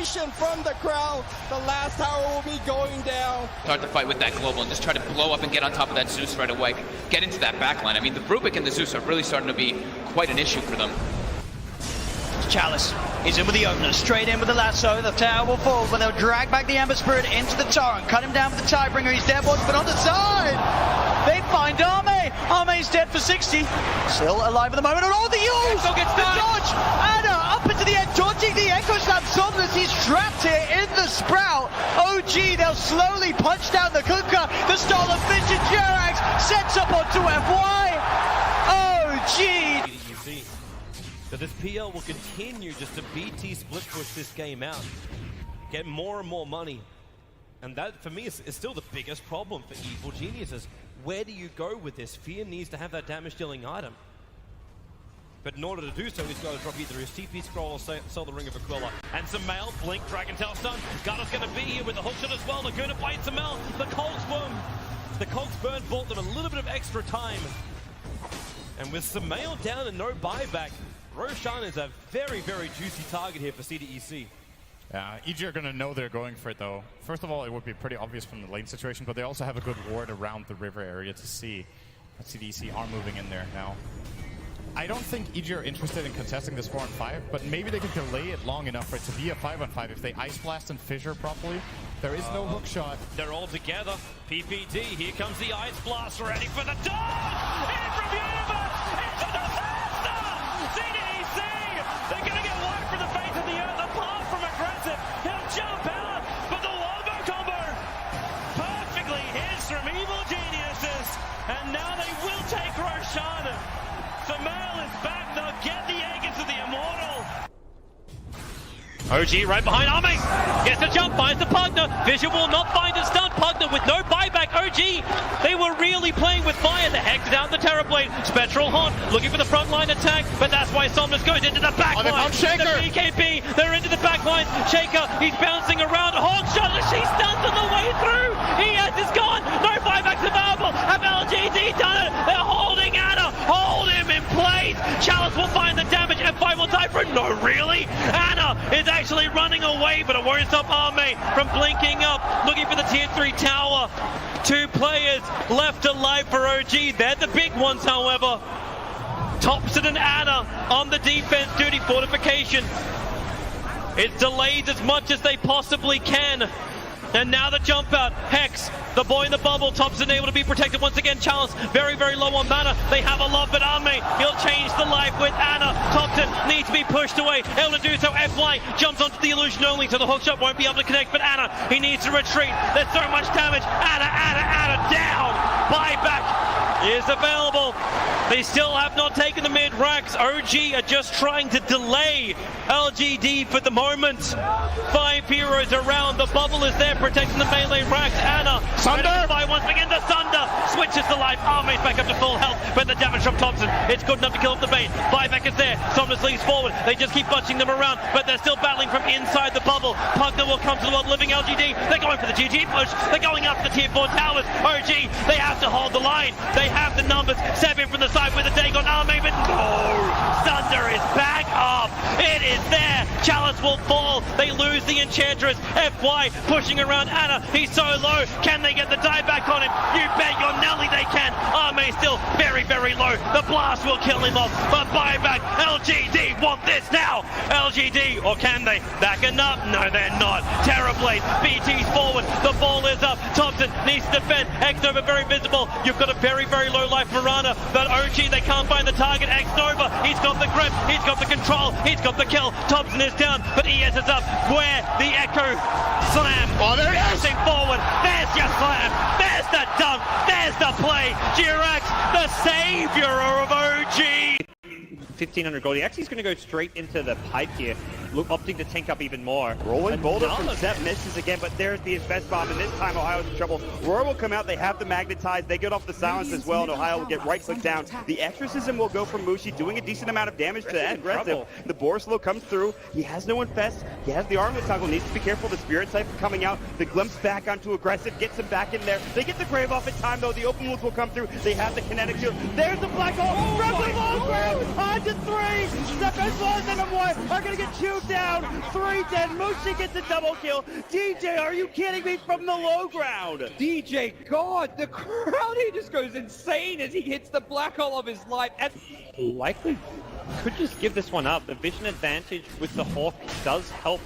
celebration from the crowd. The last tower will be going down. Start the fight with that global and just try to blow up and get on top of that Zeus right away. Get into that backline. I mean, the Rubik and the Zeus are really starting to be quite an issue for them. Chalice is in with the opener, straight in with the lasso. The tower will fall, but they'll drag back the Ember Spirit into the torrent, cut him down with the Tidebringer. He's dead, but on the side. They find Arme. Arme's dead for 60. Still alive at the moment. And all the use! The dodge! Anna up into the end, dodging the Echo Slam. Somnus, he's trapped here in the Sprout. OG, they'll slowly punch down the Kunkka. The stolen Vision Jerax sets up onto FY. OG! So this PL will continue just to BT split push this game out, get more and more money. And that, for me, is still the biggest problem for Evil Geniuses. Where do you go with this? Fear needs to have that damage-dealing item. But in order to do so, he's got to drop either his TP scroll or sell the Ring of Aquila. And Samel, blink, Dragon Tail stun. Garda's going to be here with the hookshot as well. Laguna bites Samel. The Cogs Burn bought them a little bit of extra time. And with Samel down and no buyback, Roshan is a very, very juicy target here for CDEC. Yeah, EG are going to know they're going for it though. First of all, it would be pretty obvious from the lane situation, but they also have a good ward around the river area to see that CDEC are moving in there now. I don't think EG are interested in contesting this 4-on-5, but maybe they can delay it long enough for it to be a 5-on-5 if they Ice Blast and Fissure properly. There is no hook shot. They're all together. PPD, here comes the Ice Blast, ready for the dodge! In from Universe, into the Aster! CDEC! They're going to get wiped from the face of the earth, apart from aggressive. He'll jump out, but the Wombo combo perfectly hits from Evil Geniuses. And now they will take Roshan. Samel is back, they'll get the egg into the Immortal. OG right behind Arme. Gets the jump, finds the Pugner. Vision will not find a stun. Pugner with no buyback. OG, they were really playing with fire. The Hex down the Terrorblade. Spectral Haunt looking for the frontline attack, but that's why Somnus goes into the backline. Oh, Shaker. The BKB, they're into the backline. Shaker, he's bouncing around. Hawk shot, she stuns on the way through. ES is gone. No buybacks available. Have LGD done it? They're holding Anna. Hold him in place. Chalice will find the damage. F5 will die for it. No, really? Anna is actually running away, but it won't stop Arme from blinking up, looking for the tier 3 tower. 2 players left alive for OG. They're the big ones, however. Thompson and Anna on the defense duty. Fortification. It's delayed as much as they possibly can. And now the jump out. Hex, the boy in the bubble. Thompson able to be protected once again. Chalice very, very low on mana. They have a lot, but Arme, he'll change the life with Anna. Thompson needs to be pushed away. Able to do so. FY jumps onto the illusion only, so the hookshot won't be able to connect. But Anna, he needs to retreat. There's so much damage. Anna down. Buyback is available. They still have not taken the mid racks. OG are just trying to delay LGD for the moment. 5 heroes around. The bubble is there protecting the melee racks. Anna, Sunder by once again. The Sunder switches to life. Arme's back up to full health, but the damage from Thompson, it's good enough to kill off the bait. Buyback is there. Somnus leads forward. They just keep bunching them around, but they're still battling from inside the bubble. Pugner will come to the world living LGD. They're going for the GG push. They're going up the tier 4 towers. OG, they have to hold the line. They have the numbers. 7 from the side with a take on Arme, but no! Thunder is back up. It is there. Chalice will fall. They lose the Enchantress. FY pushing around Anna. He's so low. Can they get the dieback on him? You bet your Nelly they can. Arme still very, very low. The blast will kill him off. But buyback. LGD want this now. LGD, or can they? Backing up? No, they're not. Terrorblade. BT's forward. The ball is up. Thompson needs to defend. X-Nova very visible. You've got a very, very low life Marana. But OG, they can't find the target. X-Nova, he's got the grip. He's got the control. He's got the kill. Thompson is down, but ES is up. Where the Echo Slam. Oh, there it is. Forward. There's your slam. There's the dunk. There's the play. Jirax, the savior of OG. 1,500 gold. He actually is going to go straight into the pipe here, opting to tank up even more. Rolling boulder from Sep misses again, but there's the Infest Bomb, and this time Ohio's in trouble. Roar will come out, they have the Magnetize, they get off the silence as well, and Ohio will get right-click down. The Exorcism will go from Mushi, doing a decent amount of damage to that aggressive. The Borslow comes through, he has no Infest, he has the Armlet Toggle, needs to be careful, the Spirit Cypher coming out, the Glimpse back onto Aggressive, gets him back in there. They get the Grave off in time though, the Open Wounds will come through, they have the Kinetic Shield, there's the Black Hole, from the long grave, to 3. Step as well as number 1 are going to get chewed down. 3 dead. Mushi gets a double kill. DJ, are you kidding me, from the low ground? DJ, God, the crowd here just goes insane as he hits the black hole of his life. And Likely could just give this one up. The vision advantage with the Hawk does help.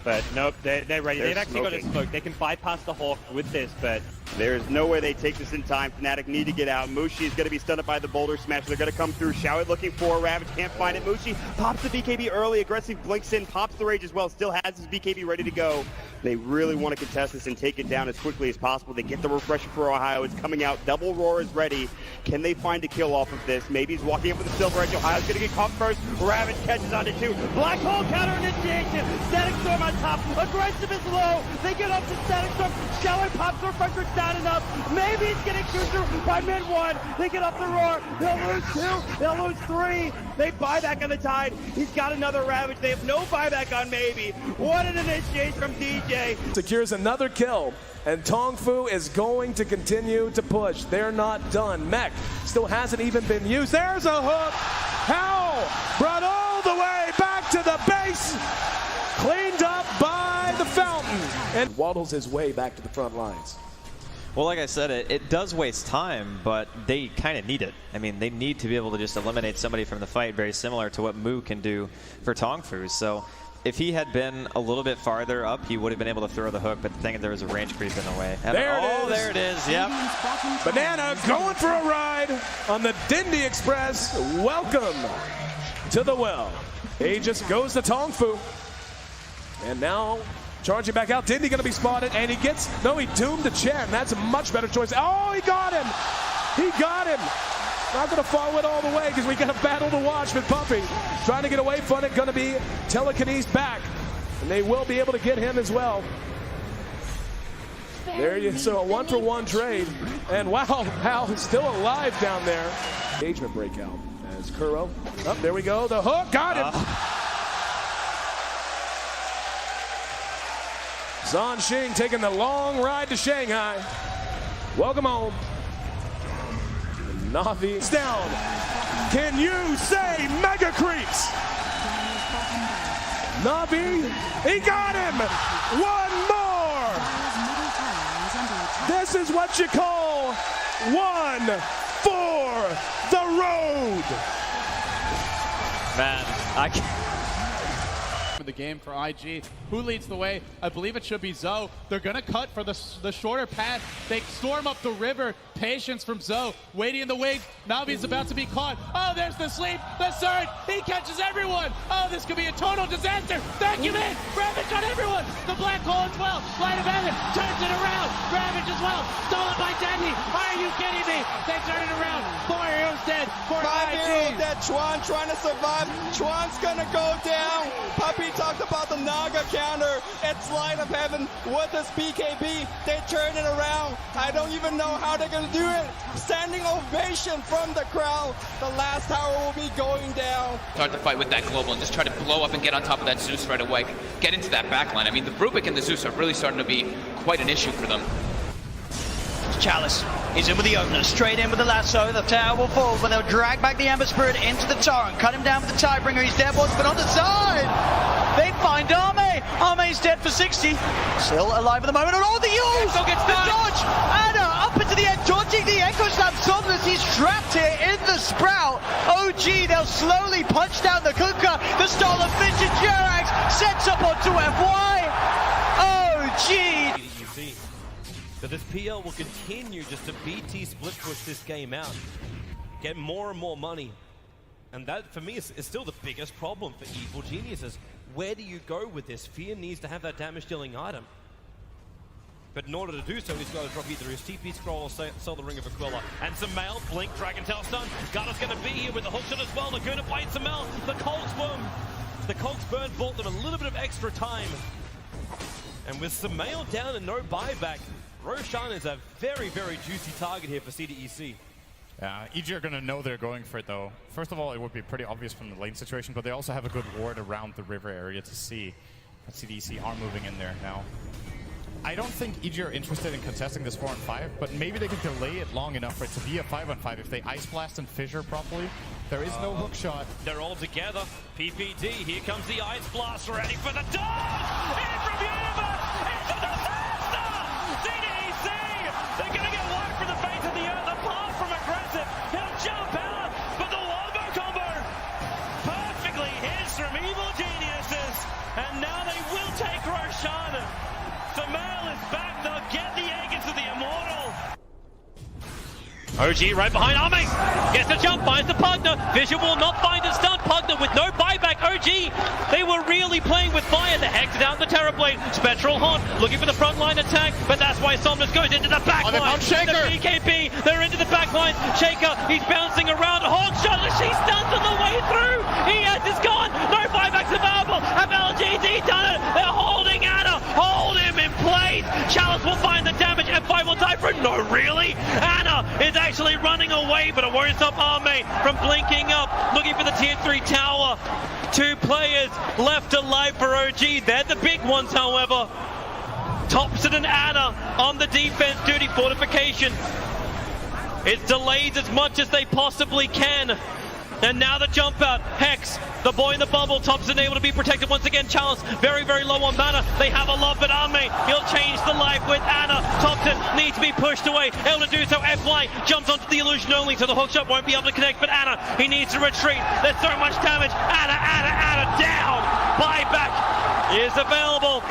But nope, they're ready. They've actually got a smoke. They can bypass the Hawk with this, but There's no way they take this in time. Fnatic need to get out. Mushi is going to be stunned by the boulder smash. They're going to come through. Showit looking for Ravage. Can't find it. Mushi pops the BKB early. Aggressive blinks in. Pops the rage as well. Still has his BKB ready to go. They really want to contest this and take it down as quickly as possible. They get the refresher for Ohio. It's coming out. Double Roar is ready. Can they find a kill off of this? Maybe he's walking up with the silver edge. Ohio's going to get caught first. Ravage catches onto 2. Black hole counter initiation. Static Storm on top. Aggressive is low. They get up to Static Storm. Showit pops the refresher. It's not enough. Maybe he's getting cruiser by mid 1. They get up the roar. They'll lose 2. They'll lose 3. They buy back on the tide. He's got another Ravage. They have no buyback on Maybe. What an initiation from DJ. Secures another kill, and Tongfu is going to continue to push. They're not done. Mech still hasn't even been used. There's a hook. How? Brought all the way back to the base. Cleaned up by the fountain. And waddles his way back to the front lines. Well, like I said, it does waste time, but they kind of need it. I mean, they need to be able to just eliminate somebody from the fight, very similar to what Mu can do for Tongfu. So if he had been a little bit farther up, he would have been able to throw the hook, but the thing is there was a range creep in the way. There it is, yep. Banana going for a ride on the Dindy Express. Welcome to the well. Aegis goes to Tongfu. And now charging back out. Dindy going to be spotted, and he doomed the Chen. That's a much better choice. Oh, he got him. He got him. Not going to follow it all the way because we got a battle to watch with Puppy. Trying to get away from it, going to be telekinesis back. And they will be able to get him as well. There you so a 1-for-1 trade. And wow, Hal is still alive down there. Engagement breakout as Kuro. Oh, there we go. The hook got him. Zhan Xing taking the long ride to Shanghai. Welcome home. Navi down. Can you say mega creeps? Navi, he got him. One more. This is what you call one for the road. Man, I can't. The game for IG. Who leads the way? I believe it should be Zoe. They're gonna cut for the shorter path. They storm up the river. Patience from Zoe. Waiting in the wings. Navi's about to be caught. Oh, there's the sleep. The surge. He catches everyone. Oh, this could be a total disaster. Vacuum in. Ravage on everyone. The black hole as well. Light of heaven turns it around. Ravage as well. Stolen by Dendy. Are you kidding me? They turn it around. 4 heroes dead. 4 heroes dead. Chuan trying to survive. Chuan's gonna go down. Puppy talked about the Naga counter. It's Light of Heaven with his BKB. They turn it around. I don't even know how they're going to do it. Standing ovation from the crowd. The last tower will be going down. Start to fight with that global and just try to blow up and get on top of that Zeus right away. Get into that backline. I mean, the Rubik and the Zeus are really starting to be quite an issue for them. Chalice is in with the opener, straight in with the lasso. The tower will fall, but they'll drag back the Ember Spirit into the torrent, cut him down with the Tidebringer. He's dead, but on the side. They find Arme. Arme's dead for 60. Still alive at the moment. And all the use! The dodge! Anna up into the end, dodging the Echo Slam. Somnus, he's trapped here in the Sprout. OG, they'll slowly punch down the Kuka. The stall of Vintage Jerax sets up onto FY. OG! So this PL will continue just to BT split push this game out, get more and more money. And that, for me, is still the biggest problem for Evil Geniuses. Where do you go with this? Fear needs to have that damage-dealing item. But in order to do so, he's got to drop either his TP scroll or sell the Ring of Aquila. And Samel, blink, Dragon Tail stun. Garda's going to be here with the hook shot as well. Laguna fight Samel. The Cogs burn bought them a little bit of extra time. And with Samel down and no buyback, Roshan is a very, very juicy target here for CDEC. Yeah, EG are going to know they're going for it, though. First of all, it would be pretty obvious from the lane situation, but they also have a good ward around the river area to see that CDC are moving in there now. I don't think EG are interested in contesting this 4-on-5, but maybe they could delay it long enough for it to be a 5-on-5 if they Ice Blast and Fissure properly. There is no hook shot. They're all together. PPD, here comes the Ice Blast, ready for the dodge! In from Universe! It's a disaster! CDEC! They're gonna get wiped from the face of the earth, apart from aggressive. He'll jump out, but the wombo combo perfectly hits from Evil Geniuses, and now they will take Roshan. Semifinal is back, they'll get the egg into the Immortal. OG right behind Arme. Gets the jump, finds the Pugner. Vision will not find the stun. Pugner with no buyback. OG, they were really playing with fire. The Hex down the Terrorblade. Spectral Haunt looking for the front line attack, but that's why Somnus goes into the back line. The BKB, they're into the back line. Shaker, he's bouncing around. Hawk shot, she stuns on the way through. ES is gone. No buybacks available. Have LGD done it? They're holding Anna. Hold him in place. Chalice will find the damage. F5 will die for it. No, really? Anna is actually running away, but it won't stop Arme from blinking up, looking for the tier 3 tower. 2 players left alive for OG. They're the big ones, however. Thompson and Anna on the defense duty. Fortification. It's delayed as much as they possibly can. And now the jump out. Hex, the boy in the bubble. Thompson able to be protected once again. Chalice very, very low on mana. They have a lot, but Arme, he'll change the life with Anna. Thompson needs to be pushed away. Able to do so. FY jumps onto the illusion only, so the hookshot won't be able to connect. But Anna, he needs to retreat. There's so much damage. Anna down. Buyback is available.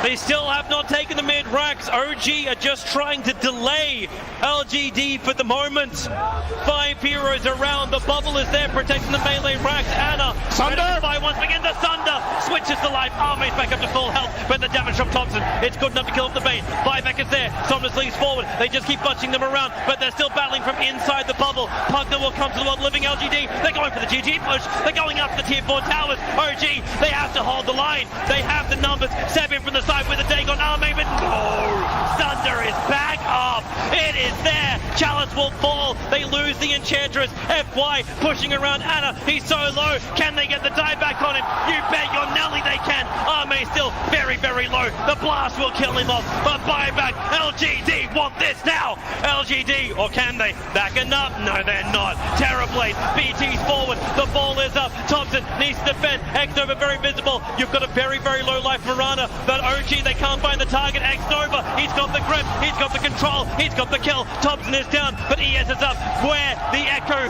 They still have not taken the mid racks. OG are just trying to delay LGD for the moment. 5 heroes around. The bubble is there protecting the melee racks. Anna, Sunder! Once again, the Sunder switches to life. Arme's back up to full health, but the damage from Thompson, it's good enough to kill off the bait. Buyback is there. Somnus leads forward. They just keep bunching them around, but they're still battling from inside the bubble. Pugner will come to the world living LGD. They're going for the GG push. They're going up the tier 4 towers. OG, they have to hold the line. They have the numbers. 7 from the side with a Dagon Arme, but no! Sunder is back up. It is there. Chalice will fall. They lose the Enchantress. FY pushing around Anna. He's so low. Can they get the die back on him? You bet your Nelly they can. Arme still very, very low. The blast will kill him off. But buyback. LGD want this now. LGD, or can they? Backing up? No, they're not. Terrorblade. BT's forward. The ball is up. Thompson needs to defend. X-Nova very visible. You've got a very, very low life Marana. But OG, they can't find the target. X-Nova, he's got the grip. He's got the control. He's got the kill. Thompson is down, but ES is up. Where the Echo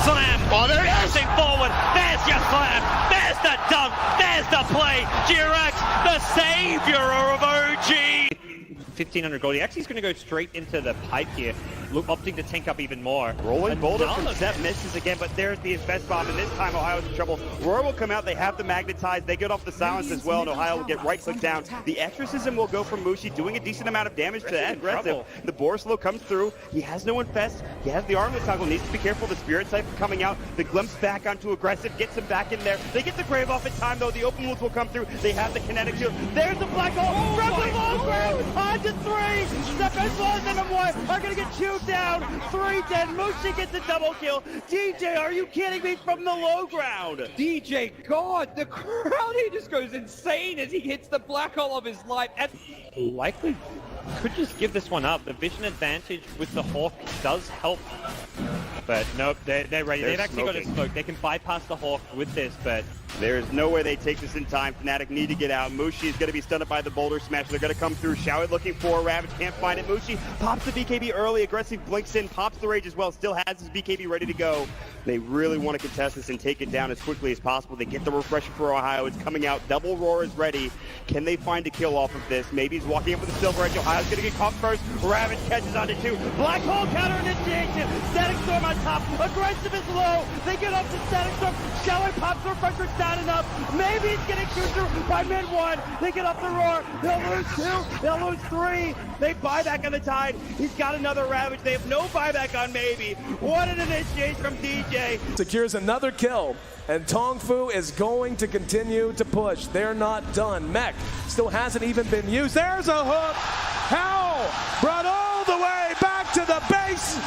slam. Oh, there it is. Forward. There's your slam. There's the dunk. There's the play. Jirax, the savior of OG. 1,500 gold. He actually is going to go straight into the pipe here, opting to tank up even more. Rolling Boulder from Zep misses again, but there's the best bomb, and this time Ohio's in trouble. Roar will come out, they have the magnetize, they get off the silence as well, and Ohio will get right-click down. The exorcism will go from Mushi, doing a decent amount of damage to that aggressive. The Borslow comes through, he has no infest, he has the armless toggle, needs to be careful, the Spirit Siphon coming out, the glimpse back onto aggressive, gets him back in there. They get the Grave off in time though, the open wounds will come through, they have the kinetic shield. There's the black hole, from the low ground, on to 3! Step as well as M1 are gonna get chewed down. 3 dead. Mushi gets a double kill. DJ, are you kidding me? From the low ground. DJ, God, the crowd, he just goes insane as he hits the black hole of his life. Likely could just give this one up. The vision advantage with the Hawk does help. But nope, they're ready. They've actually got a smoke. They can bypass the Hawk with this, but there's no way they take this in time. Fnatic need to get out. Mushi is going to be stunned by the Boulder Smash. They're going to come through. Showit looking for Ravage. Can't find it. Mushi pops the BKB early. Aggressive blinks in. Pops the Rage as well. Still has his BKB ready to go. They really want to contest this and take it down as quickly as possible. They get the refresher for Ohio. It's coming out. Double Roar is ready. Can they find a kill off of this? Maybe he's walking up with the Silver Edge. Ohio's going to get caught first. Ravage catches onto 2. Black Hole counter initiation. Static Storm on top. Aggressive is low. They get up to Static Storm. Showit pops the refresher. It's not enough. Maybe he's getting chewed through by mid 1. They get up the Roar. They'll lose 2. They'll lose 3. They buy back on the Tide. He's got another Ravage. They have no buyback on Maybe. What an initiation from DJ. Secures another kill, and Tongfu is going to continue to push. They're not done. Mech still hasn't even been used. There's a hook. Howl brought all the way back to the base.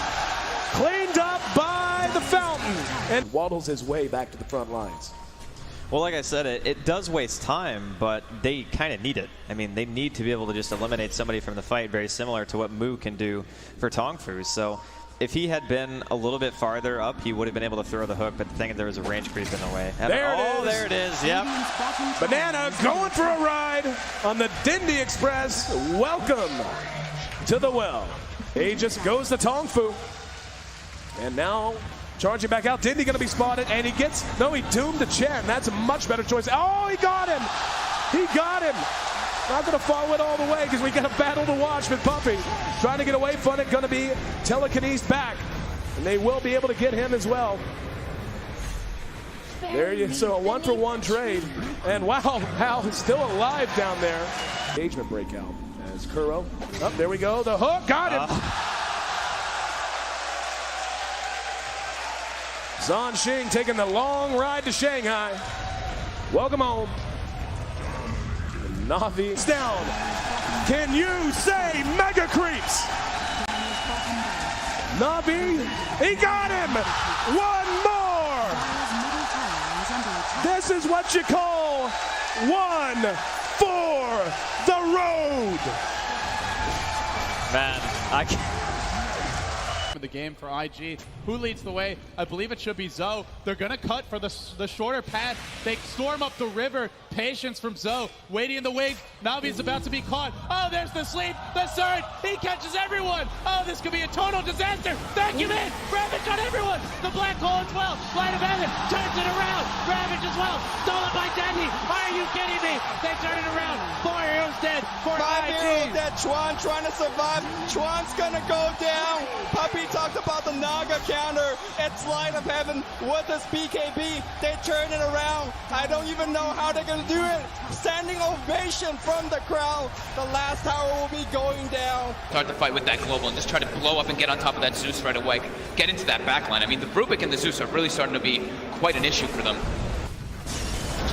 Cleaned up by the fountain. And waddles his way back to the front lines. Well, like I said, it does waste time, but they kind of need it. I mean, they need to be able to just eliminate somebody from the fight, very similar to what Mu can do for Tongfu. So if he had been a little bit farther up, he would have been able to throw the hook, but the thing is there was a range creep in the way. There it is. Yep. Banana going for a ride on the Dindy Express. Welcome to the well. Aegis goes to Tongfu. And now charging back out. Dindy going to be spotted, and he doomed to Chen. That's a much better choice. Oh, he got him. He got him. Not going to follow it all the way because we got a battle to watch with Puppy. Trying to get away from it, going to be telekinesed back. And they will be able to get him as well. There you so a 1-for-1 trade. And wow, Hal is still alive down there. Engagement breakout as Kuro. Oh, there we go. The hook, got him. Zhan Xing taking the long ride to Shanghai. Welcome home. Navi's down. Can you say mega creeps? Navi, he got him. One more. This is what you call one for the road. Man, I can't. The game for IG. Who leads the way? I believe it should be Zoe. They're gonna cut for the shorter path. They storm up the river. Patience from Zoe. Waiting in the wings. Navi's about to be caught. Oh, there's the sleep. The surge. He catches everyone. Oh, this could be a total disaster. Vacuum in. Ravage on everyone. The black hole as well. Light of heaven turns it around. Ravage as well. Stolen by Dandy. Are you kidding me? They turn it around. 4 heroes dead. 5 heroes dead. Chuan trying to survive. Chuan's gonna go down. Puppy talked about the Naga counter. It's light of heaven with this BKB. They turn it around. I don't even know how they're gonna do it. Standing ovation from the crowd. The last tower will be going down. Start the fight with that global and just try to blow up and get on top of that Zeus right away. Get into that backline. I mean, the Rubik and the Zeus are really starting to be quite an issue for them.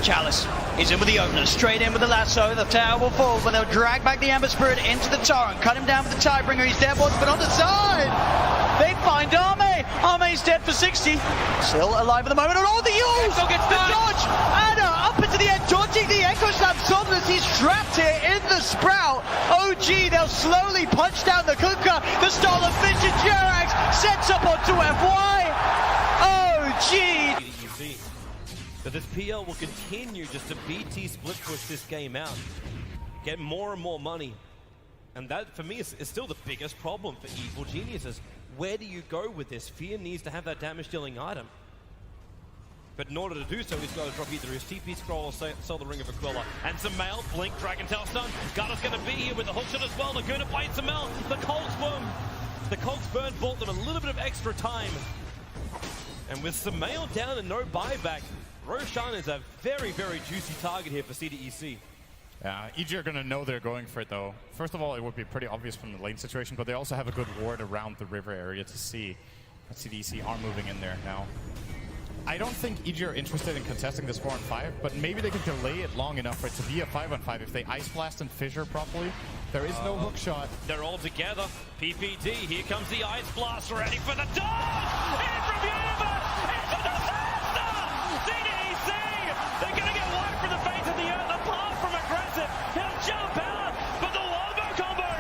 Chalice is in with the opener, straight in with the lasso. The tower will fall, but they'll drag back the Ember Spirit into the torrent, cut him down with the Tidebringer. He's dead, but on the side. They find Arme. Arme's dead for 60. Still alive at the moment. And all the use! The dodge! Anna up into the end, dodging the Echo Slam. Somnus, he's trapped here in the Sprout. OG, they'll slowly punch down the Kuka. The Stolen Fish and Jerax sets up onto FY. OG! But this PL will continue just to BT split push this game out. Get more and more money. And that, for me, is still the biggest problem for Evil Geniuses. Where do you go with this? Fear needs to have that damage-dealing item. But in order to do so, he's got to drop either his TP scroll or sell the Ring of Aquila. And Samel, blink, Dragon Tail stun. Garda's going to be here with the hookshot as well. They're going to fight Samel. The Cogs Burn bought them a little bit of extra time. And with Samel down and no buyback, Roshan is a very, very juicy target here for CDEC. Yeah, EG are going to know they're going for it, though. First of all, it would be pretty obvious from the lane situation, but they also have a good ward around the river area to see that CDEC are moving in there now. I don't think EG are interested in contesting this 4-on-5, but maybe they can delay it long enough for it to be a 5-on-5 if they Ice Blast and Fissure properly. There is no hook shot. They're all together. PPD, here comes the Ice Blast, ready for the dodge! In from Universe! It's a disaster! CDEC! They're going to get wiped from the face of the earth, apart from aggressive. He'll jump out, but the wombo combo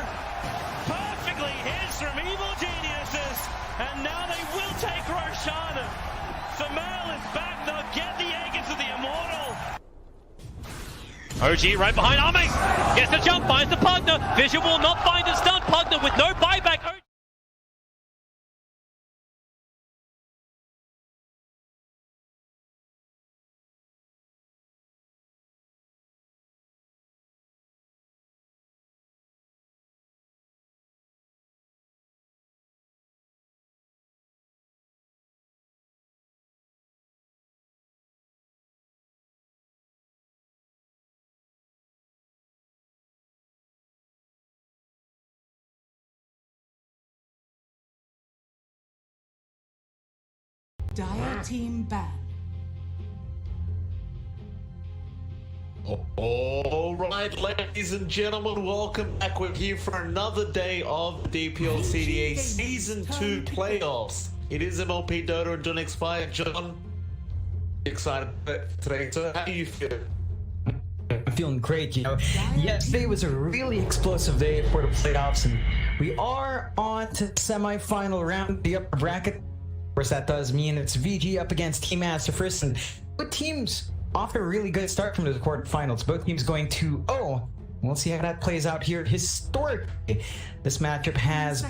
perfectly hits from Evil Geniuses, and now they will take Roshan. Samel is back, they'll get the egg into the Immortal. OG right behind Arme. Gets the jump, finds the partner. Vision will not find a stun. Partner with no buyback. Dire team ban. All right, ladies and gentlemen, welcome back. We're here for another day of DPL-CDA Season 2 playoffs. It is MLP Dota and John X5. John, excited today. So how do you feel? I'm feeling great, you know. Yesterday was a really explosive day for the playoffs, and we are on to the semi-final round, the upper bracket. Of course, that does mean it's VG up against Team Aster first, and both teams off a really good start from the quarterfinals. Both teams going 2-0. We'll see how that plays out here historically. This matchup has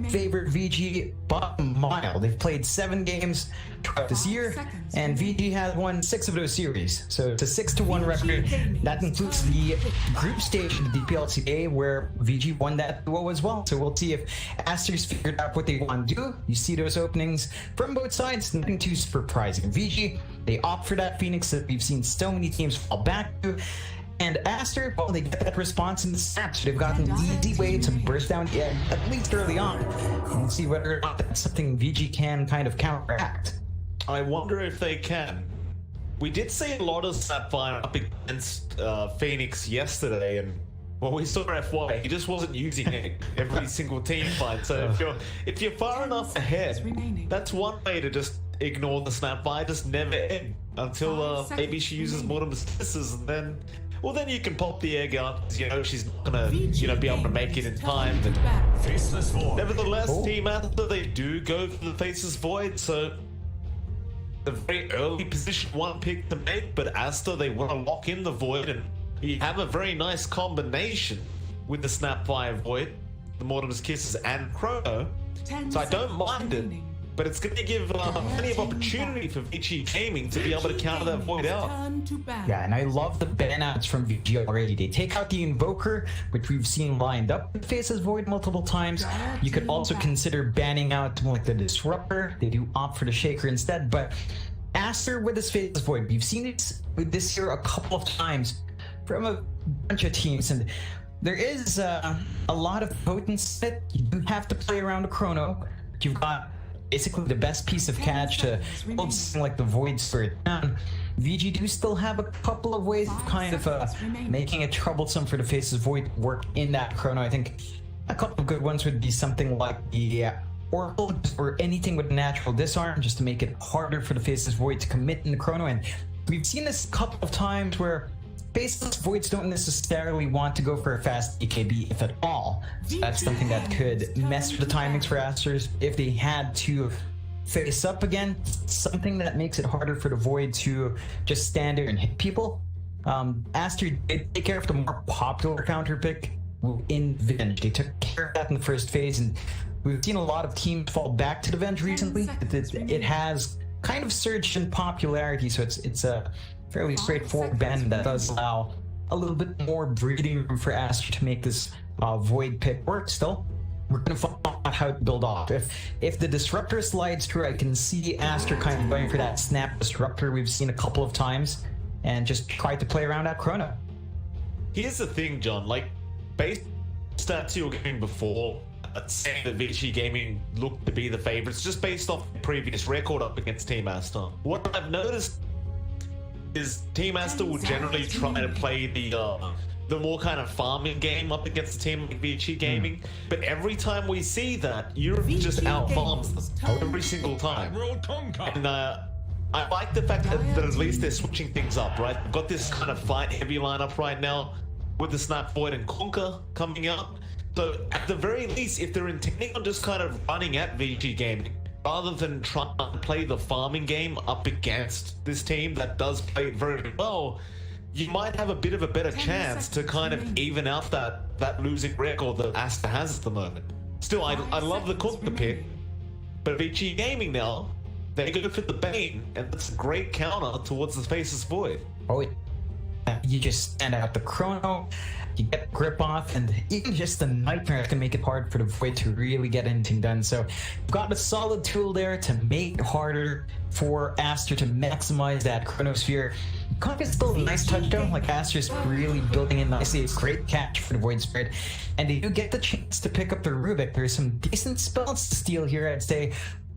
favored VG by a mile. They've played 7 games throughout this year, and VG has won 6 of those series. So it's a 6-1 record. That includes the group stage of the DPL-CDA, where VG won that duo as well. So we'll see if Aster's figured out what they want to do. You see those openings from both sides, nothing too surprising. VG, they opt for that Phoenix that we've seen so many teams fall back to. And Aster, well, they get that response in the snap, so they've got an easy way to burst down, at least early on. And see whether or not that's something VG can kind of counteract. I wonder if they can. We did see a lot of Sapphire up against Phoenix yesterday, and well, we saw FY. He just wasn't using it every single team fight. So if you're far enough ahead, that's one way to just ignore the Snapfire, just never end until maybe she uses Mortimer's kisses, and then. Well, then you can pop the air gun, because you know she's not gonna, be able to make it in time. But nevertheless, Team Aster, they do go for the Faceless Void, so a very early position 1 pick to make. But Aster, they want to lock in the Void, and you have a very nice combination with the Snapfire Void, the Mortimer's Kisses, and Chrono. So I don't mind it. But it's going to give plenty of opportunity for VG Gaming to be able to counter that Void out. Yeah, and I love the ban-outs from VG already. They take out the Invoker, which we've seen lined up with Faceless Void multiple times. You could also consider banning out like the Disruptor. They do opt for the Shaker instead, but Aster with his Faceless Void, we've seen it this year a couple of times from a bunch of teams, and there is a lot of potency that you do have to play around the Chrono. You've got basically the best piece of catch to hold something like the Void Spirit down. VG do still have a couple of ways of kind of making it troublesome for the Faceless Void to work in that Chrono. I think a couple of good ones would be something like the Oracle or anything with natural disarm, just to make it harder for the Faceless Void to commit in the Chrono. And we've seen this a couple of times where Faceless Voids don't necessarily want to go for a fast EKB, if at all. That's something that could mess with the timings for Asters if they had to face up again. Something that makes it harder for the Void to just stand there and hit people. Aster did take care of the more popular counter pick in Venge. They took care of that in the first phase, and we've seen a lot of teams fall back to the Venge recently. It has kind of surged in popularity, so it's a fairly straightforward ban that does allow a little bit more breathing room for Aster to make this Void pick work. Still, we're going to find out how to build off. If the Disruptor slides through, I can see Aster kind of going for that Snap Disruptor we've seen a couple of times, and just try to play around that Chrono. Here's the thing, John, like, based stats you were getting before, saying that VG Gaming looked to be the favorites, just based off the previous record up against Team Aster. What I've noticed is Team Aster will generally try to play the more kind of farming game up against a team like VG Gaming, but every time we see that, Europe just out-farms them every single time. And I like the fact that at least they're switching things up, right? They've got this kind of fight-heavy lineup right now with the Snap Void and Conquer coming up. So at the very least, if they're intending on just kind of running at VG Gaming, rather than trying to play the farming game up against this team that does play it very well, you might have a bit of a better chance to kind of even out that losing record that Aster has at the moment. Still, I love the Conquer pick, but VG Gaming now, they go for the Bane, and that's a great counter towards the Faceless Void. Oh, you just stand out the Chrono, you get grip off, and even just the Nightmare can make it hard for the Void to really get anything done. So you've got a solid tool there to make it harder for Aster to maximize that Chronosphere. Conquer's still a nice touchdown, like Aster's really building in nicely. It's a great catch for the Void Spirit, and they do get the chance to pick up the Rubik. There's some decent spells to steal here, I'd say.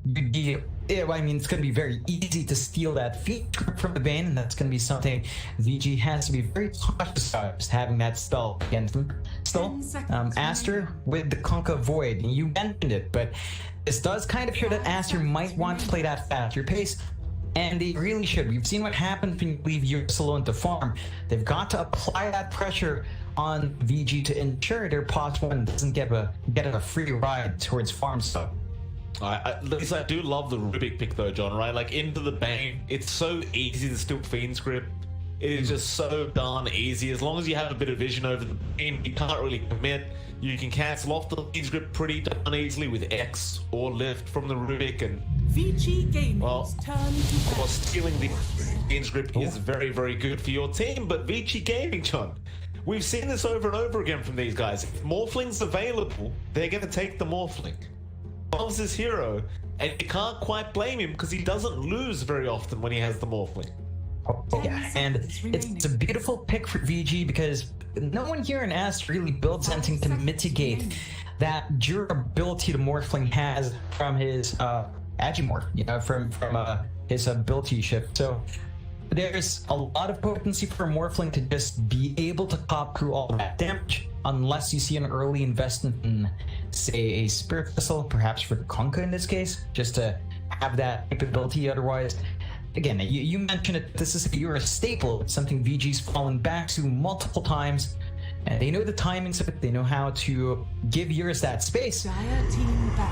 I mean, it's going to be very easy to steal that feat from the Bane, and that's going to be something VG has to be very cautious about, just having that spell against them. Still, Aster with the Conquer Void, you mentioned it, but this does kind of show that Aster might want to play that faster pace. And they really should. We've seen what happens when you leave Eurus alone to farm. They've got to apply that pressure on VG to ensure their pot one doesn't get a free ride towards farm stuff. At least I do love the Rubik pick though, John, right? Like into the Bane, it's so easy to steal Fiend's Grip. It is just so darn easy. As long as you have a bit of vision over the Bane, you can't really commit. You can cancel off the Fiend's Grip pretty darn easily with X or Lift from the Rubik, and VG Gaming's well, of course, stealing the Fiend's Grip is very, very good for your team, but VG Gaming, John, we've seen this over and over again from these guys. If Morphling's available, they're going to take the Morphling. Loves his hero, and you can't quite blame him because he doesn't lose very often when he has the Morphling. Yeah, and it's a beautiful pick for VG because no one here in Aster really builds anything to mitigate that durability the Morphling has from his Agimorph, from his ability shift. So there's a lot of potency for a Morphling to just be able to pop through all that damage, unless you see an early investment in, say, a Spirit Vessel, perhaps for Kunkka in this case, just to have that capability. Otherwise, again, you mentioned it, this is a staple. It's something VG's fallen back to multiple times, and they know the timings of it. They know how to give Eurus that space.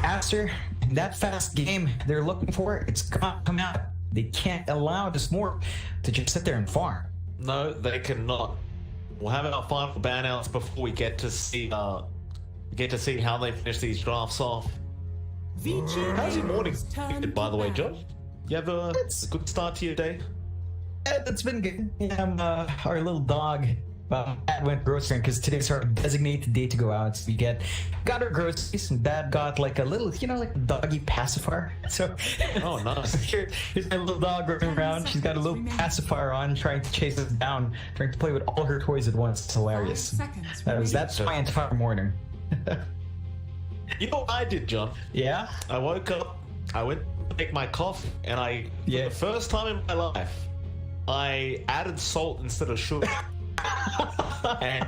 Aster, that fast game they're looking for, it's got to come out. They can't allow this Morph to just sit there and farm. No, they cannot. We'll have our final ban outs before we get to see how they finish these drafts off. How's your morning, by the way, John? You have a good start to your day? It's been good. Our little dog Dad went grocerying because today's our designated day to go out. So we got our groceries, and Dad got like a little, like a doggy pacifier. So, oh nice. Here's my little dog running around. She's got a little pacifier on, trying to chase us down, trying to play with all her toys at once. It's hilarious. That's my entire morning. You know what I did, John? Yeah. I woke up. I went to make my coffee, and for the first time in my life, I added salt instead of sugar. And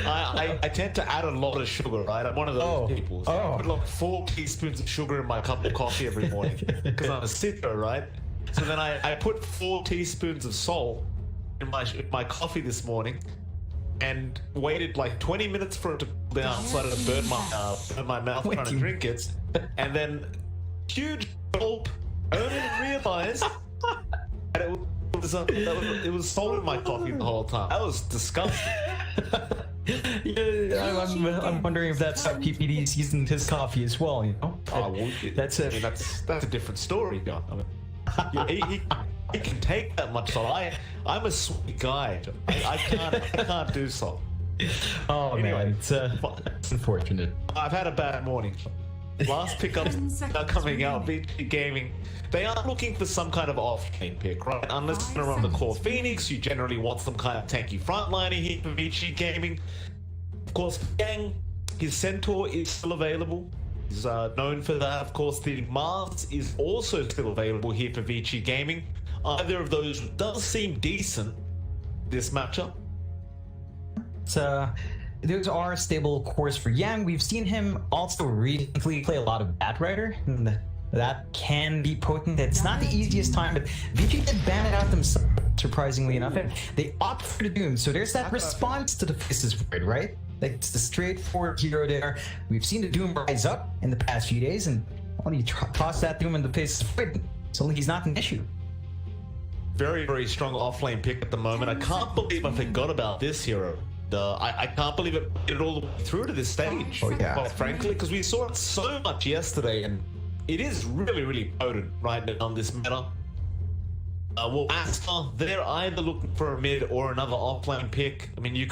I tend to add a lot of sugar, right? I'm one of those people. So I put like 4 teaspoons of sugar in my cup of coffee every morning because I'm a sitter, right? So then I put 4 teaspoons of salt in my coffee this morning and waited like 20 minutes for it to cool down so I didn't burn my mouth trying to drink it. And then huge gulp, only realized that it was salt in my coffee the whole time. That was disgusting. I'm wondering if that's how PPD seasoned his coffee as well. That's a different story, John. I mean, he can take that much salt. I'm a sweet guy. I can't do salt. Oh anyway, man, it's unfortunate. I've had a bad morning. Last pickups are coming out. VG Gaming, they are looking for some kind of off-lane pick, right? Unless you're on the core Phoenix, you generally want some kind of tanky frontliner here for VG Gaming. Of course, Yang, his Centaur is still available. He's known for that. Of course, the Mars is also still available here for VG Gaming. Either of those does seem decent this matchup. Those are stable cores for Yang. We've seen him also recently play a lot of Batrider, and that can be potent. It's not the easiest time, but VG did ban it out themselves, surprisingly enough, and they opt for the Doom. So there's that response to the Faces Void, right? Like, it's the straightforward hero there. We've seen the Doom rise up in the past few days, and when you toss that Doom in the Faces Void, suddenly he's not an issue. Very, very strong off-lane pick at the moment. I can't believe I forgot about this hero. I can't believe it made it all the way through to this stage, quite frankly, because we saw it so much yesterday, and it is really, really potent right now on this meta. Well, Aster, they're either looking for a mid or another off-lane pick. I mean,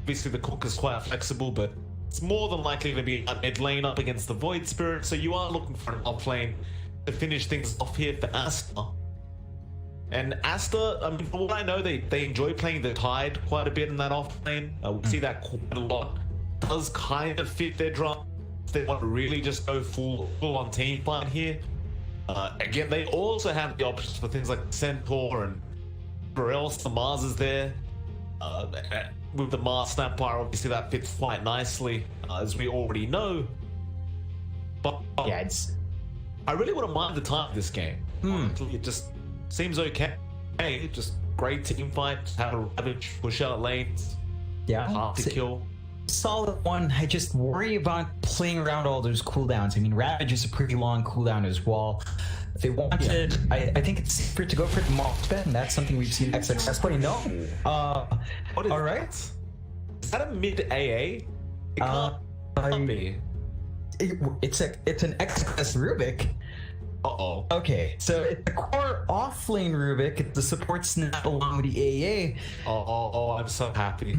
obviously the Cook is quite flexible, but it's more than likely to be a mid lane up against the Void Spirit, so you are looking for an off-lane to finish things off here for Aster. And Aster, I mean, from what I know, they enjoy playing the Tide quite a bit in that off-lane. We see that quite a lot. Does kind of fit their draft. They want to really just go full on team fight here. Again, they also have the options for things like Centaur and whatever else. The Mars is there. With the Mars Snapfire, obviously that fits quite nicely, as we already know. But yeah, I really wouldn't mind the time of this game. seems okay. Hey, just great team fight. Have a ravage, push out lanes. Yeah. Hard to kill. Solid one. I just worry about playing around all those cooldowns. I mean, Ravage is a pretty long cooldown as well. If they wanted, I think it's safer to go for the Moxbet, and that's something we've seen XXS play. No. What is all right. that? Is that a mid AA? It can't be. It's an XXS Rubik. Uh-oh. Okay, so it's the core off-lane Rubik. It's the support snap along with the AA. Oh, I'm so happy.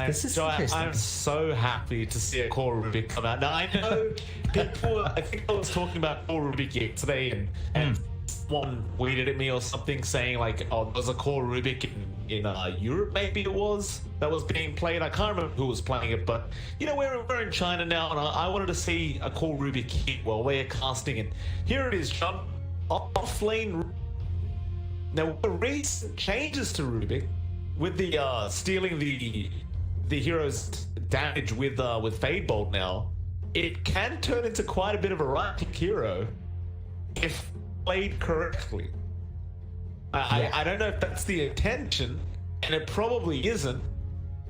This is interesting. I'm so happy to see a core Rubik come out. Now, I know people, I think I was talking about core Rubik today, and one tweeted at me or something saying, like, oh, there's a core Rubik in Europe, maybe it was, that was being played. I can't remember who was playing it, but, you know, we're in China now, and I wanted to see a core Rubik hit while we're casting, and here it is, John. Off-lane. Now, with the recent changes to Rubik, with the stealing the hero's damage with Fade Bolt now, it can turn into quite a bit of a right-click hero if played correctly. I don't know if that's the intention, and it probably isn't,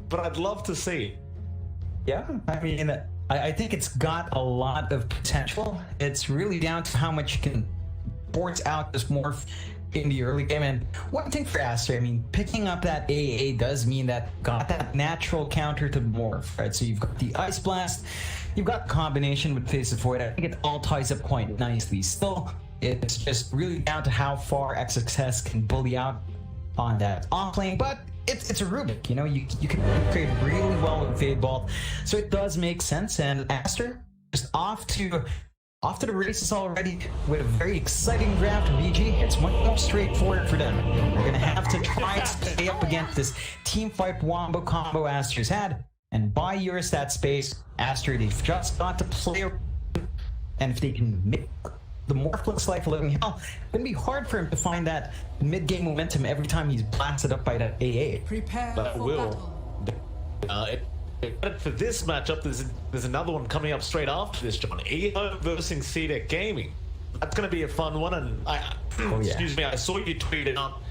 but I'd love to see. Yeah, I mean, I think it's got a lot of potential. It's really down to how much you can force out this morph in the early game. And one thing for Aster, I mean, picking up that AA does mean that got that natural counter to morph, right? So you've got the Ice Blast, you've got the combination with Face of Void. I think it all ties up quite nicely. Still, it's just really down to how far XXS can bully out on that off lane, but it's a Rubik, you know, you can trade really well with Fade Bolt, so it does make sense. And Aster just off to the races already with a very exciting draft of VG. It's much more straightforward for them. They're gonna have to try to stay up against this team fight wombo combo Aster's had, and buy Eurostat space. Aster, they've just got to play, and if they can make the morph looks like a living hell, it's gonna be hard for him to find that mid-game momentum every time he's blasted up by that AA. But will. For this matchup, there's another one coming up straight after this, John. EO versus CDA Gaming. That's gonna be a fun one, and excuse me, I saw you tweet it out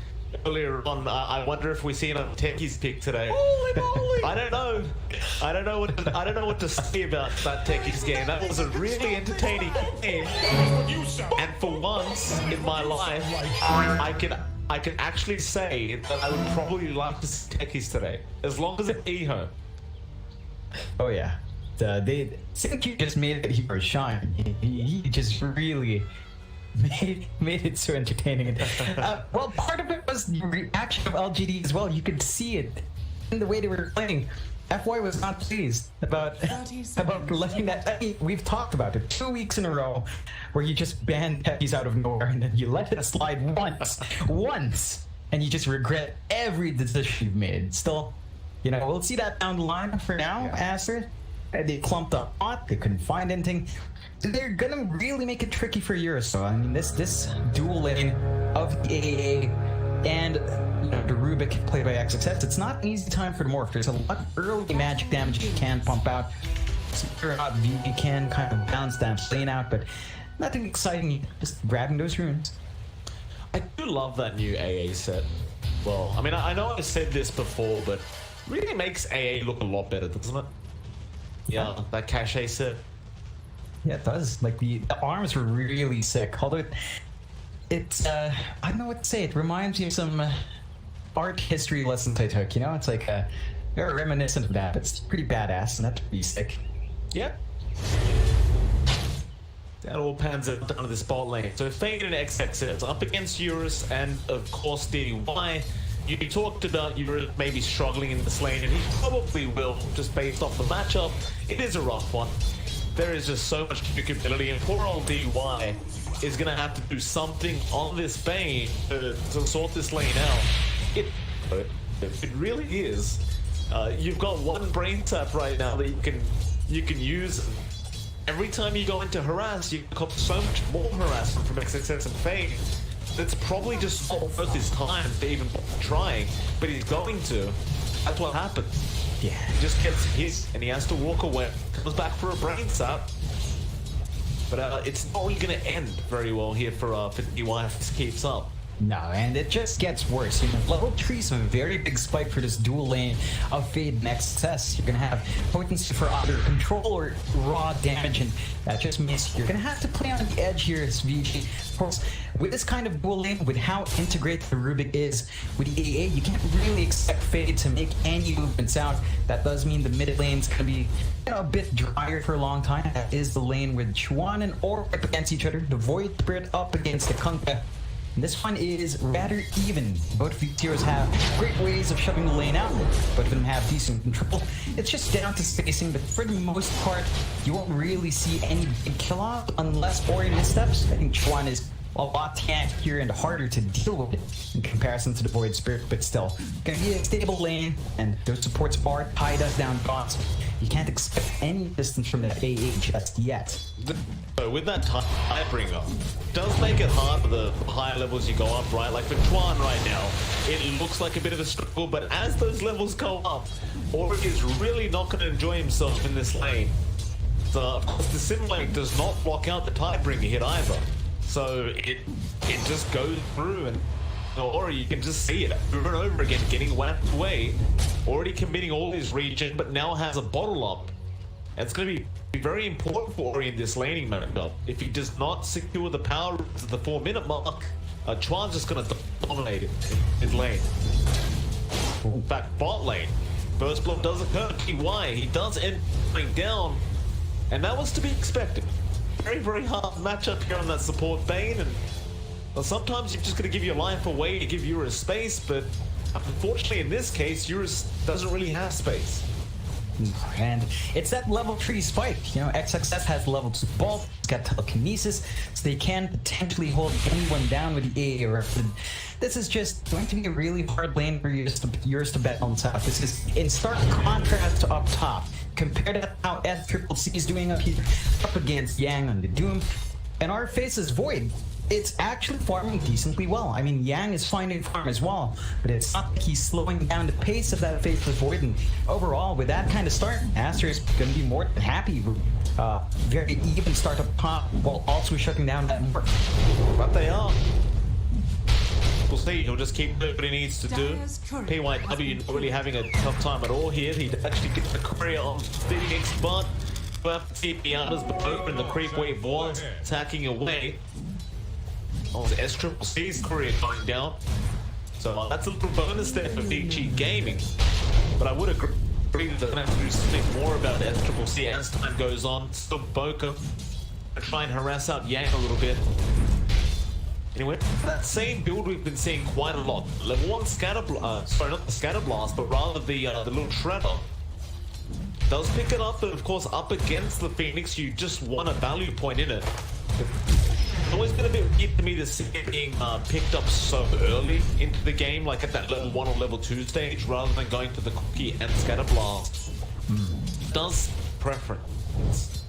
earlier on. I wonder if we see another Techies pick today. Holy moly! I don't know what to say about that Techies game. That was a really entertaining game, and for once in my life, I can actually say that I would probably like to see Techies today, as long as it's EHO. Oh yeah, Sinky just made it hero shine. He just really made it so entertaining. Well, part of it was the reaction of LGD as well. You could see it in the way they were playing. FY was not pleased about letting that. I mean, we've talked about it 2 weeks in a row where you just ban Techies out of nowhere and then you let it slide once, and you just regret every decision you've made. Still, you know, we'll see that down the line. For now, Aster, they clumped up hot. They couldn't find anything. They're gonna really make it tricky for Eurus. I mean, this dual lane of the AA and the Rubik played by XXS, it's not an easy time for the morph. There's a lot of early magic damage you can pump out. So whether or not you can kind of balance that lane out, but nothing exciting. Just grabbing those runes. I do love that new AA set. Well, I mean, I know I've said this before, but it really makes AA look a lot better, doesn't it? Yeah, that cachet set. Yeah, it does. Like the arms were really sick. Although it's I don't know what to say. It reminds me of some art history lessons I took. You know, it's like very reminiscent of that. It's pretty badass, and that's pretty sick. Yep. That all pans out down to the spot lane. So Fade and XXS up against Eurus and of course DY. You talked about Eurus maybe struggling in this lane, and he probably will, just based off the matchup. It is a rough one. There is just so much capability, and poor old DY is going to have to do something on this Bane to sort this lane out. It really is. You've got one brain tap right now that you can use. Every time you go into harass, you cop so much more harassment from XXS and Fade. That's probably just not worth his time to even trying, but he's going to. That's what happens. Yeah. He just gets hit and he has to walk away. Comes back for a brain tap. But it's not really going to end very well here for DY if this keeps up. No, and it just gets worse. You know, level 3 is a very big spike for this dual lane of Fade and XS. You're gonna have potency for either control or raw damage, and that just means you're gonna have to play on the edge here as VG. Of course, with this kind of dual lane, with how integrated the Rubik is with the AA, you can't really expect Fade to make any movements out. That does mean the mid lane's gonna be, you know, a bit drier for a long time. That is the lane with Chuan and Orb up against each other, the Void Spirit up against the Kunkka. This one is rather even. Both of these heroes have great ways of shoving the lane out. Both of them have decent control. It's just down to spacing, but for the most part, you won't really see any big kill-off unless Ori missteps. I think Chuan is a lot tankier and harder to deal with in comparison to the Void Spirit, but still, gonna be a stable lane, and those supports are tied us down gods. You can't expect any distance from that AA just yet. With that Tidebringer, does make it hard for the higher levels you go up, right? Like for Chuan right now, it looks like a bit of a struggle, but as those levels go up, Ori is really not going to enjoy himself in this lane. So, of course, the Sim lane does not block out the Tidebringer hit either. So it just goes through, and Ori, you can just see it over and over again, getting whacked away, already committing all his regen, but now has a bottle up. And it's going to be very important for Ori in this laning matchup. If he does not secure the power to the 4-minute mark, Chuan's just going to dominate it in mid lane. In fact, bot lane, first blood does occur. Why? He does end going down, and that was to be expected. Very, very hard matchup here on that support Bane, and well, sometimes you've just got to give your life away to give Eurus space, but unfortunately in this case, Eurus doesn't really have space. And it's that level 3 spike. You know, XXS has level 2 bolt, it's got telekinesis, so they can potentially hold anyone down with the AA weapon. This is just going to be a really hard lane for yours to bet on top. This is in stark contrast to up top. Compare that to how SCCC is doing up here, up against Yang on the Doom. And our Faces Void, it's actually farming decently well. I mean, Yang is finding farm as well, but it's not like he's slowing down the pace of that Faceless Void. And overall, with that kind of start, Aster is going to be more than happy with very even start up top while also shutting down that work. But they are. We'll see. He'll just keep doing what he needs to do. PYW not really having a tough time at all here. He actually gets the career on Phoenix, but we'll have to see Piana's over in the creep wave was attacking away. Oh, the SCCC's career going down. So that's a little bonus there for VG Gaming. But I would agree that they're going to have to do something more about the SCCC as time goes on. Still Boca try and harass out Yang a little bit. Anyway, that same build we've been seeing quite a lot. Level 1 Scatter Blast, sorry, not the Scatter Blast, but rather the little Shredder. Does pick it up, but of course up against the Phoenix, you just want a value point in it. It's always been a bit weird to me to see it being picked up so early into the game, like at that level 1 or level 2 stage, rather than going to the Cookie and Scatter Blast. Does preference.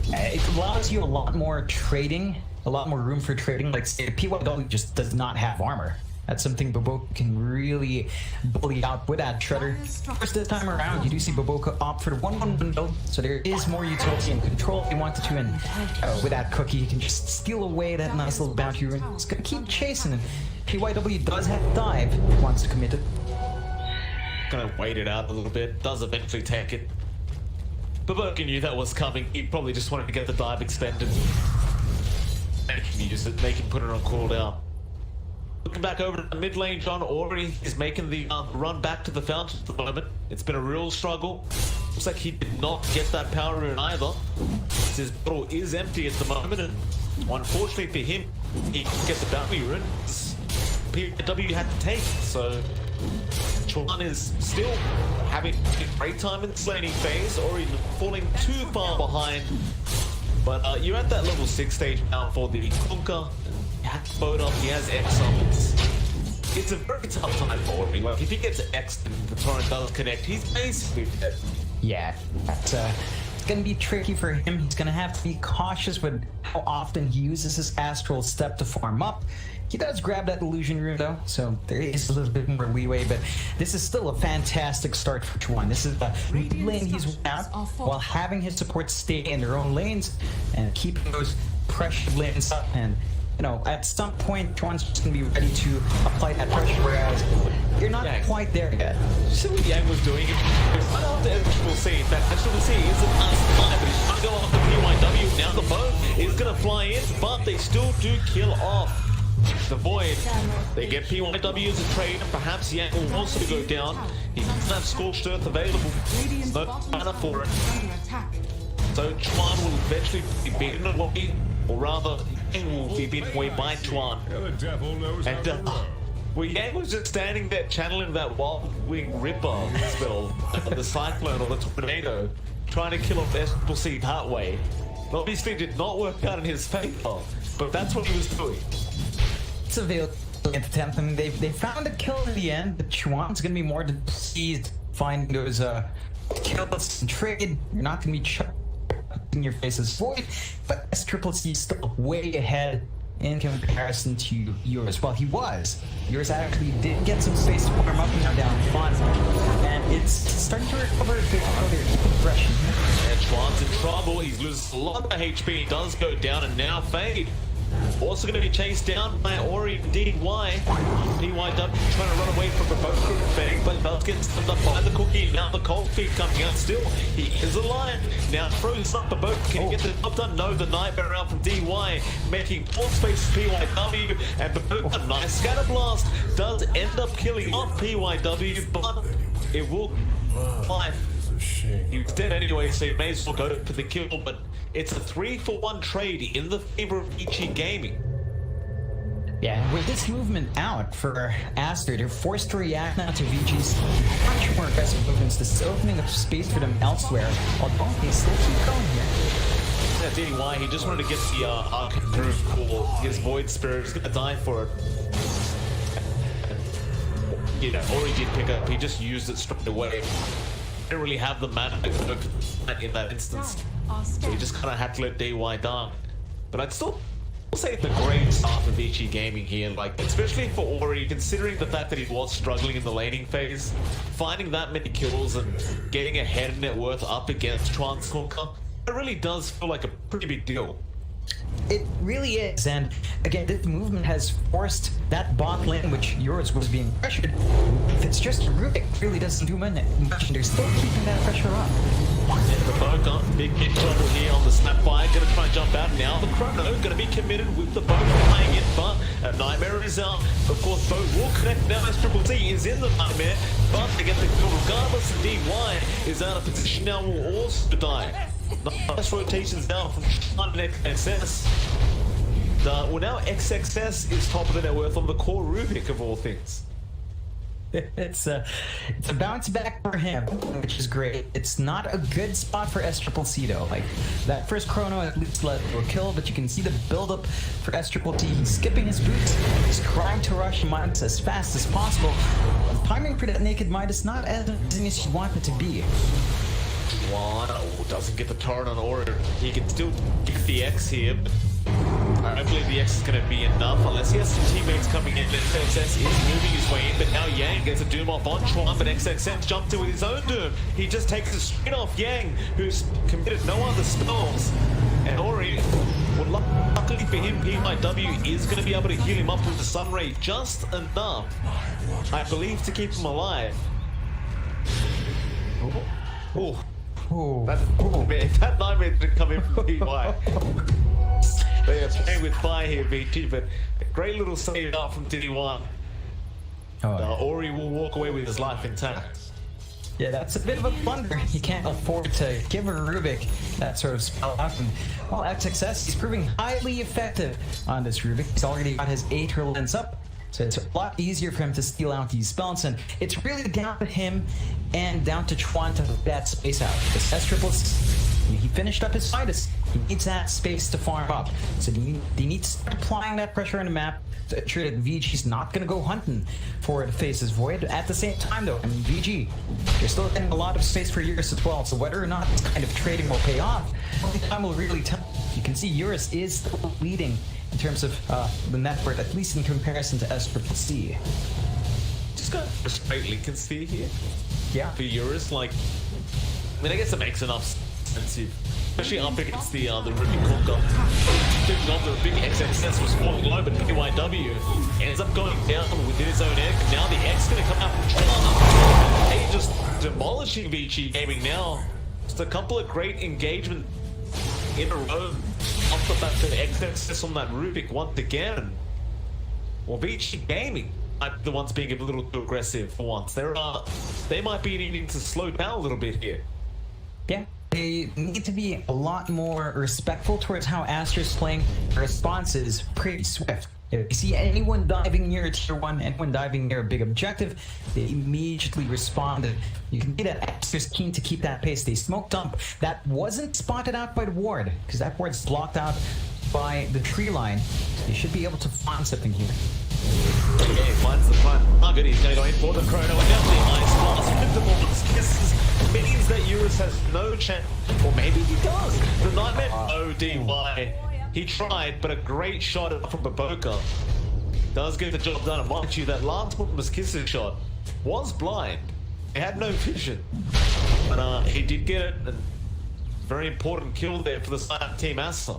It allows you a lot more trading, a lot more room for trading. Like, say, PYW just does not have armor. That's something Boboka can really bully out with that Shredder. First this time around, you do see Boboka opt for the 1-1 window, so there is more utility and control if he wanted to, and with that Cookie, he can just steal away that nice little bounty rune. He's gonna keep chasing, and PYW does have dive if he wants to commit it. Gonna wait it out a little bit, does eventually take it. Boboka knew that was coming, he probably just wanted to get the dive expended. Make him use it, make him put it on cooldown. Looking back over to the mid lane, John Ori is making the run back to the fountain at the moment. It's been a real struggle. Looks like he did not get that power rune either. His bottle is empty at the moment, and unfortunately for him, he couldn't get the bounty rune. PW had to take it, so Chuan is still having a great time in the laning phase, Ori falling too far behind. But you're at that level 6 stage now for the Kunkka. He has Boat up, he has X summons. It's a very tough time for Ori. Like, if he gets X and the torrent does connect, he's basically dead. Yeah, that's it's gonna be tricky for him. He's gonna have to be cautious with how often he uses his Astral Step to farm up. He does grab that illusion rune though, so there is a little bit more leeway, but this is still a fantastic start for Chuan. This is the lane he's out while having his support stay in their own lanes and keeping those pressure lanes up, and you know, at some point, Chuan's just going to be ready to apply that pressure, whereas you're not quite there yet. See what Yang was doing? It's not after SCC. In fact, SCC isn't unspotted, but he's trying to go after PYW. Now the boat is going to fly in, but they still do kill off the Void. They get PYW as a trade, and perhaps Yang will also go down. He doesn't have Scorched Earth available. There's no mana for it. So Chuan will eventually be beaten away, or rather, Yang will be beaten away by Chuan. And well, Yang was just standing there channeling that Wild Wing Ripper spell, the Cyclone or the Tornado, trying to kill off SCC that way. Obviously, it did not work out in his favor, but that's what he was doing. It's a valiant attempt. I mean, they found a kill in the end, but Chuan's gonna be more than pleased finding those kills and trade. You're not gonna be chucked in your face as Void, but SCC is still way ahead in comparison to yours. Well, he was. Yours actually did get some space to warm up and now down front, and it's starting to recover a bit further progression. And Chuan's in trouble. He's losing a lot of HP. He does go down, and now Fade. Also going to be chased down by Ori DY. PYW trying to run away from the boat crew thing, but does get stunned up by the cookie. Now the cold feet coming out still. He is alive. Now throws up the boat. Can he get the job done? No, the nightmare out from DY, making more space for PYW. And a nice scatter blast does end up killing off PYW, but it will fly. He was dead anyway, so he may as well go for the kill, but it's a 3-for-1 trade in the favor of Ichi Gaming. Yeah, with this movement out for Aster, they're forced to react now to VG's much more aggressive movements. This is opening up space for them elsewhere, although they still keep going here. Yeah, DY, he just wanted to get the Arc through for his Void Spirit. He's gonna die for it. You know, or he did pick up, he just used it straight away. Didn't really have the mana in that instance, so he just kind of had to let DY down. But I'd still say it's a great start for Ichi Gaming here, like especially for Ori, considering the fact that he was struggling in the laning phase, finding that many kills and getting ahead in net worth up against Chuan's Honka, it really does feel like a pretty big deal. It really is, and again, this movement has forced that bot lane, which yours was being pressured. If it's just Rubik, it really doesn't do much, and they're still keeping that pressure up. Yeah, the boat got big trouble here on the snapfire, gonna try and jump out now. The Chrono gonna be committed with the boat playing it, but a Nightmare is out. Of course, boat will connect now as SCC is in the Nightmare, but they get the kill regardless. DY is out of position now, will also die. Nice rotations now from XXS. Well, now XXS is top of the net worth on the core Rubik of all things. It's a bounce back for him, which is great. It's not a good spot for SCC though. Like that first Chrono at least led to a kill, but you can see the build-up for SCC. He's skipping his boots. He's trying to rush Midas as fast as possible. The timing for that Naked Midas is not as amazing as you want it to be. Doesn't get the turn on Ori. He can still get the X here, but I don't believe the X is going to be enough unless he has some teammates coming in. XXS is moving his way in, but now Yang gets a Doom off on Chuan, but XXS jumped to his own Doom. He just takes it straight off Yang, who's committed no other spells. And Ori, well, luckily for him, PYW is going to be able to heal him up with the Sun Ray just enough, I believe, to keep him alive. That Nightmare didn't come in from DY. They are playing with fire here, VG, but a great little save out from DY. Ori will walk away with his life intact. Yeah, that's a bit of a blunder. You can't afford to give a Rubik that sort of spell out. And while XXS, he's proving highly effective on this Rubik. He's already got his 8 hurlings up, so it's a lot easier for him to steal out these spells. And it's really down to him and down to Chuan to put that space out. Because S-Triples, he finished up his Midas. He needs that space to farm up. So he needs to start applying that pressure on the map to ensure that VG's not going to go hunting for the faces Void. At the same time, though, I mean, VG, you're still getting a lot of space for Eurus as well. So whether or not this kind of trading will pay off, only time will really tell. You can see Eurus is still leading in terms of the net worth, at least in comparison to SCC. Just got a straight Lincoln Sphere here. Yeah. For Eurus, like, I mean, I guess it makes enough expensive, especially up against the Ruby Conker. Picking off the big XXS was falling low, but PYW ends up going down within his own egg. Now the X going to come out from Tron. They just demolishing Vici Gaming now. Just a couple of great engagement in a row off the back of the XXS on that Rubik once again. Well, Vici Gaming might be the ones being a little too aggressive for once. They might be needing to slow down a little bit here. Yeah, they need to be a lot more respectful towards how Aster's playing. The response is pretty swift. If you see anyone diving near a tier 1, anyone diving near a big objective, they immediately responded. You can see that Aster's keen to keep that pace. They smoked dump. That wasn't spotted out by the ward, because that ward's blocked out by the tree line. So you should be able to find something here. Yeah, he finds the front. Oh, good, he's going to go in for the chrono. And now the ice blast with the Morgan's kisses means that Eurus has no chance. Or maybe he does. The Nightmare. Oh, DY. He tried, but a great shot from Baboka does get the job done. And mind you, that last Morgan's kisses shot was blind. He had no vision. But he did get it. And very important kill there for the side of Team Aster.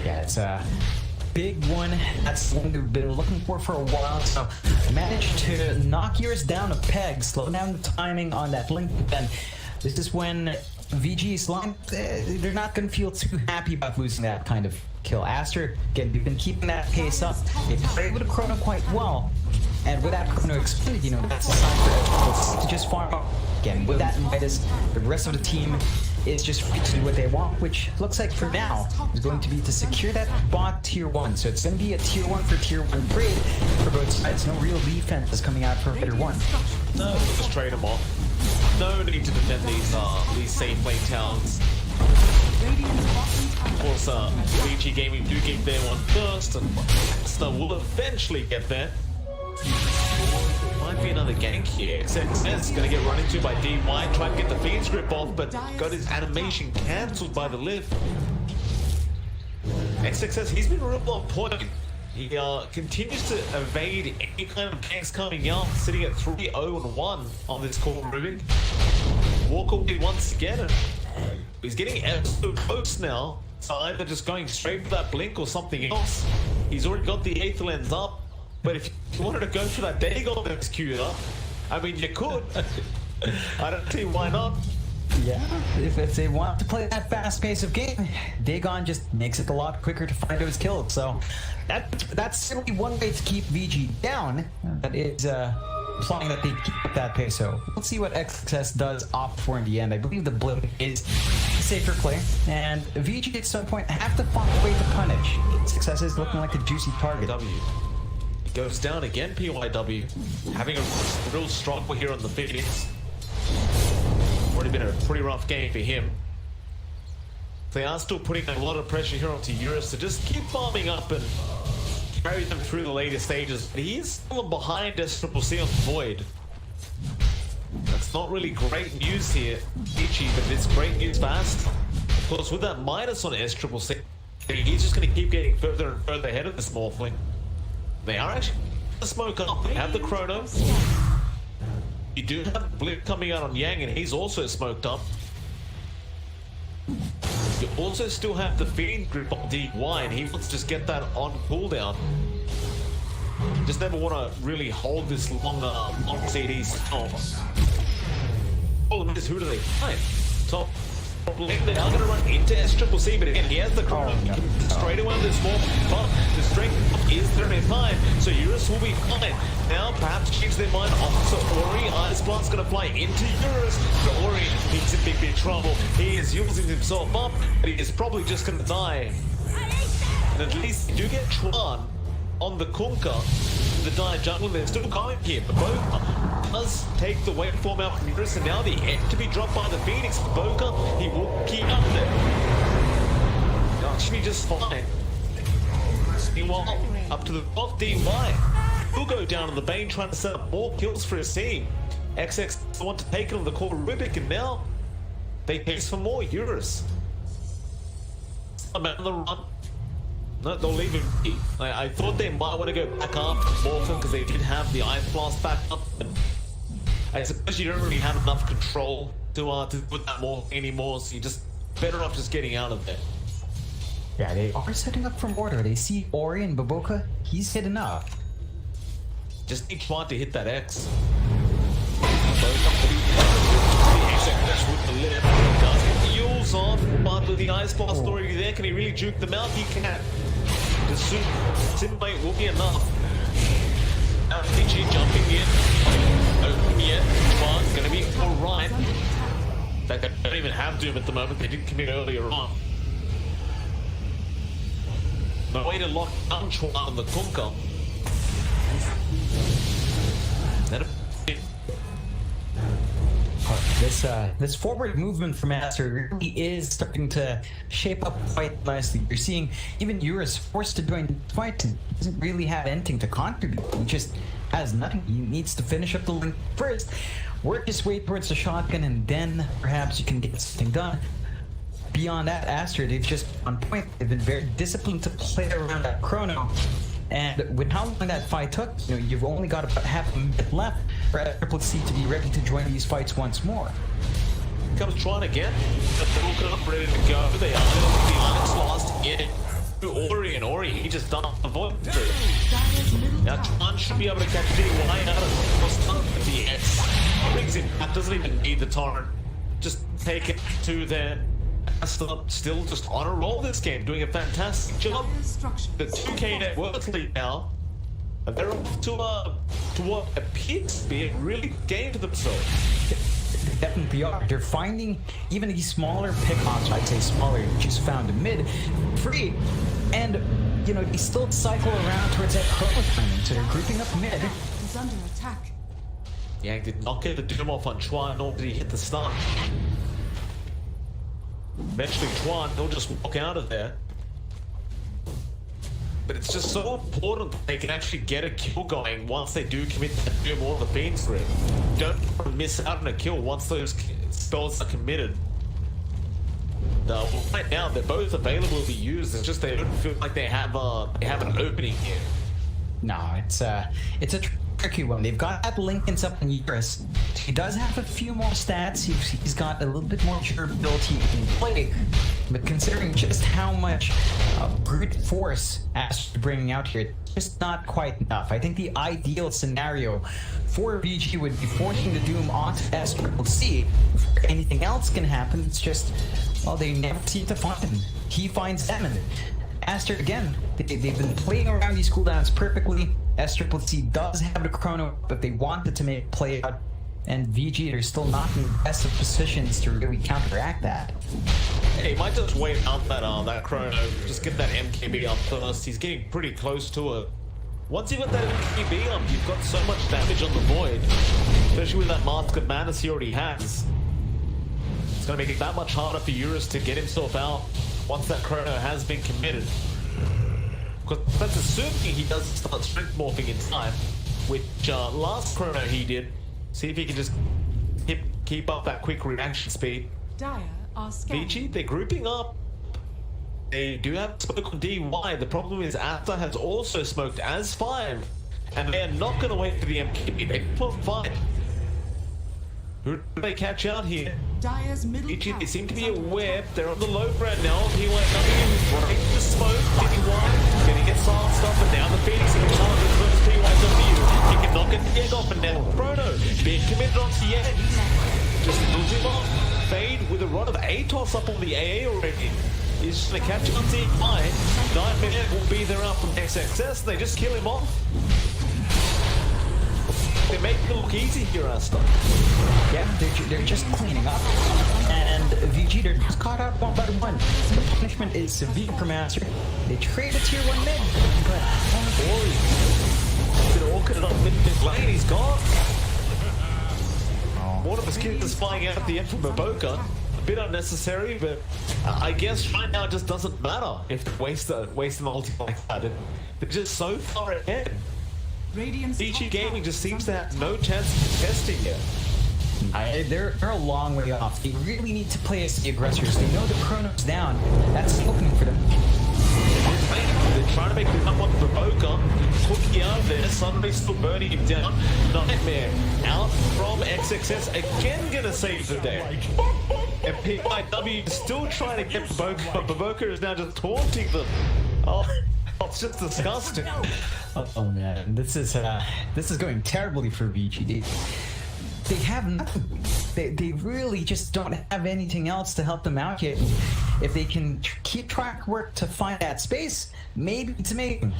Yeah, it's a big one. That's the one we've been looking for a while. So managed to knock yours down a peg, slow down the timing on that link. Then this is when VG's line, they're not going to feel too happy about losing that kind of kill. Aster, again, they've been keeping that pace up. They played with a chrono quite well. And with that chrono exploded, you know, that's a sign for us to just farm up. Again, with that Midas, the rest of the team is just free to do what they want, which looks like for now is going to be to secure that bot tier 1. So it's going to be a tier 1 for tier 1 trade for both sides. No real defense is coming out for tier 1. No, just trade them off. No need to defend these safe lane towns. Of course, VG Gaming do get their one first, and Aster will eventually get there. Might be another gank here. XXS gonna get run into by DY, try to get the Fiend's grip off, but got his animation cancelled by the lift. XXS, he's been real on point. He continues to evade any kind of ganks coming out, sitting at 3-0-1 on this core Rubik. Walk away once again, and he's getting absolute close now. So either just going straight for that blink or something else. He's already got the Aether Lens up. But if you wanted to go for that Dagon executor, I mean, you could. I don't see why not. Yeah, if they want to play that fast pace of game, Dagon just makes it a lot quicker to find those kills. So that's simply one way to keep VG down. That is implying that they keep up that pace. So let's see what XXS does opt for in the end. I believe the blip is a safer play, and VG at some point have to find a way to punish. XXS is looking like a juicy target. Goes down again, PYW. Having a real struggle here on the Phoenix. Already been a pretty rough game for him. They are still putting a lot of pressure here onto Eurus to just keep farming up and carry them through the later stages. But he is still behind SCCC on Void. That's not really great news here, Ichi, but it's great news fast. Of course, with that minus on SCCC, he's just going to keep getting further and further ahead of this Morphling. They are actually the smoke up. They have the chrono. You do have Blip coming out on Yang, and he's also smoked up. You also still have the Fiend grip on DY, and he wants to just get that on cooldown. Just never want to really hold this long on CD's. Problem is, who do they find? Top lane, they are going to run into SCCC, but again, he has the chrono. Straight away on this small, but the strength is there in time, so Eurus will be fine. Now, perhaps change their mind off to Ori. Ice Blast's going to fly into Eurus. But Ori, he's in big trouble. He is using himself up, but he is probably just going to die. And at least you do get Chuan on the Kunka, the Dire Jungle. They're still going here, but Boka does take the waveform out from Eurus, and now the end to be dropped by the Phoenix. Boka, he will keep up there. Actually just fine. Meanwhile, up to the top, DY will go down on the Bane, trying to set up more kills for his team. XX want to take it on the core Rubik, and now they pace for more Eurus. I'm on the run. No, they'll leave him. I thought they might want to go back up Morphin because they did have the Ice Blast back up. But I suppose you don't really have enough control to put that more anymore, so you're just better off just getting out of there. Yeah, they are setting up from order. They see Ori and Baboka. He's hitting up. Just need Twan to hit that X. With the lip, does get the Yules off, but with the Ice Blast already there, can he really juke them out? He can. The Simulate will be enough. Now Fiji jumping in. Open yet. Twan's gonna be alright. In fact, they don't even have Doom at the moment. They did commit earlier on. No way to lock down Twan on the Kunkka. This forward movement from Aster really is starting to shape up quite nicely. You're seeing even Eurus forced to join the fight and doesn't really have anything to contribute. He just has nothing. He needs to finish up the link first, work his way towards the shotgun, and then perhaps you can get something done. Beyond that, Aster, they've just on point. They've been very disciplined to play around that chrono. And with how long that fight took, you know, you've only got about half a minute left for Triple C to be ready to join these fights once more. Comes Twan again. They're all ready to go. They are. The Onyx lost in to Ori, and Ori, he just dumped the void through. Now Twan should be able to catch DY out of the X. Brings him. That doesn't even need the torrent. Just take it to their. Still just on a roll this game, doing a fantastic job. The 2K net worth lead now, and they're off to what appears to be a really good game for themselves. They definitely are. They're finding even these smaller pickoffs, I'd say smaller, just found in mid, free, and you know they still cycle around towards that chrono timing, so they're grouping up mid. Is under attack. Yeah, did not get the doom off on Twan, nor did he hit the stun. Eventually Twan, he'll just walk out of there. But it's just so important that they can actually get a kill going once they do commit that doom or the Fiend's Grip. Don't miss out on a kill once those spells are committed. Right now, they're both available to be used. It's just they don't feel like they have an opening here. No, it's a tricky one. They've got that Lincoln's up in Eurus. He does have a few more stats. He's got a little bit more durability in play, but considering just how much brute force Aster bringing out here, it's just not quite enough. I think the ideal scenario for VG would be forcing the Doom onto SCC. If anything else can happen, it's just, well, they never seem to find him. He finds them, and Aster, again, they've been playing around these cooldowns perfectly. SCC does have the chrono, but they wanted to make it play out, and VG are still not in the best of positions to really counteract that. Hey, he might just wait out that chrono, just get that MKB up first. He's getting pretty close to it. Once you get that MKB up, you've got so much damage on the Void, especially with that Mask of Madness he already has. It's going to make it that much harder for Eurus to get himself out once that chrono has been committed. Because that's assuming he does start strength morphing in time, which last chrono he did. See if he can just keep up that quick reaction speed. VG, they're grouping up. They do have smoke on DY. The problem is Aster has also smoked as 5, and they're not going to wait for the MKB. They put 5. Who do they catch out here? VG, they seem to be aware. They're on the low ground now. He went coming in, break the smoke. DY getting it soft stuff, and now the Phoenix can challenge the first PYW. He can knock it the egg off, and now Chrono being committed onto the edge. Just lose him off. Fade with a rod of ATOS up on the AA already. He's just going to catch on DY. 9 minutes will be there up from XXS. They just kill him off. They make it look easy here, Aster. Yeah, they're just cleaning up. And VG, they're just caught out one by one. The punishment is severe from Aster. They trade a tier 1 mid, but It all could have not been his lane, he's gone. One of his kids is flying out at the end from Maboka. A bit unnecessary, but I guess right now it just doesn't matter if they waste an ulti like that. They're just so far ahead. VG Gaming just seems to have no chance of contesting here. They're a long way off. They really need to play as the aggressors. They know the chrono's down. That's opening for them. lane. They're trying to make the up on the Provoker. Cookie out there, suddenly still burning him down. Nightmare out from XXS, again gonna save the day. And PIW is still trying to get Provoker, but Provoker is now just taunting them. Oh, it's just disgusting. Oh man, this is going terribly for VG. They have nothing. They really just don't have anything else to help them out yet. If they can keep track work to find that space, maybe it's amazing.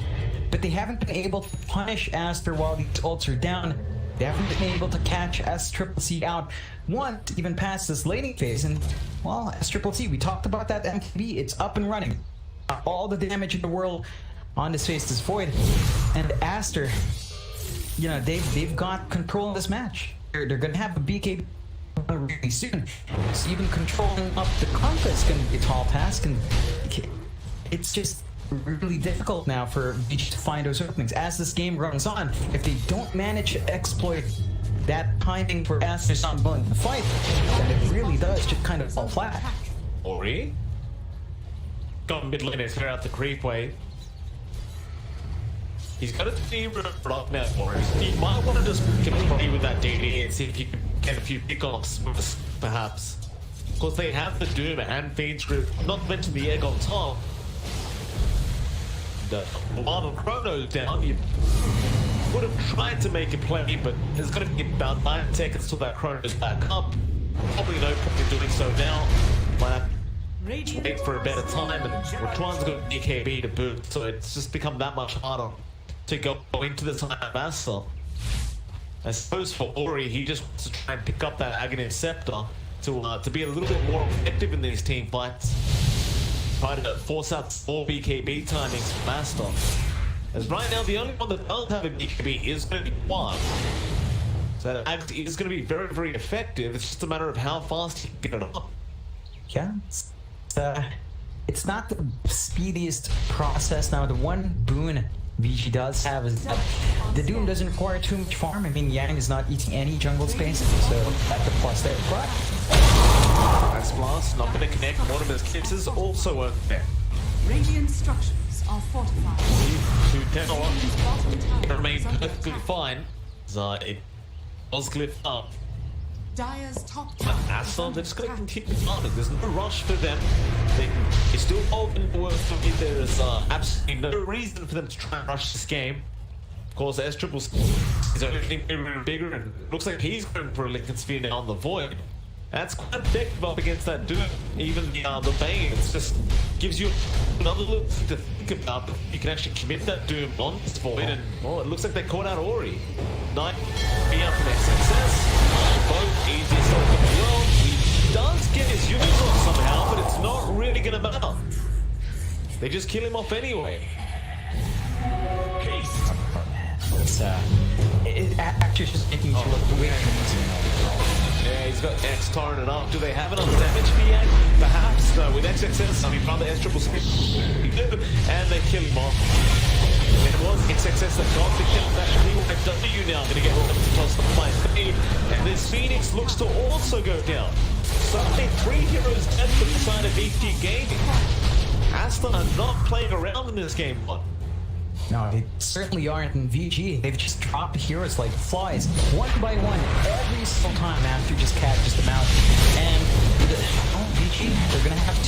But they haven't been able to punish Aster while these ults are down. They haven't been able to catch S-Triple-C out once, even past this laning phase. And, well, S-Triple-C, we talked about that MTB, it's up and running. All the damage in the world on this phase is void. And Aster, you know, they've got control in this match. They're gonna have a BKB really soon. So even controlling up the Conquest is gonna be a tall task, and it's just really difficult now for VG to find those openings. As this game runs on, if they don't manage to exploit that timing for Aster's not willing to fight, then it really does just kind of fall flat. Ori? Got mid lane and clear out the creep wave. He's got a team up now for us. He might want to just play with that DD and see if you can get a few pickoffs, perhaps. Because they have the Doom and Fiend's group, not to mention the egg on top. While the Chrono's down, you would have tried to make a play, but there's going to be about 9 seconds till that Chrono's back up. Probably no point in doing so now. But wait for a better time, and Ratwan's got DKB to boot, so it's just become that much harder to go into the time of Aster. I suppose for Ori, he just wants to try and pick up that Aghanim Scepter to be a little bit more effective in these team fights. Try to force out 4 BKB timings from Aster. As right now, the only one that doesn't have a BKB is going to be Juan. So that is going to be very, very effective. It's just a matter of how fast he can get it up. Yeah, it's not the speediest process. Now, the one boon VG does have is that the Doom doesn't require too much farm. I mean, Yang is not eating any jungle space, so that's a plus there. But Max Blast not going to connect. One of his kits is also a there. Radiant structures are fortified. It remains perfectly fine. It was glyphed up. Dire's top Aster, they're just going to continue farming. There's no rush for them. They're still open to work for me. There is absolutely no reason for them to try and rush this game. Of course, S-Triple is only bigger and bigger, and looks like he's going for a Lincoln Sphere now on the Void. That's quite effective up against that Doom. Even the Bane, it just gives you another little thing to think about. You can actually commit that Doom on this Void, and well, it looks like they caught out Ori. Knight be up for success. Both easiest off in the world. He does get his unicorn somehow, but it's not really gonna matter. They just kill him off anyway. Actor's just making sure the way. Yeah, he's got X torn it up. Do they have enough damage for yet? Perhaps. No, with XXS, I mean, from the S-Triple-C, and they kill him off. It was XXS that got the kill. That PYW now going to get rid of the toss of my speed. And this Phoenix looks to also go down. Suddenly, 3 heroes dead for the side of VG Gaming. Aster are not playing around in this game one. No, they certainly aren't in VG. They've just dropped heroes like flies, one by one, every single time after just catches them out. And VG, they're gonna have to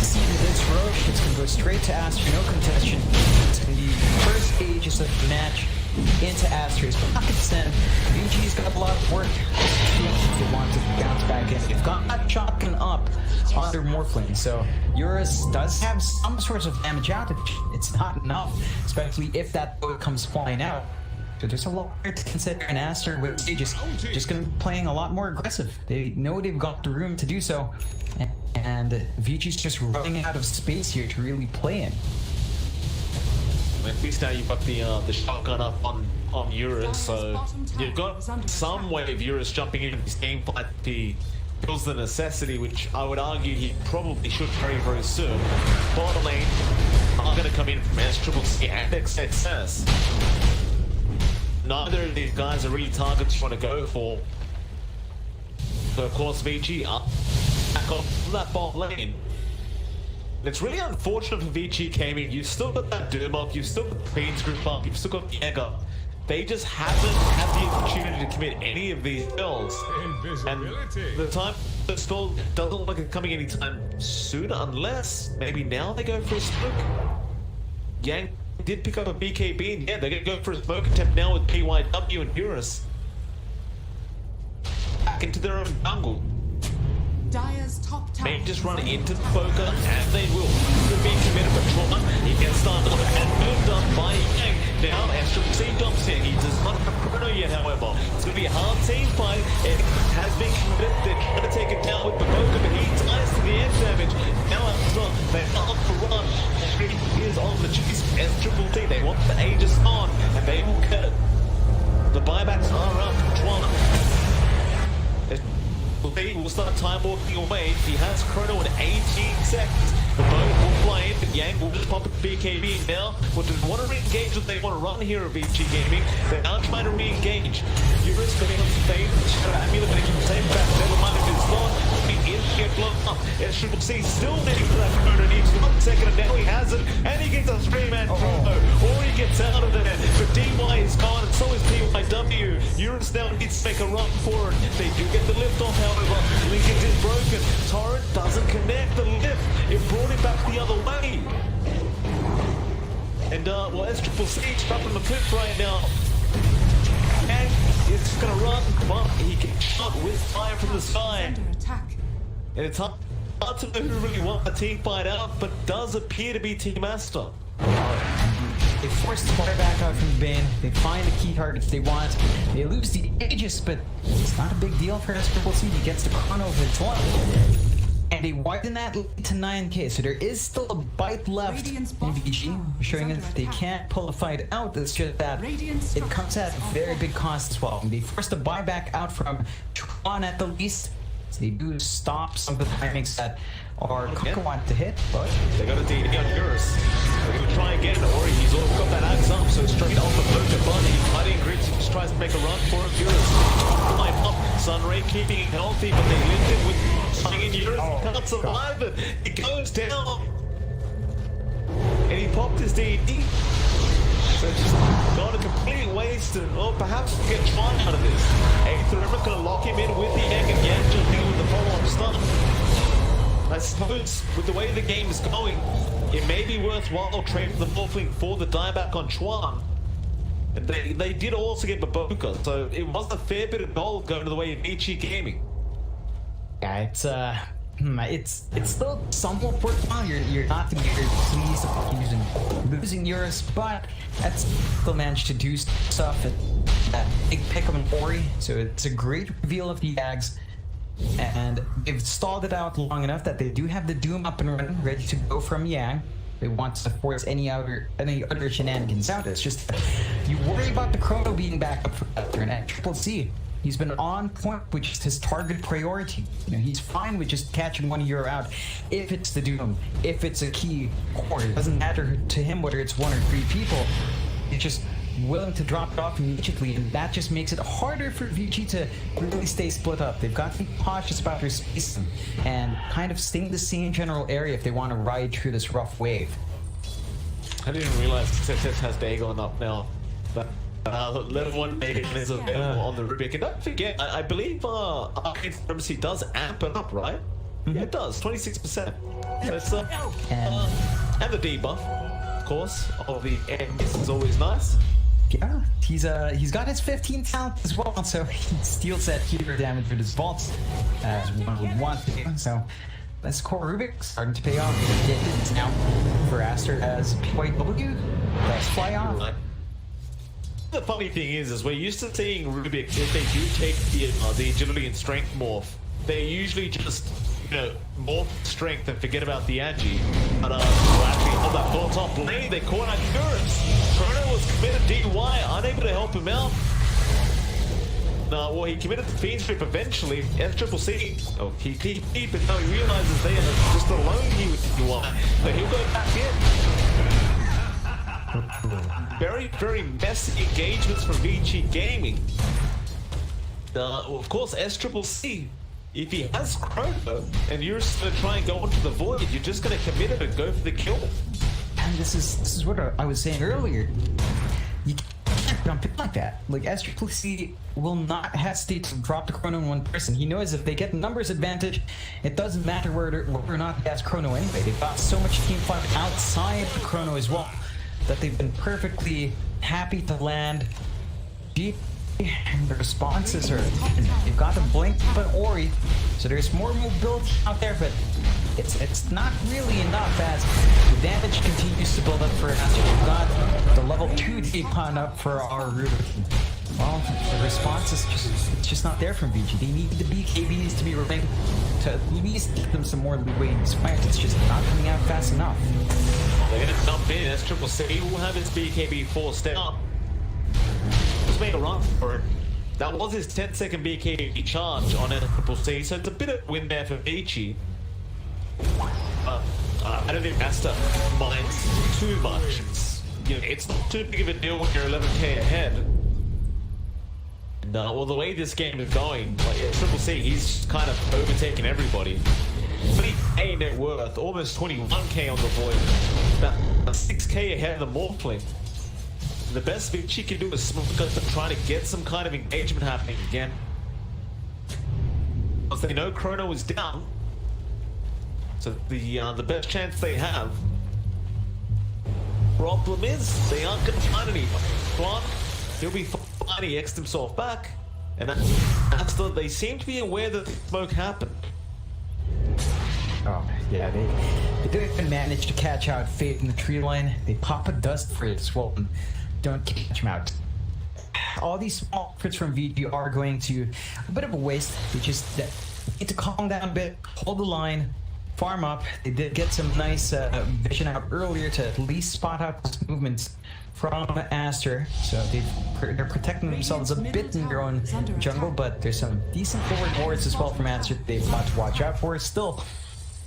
see this Roche. It's gonna go straight to Aster, no contestation. It's gonna be first stages of the match into Aster's pockets, and VG's got a lot of work if they want to bounce back in. They've got that shotgun up on their Morphling, so Eurus does have some sorts of damage out. It's not enough, especially if that boat comes flying out. So there's a lot to consider in Aster with just gonna be playing a lot more aggressive. They know they've got the room to do so, and VG's just running out of space here to really play in. At least now you've got the shotgun up on Eurus, so you've got some way of Eurus jumping into this game fight. He feels the necessity, which I would argue he probably should very, very soon. Bottom lane are going to come in from S-Triple-C and XXS. Neither of these guys are really targets you want to go for. So of course VG up back off that bottom lane. It's really unfortunate for VG Gaming. You've still got that Durmok, you've still got the Queen's Group up, you've still got Jäger. They just haven't had the opportunity to commit any of these spells. And the time the spell doesn't look like it's coming anytime sooner, unless maybe now they go for a smoke. Yang did pick up a BKB, and yeah, they're going to go for a smoke attempt now with PYW and Eurus. Back into their own jungle. Dire's top tower. May just run into the poker, and they will. Could be committed for trauma. He gets started and moved up by Yang. Now, Aster jumps in. He does not have Chrono yet, however. It's going to be a hard team fight. It has been committed. They're trying to take it down with the poker, but he ties to the end damage. Now, Aster, they're up for run. He is on the chase. S-Triple-T, they want the Aegis on, and they will get it. The buybacks are up. Tron. He will start time walking away. He has Chrono in 18 seconds. The boat will fly in, but Yang will just pop a BKB now. But they want to re-engage what they want to run here at VG Gaming. They are trying to re-engage. Eurus going to save the Shadow Amulet, but he can save back. Never mind if it's not. He is get blown up. And Triple C still waiting for that Chrono. Needs 1 second, and now he has it. And he gets a 3-man Chrono. Or he gets out of there. But DY is gone, and so is PYW. Eurus now needs to make a run for it. They do get the lift off, however. Lincoln is broken. Torrent doesn't connect the lift. It brought it back the other way. And, well, S-Triple-C trapped on the cliff right now. And it's gonna run, but he gets shot with fire from the side. And it's hard to know who really won the team fight out, but does appear to be Team Aster. They force the quarterback out from the bin. They find the key targets they want. They lose the Aegis, but it's not a big deal for S-Triple-C. He gets the Chrono of its one. And they widen that lead to 9k, so there is still a bite left in VG, showing that they can't pull the fight out. It's just that it comes at a very big cost as well. And they force the buyback out from Tron at the least. So they do stop some of the timings that are want to hit, but they got a DD on Eurus. They're going to try again, or he's all got that axe up, so straight off the poker body. Fighting Grits just tries to make a run for him. Eurus climb up. Sunray keeping him healthy, but they lift him with something in Eurus. Can't survive it. It goes down. And he popped his DD. So it's just gone a complete waste, or perhaps we'll get Tron out of this. Aether going to lock him in with the egg and Yang just deal with the follow-up stun. I suppose with the way the game is going, it may be worthwhile trading the Morphling for the dieback on Chuan. And they did also get Baboka, so it was a fair bit of gold going to the way of VG Gaming. Yeah, it's still somewhat worthwhile. You're not to be pleased losing Eurus, but that's still managed to do stuff at that big pickup in Ori. So it's a great reveal of the Ags. And they've stalled it out long enough that they do have the Doom up and running, ready to go from Yang. They want to force any other shenanigans out. It's just you worry about the Chrono being back up for that turn. At Triple-C, he's been on point, which is his target priority. You know, he's fine with just catching one hero out if it's the Doom, if it's a key core. It doesn't matter to him whether it's 1 or 3 people. He's just willing to drop it off immediately, and that just makes it harder for VG to really stay split up. They've got to be cautious about their spacing and kind of stay in the same general area if they want to ride through this rough wave. I didn't realize Success has Dagon up now. But level 1 Dagon is available on the Rubik. And don't forget, I believe Arcane Supremacy does amp it up, right? Yeah, it does, 26%. So it's, and the debuff, of course, of the end is always nice. Yeah, he's got his 15 talent as well, so he steals that hero damage with his vaults as one would want to. So this core Rubik starting to pay off. It's now for Aster as PYW. Let's fly off. The funny thing is we're used to seeing Rubik, if they do take the agility and strength morph, they usually just, you know, morph strength and forget about the Agi. But actually on that full top lane, they caught out Eurus. Chrono was committed DY, unable to help him out. Well, he committed the Fiend Strip eventually. S-Triple-C, but now he realizes they are just alone here with DY. But he'll go back in. Very, very messy engagements from VG Gaming. Of course, S-Triple-C if he has Chrono and you're just going to try and go into the void, you're just going to commit it and go for the kill. And this is what I was saying earlier. You can't jump in like that. Like, Aster will not hesitate to drop the Chrono on one person. He knows if they get the numbers advantage, it doesn't matter whether or not he has Chrono anyway. They've got so much team fight outside the Chrono as well that they've been perfectly happy to land deep. And the responses are, they've got the Blink but Ori, so there's more mobility out there, but it's not really enough as the damage continues to build up for Aster. We've got the level 2 decon up for our Rubik. Well, the response is just not there from VG. They need the BKBs to be running to at least give them some more leeway in this fight. It's just not coming out fast enough. They're going to jump in as Triple C will have his BKB forced out. Just made a run for it. That was his 10-second BKB charge on a Triple C, so it's a bit of win there for Vici. I don't think Aster minds too much. It's not too big of a deal when you're 11k ahead. No, well, the way this game is going, like Triple C, he's kind of overtaking everybody. 20k net worth, almost 21k on the void, about 6k ahead of the Morphling. The best Vici can do is smoke up and try to get some kind of engagement happening again. Because they know Chrono is down. So the best chance they have. Problem is, they aren't going to find anyone. Clark, he'll be fine, he X'd himself back. And after they seem to be aware that the smoke happened. Oh, yeah, they don't even manage to catch out Fate in the tree line. They pop a dust for it as well and don't catch him out. All these small crits from VG are going to a bit of a waste. They just need to calm down a bit, hold the line, farm up. They did get some nice vision out earlier to at least spot out those movements from Aster, so they're protecting themselves a bit in their own jungle, but there's some decent forward wards as well from Aster that they've got to watch out for. Still,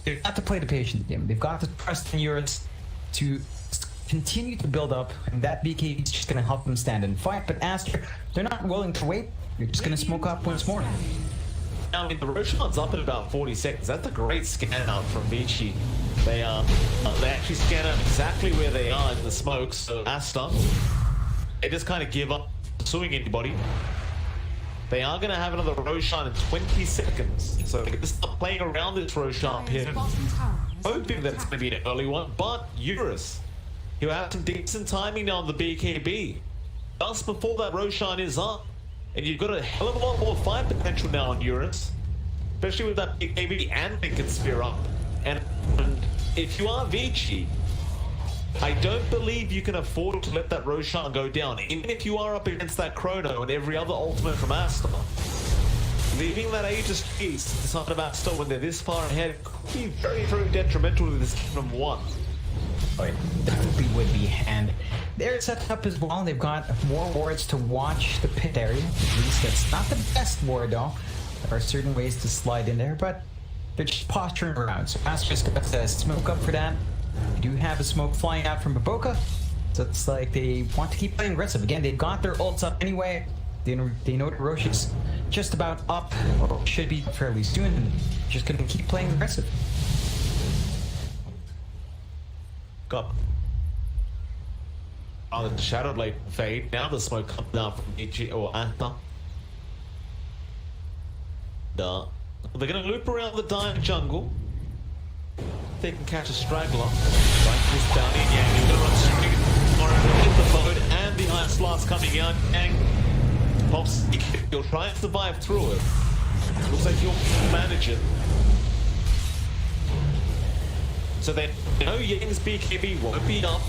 they've got to play the patient game. They've got to trust in Eurus to continue to build up, and that BKB is just going to help them stand and fight, but Aster, they're not willing to wait. They're just going to smoke up once more. I mean, the Roshan's up at about 40 seconds. That's a great scan out from Vici. They actually scan out exactly where they are in the smoke, so Aster, they just kind of give up pursuing anybody. They are going to have another Roshan in 20 seconds, so they're going to start playing around this Roshan pit, hoping that it's going to be an early one, but Eurus, he'll have some decent timing now on the BKB. Just before that Roshan is up, and you've got a hell of a lot more fight potential now on Eurus, especially with that BKB and Lincoln Spear up. And if you are Vici, I don't believe you can afford to let that Roshan go down, even if you are up against that Chrono and every other ultimate from Aster. Leaving that Aegis piece to the side of Aster when they're this far ahead could be very, very detrimental to this Kingdom 1. Oh, it definitely would be, and they're set up as well. They've got more wards to watch the pit area. At least it's not the best ward though. There are certain ways to slide in there, but they're just posturing around. So Aster's got to smoke up for that. They do have a smoke flying out from Baboka, so it's like they want to keep playing aggressive. Again, they've got their ults up anyway. They know the Roche is just about up, or should be fairly soon, and just gonna keep playing aggressive. Got the Shadow Blade fade. Now the smoke comes down from Ichi or Aster. They're gonna loop around the Dying jungle. They can catch a straggler. Like this down in, yeah, he's gonna run straight in the boat and the Ice Blast coming out, and Pops, he'll try and survive through it. Looks like he'll manage it. So then, Yang's BKB won't be up.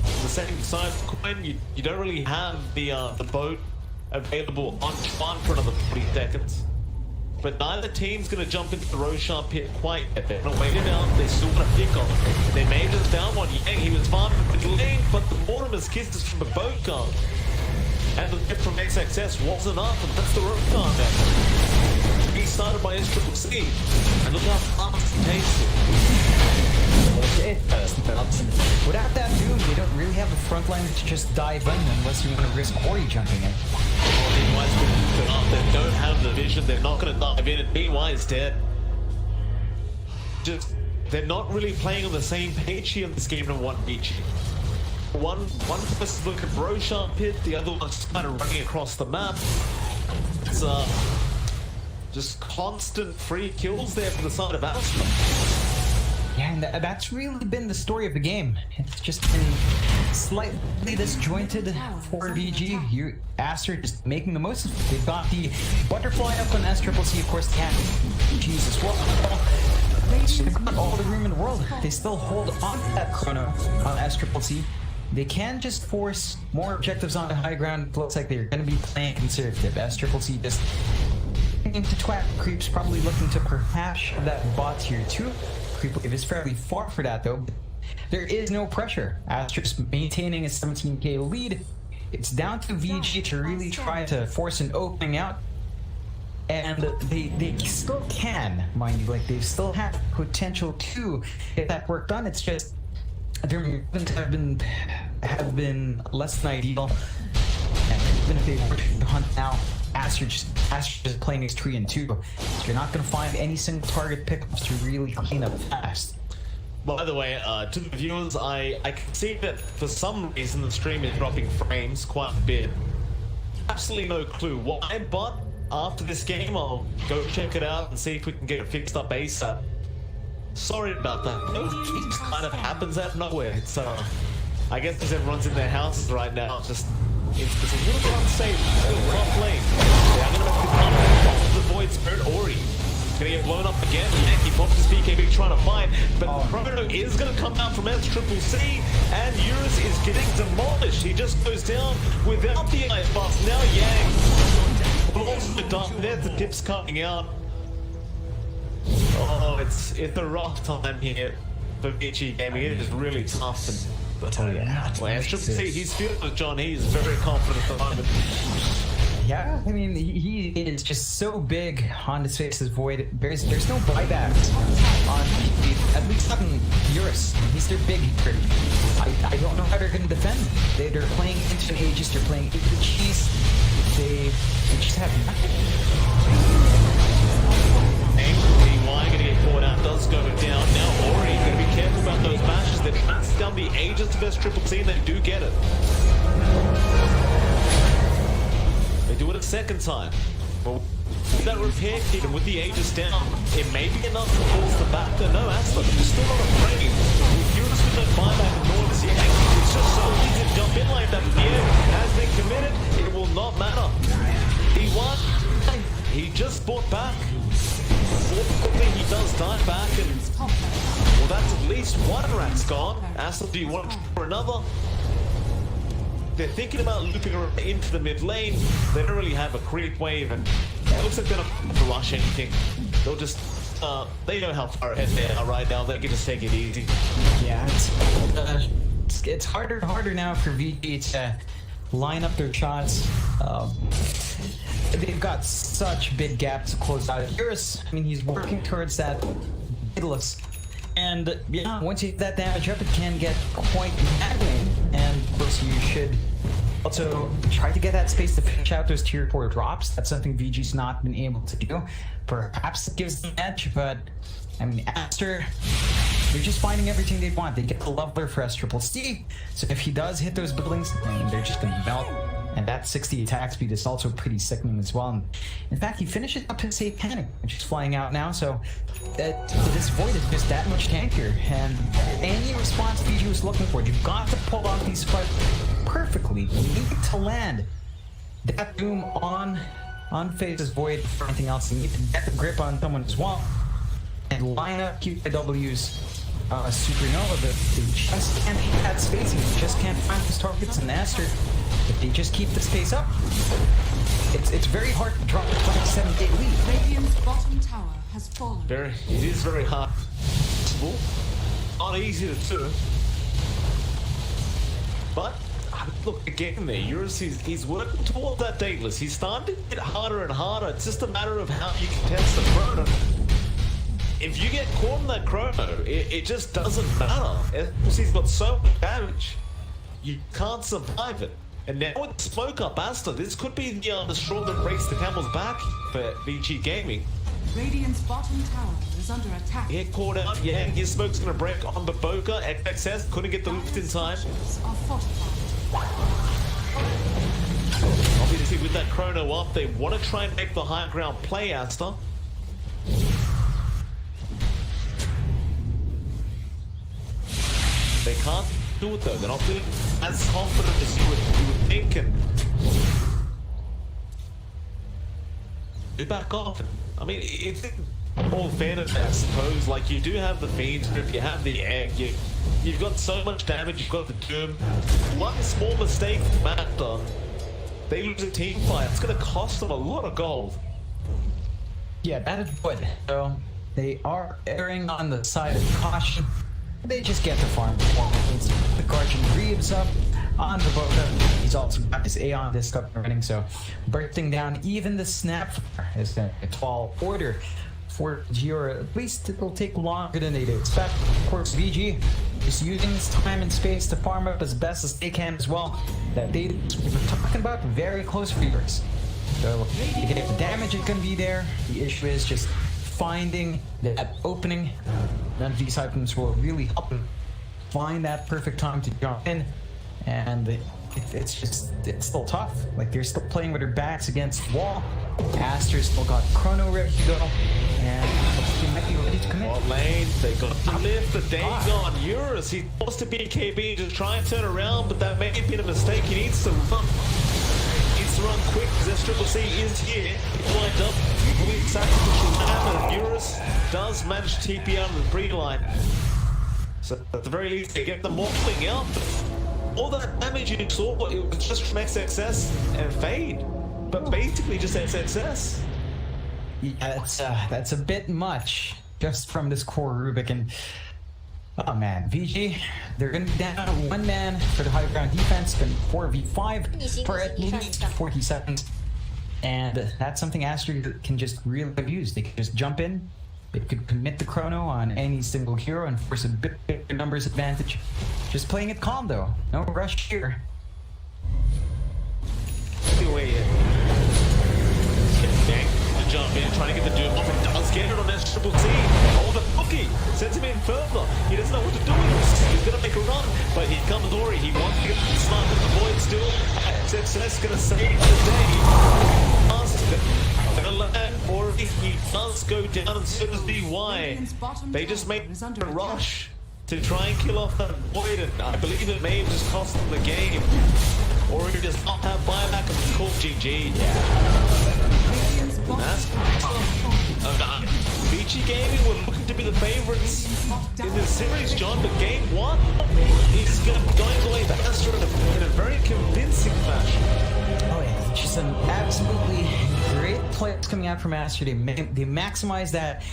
On the same side of the coin, you don't really have the boat available on Chuan for another 40 seconds. But neither team's going to jump into the Roshan pit quite yet. They're going to wait it out. They still want to pick on it. They may have just down one Yang. He was farming with lane, but the Mortimer's kisses from a boat gun. And the hit from XXS wasn't up, and that's the Roshan there. He started by S-Triple-C. And look how fast he takes it. Without that Doom, they don't really have a frontliner to just dive in unless you want to risk Ori jumping in. They don't have the vision, they're not going to dive in, and BY is dead. Just, they're not really playing on the same page here in this game than one each. One person's looking at Roshan pit, the other one's kind of running across the map. It's just constant free kills there from the side of Aster. Yeah, and that's really been the story of the game. It's just been slightly disjointed for VG. Aster just making the most of it. They've got the butterfly up on SCCC, of course, they have GGs as well. They've got all the room in the world. They still hold on to that chrono on SCCC. They can just force more objectives on the high ground. It looks like they're going to be playing conservative. SCCC just into twat creeps, probably looking to perhaps shove that bot tier 2. Creep wave is fairly far for that though. There is no pressure. Aster's maintaining a 17k lead. It's down to VG to really try to force an opening out. And they still can, mind you, like they still have potential to get that work done. It's just their movements have been less than ideal. And even if they were to hunt now, Aster just playing his 3 and 2. So you're not going to find any single target pickups to really clean up fast. By the way, to the viewers, I can see that for some reason the stream is dropping frames quite a bit. Absolutely no clue why, but after this game I'll go check it out and see if we can get it fixed up ASAP. Sorry about that. It just kind of happens out of nowhere. It's I guess because everyone's in their houses right now, it's a little bit unsafe. Top lane. Yeah, I'm gonna make the counter off the Void Spirit. Ori gonna get blown up again. He pops his BKB trying to fight, but Chrono is gonna come out from SCCC, and Eurus is getting demolished. He just goes down without the ice box. Now Yang will also die. There's the tips coming out. Oh, it's a rough time here for VG Gaming. It is really tough. Well, SCCC, he's feeling it, John. He's very confident at the moment. Yeah, I mean, he is just so big on his face as Void. There's no buybacks on at least not in Eurus. He's their big hitter. I don't know how they're going to defend. They're playing into an Aegis, they're playing into the cheese. They just have nothing. DY gonna get caught out, does go down. Now Ori gonna be careful about those bashes. They're trying to down the Aegis to SCCC, and they do get it. They do it a second time. Well, with that repair kit and with the Aegis down, it may be enough to force the back. No, Aster, they're still not afraid. With Eurus with no buyback and nor does Yang, it's just so easy to jump in like that. The air has been committed, it will not matter. He won. He just bought back. Fortunately, he does die back, and well, that's at least one rat's gone. Aster, do you want for another? They're thinking about looping into the mid lane. They don't really have a creep wave, and it looks like they're not going to rush anything. They'll just, they know how far ahead they are right now. They can just take it easy. Yeah, it's harder and harder now for VG to line up their shots. They've got such big gaps to close out. Eurus, I mean, he's working towards that Daedalus. And yeah, once you hit that damage up, it can get quite maddening. And of course, you should also try to get that space to finish out those tier 4 drops. That's something VG's not been able to do. Perhaps it gives them an edge, but I mean, Aster, they're just finding everything they want. They get the leveler for SCCC, so if he does hit those buildings, I mean, they're just gonna melt. And that 60 attack speed is also pretty sickening as well. And in fact, he finishes up his safe panic, which is flying out now, so this Void is just that much tankier. And any response VG was looking for, you've got to pull off these fights perfectly. You need to land that Doom on Phase's Void for anything else. You need to get the grip on someone as well. And line up QW's Supernova, but they just can't hit that space. You just can't find those targets in Aster. If they just keep the space up, it's very hard to drop a 27-8 lead. Radiant's bottom tower has fallen. It is very hard. Not easy to do. But look again there, Eurus, he's working toward that Daedalus. He's starting to get harder and harder. It's just a matter of how you contest the chrono. If you get caught in that chrono, it just doesn't matter. He's got so much damage. you can't survive it. And now with the smoke up Aster, this could be the straw that breaks the camel's back for VG Gaming. Radiant's bottom tower is under attack. Get caught out, yeah, his smoke's gonna break on the Boca. XXS couldn't get the lift in time. Obviously with that chrono up, they want to try and make the high ground play, Aster. They can't do it though, they're not feeling as confident as you would think, and they back off. I mean, it's all fairness, I suppose. Like, you do have the Fiend, if you have the Egg, you've got so much damage, you've got the Doom. One small mistake from Aster, they lose a team fight. It's going to cost them a lot of gold. Yeah, that is good. So they are erring on the side of caution. They just get the farm performance. The Guardian Reeves up on the boat. He's also got his Aeon disc up and running, so bursting down even the snap is a tall order for Giora. At least it'll take longer than they'd expect. Of course, VG is using this time and space to farm up as best as they can as well. That they were talking about very close readers. So you get the damage is going to be there. The issue is just finding that opening. None of these items will really help them find that perfect time to jump in, and it's still tough. Like, they're still playing with their backs against the wall. Aster's still got Chrono ready to go, and they might be ready to commit. Bot lane, they got to lift the Dagon. Eurus, he forced to BKB to try and turn around, but that may have been a mistake. He needs to run. Run quick because Triple C is here. He's lined up. Probably exactly what should happen. Eurus does manage to TP out of the pre-line. So at the very least, they get the modeling out. All that damage you saw, it was just from XXS and Fade. But basically just XXS. Yeah, that's a bit much just from this core Rubik. And oh man, VG, they're going to be down one man for the high ground defense, then 4v5 for at least 40 seconds. And that's something Aster can just really abuse. They can just jump in, they could commit the chrono on any single hero and force a bit bigger numbers advantage. Just playing it calm though, no rush here. Anyway, jump in, trying to get the Doom off, and does get it on S Triple T. Oh, the bookie sends him in further. He doesn't know what to do. He's gonna make a run, but here comes Ori. He wants to get the snap in the void still. XXS gonna save the day. Ori, he does go down, and so does BY. They just make a rush to try and kill off that void, and I believe it may have just cost them the game. Ori does not have buyback, and it's called GG. VG Gaming were looking to be the favorites in this series, John, but game one, he's going away to Aster in a very convincing fashion. Oh yeah, just some absolutely great plays coming out from Aster. They maximize that.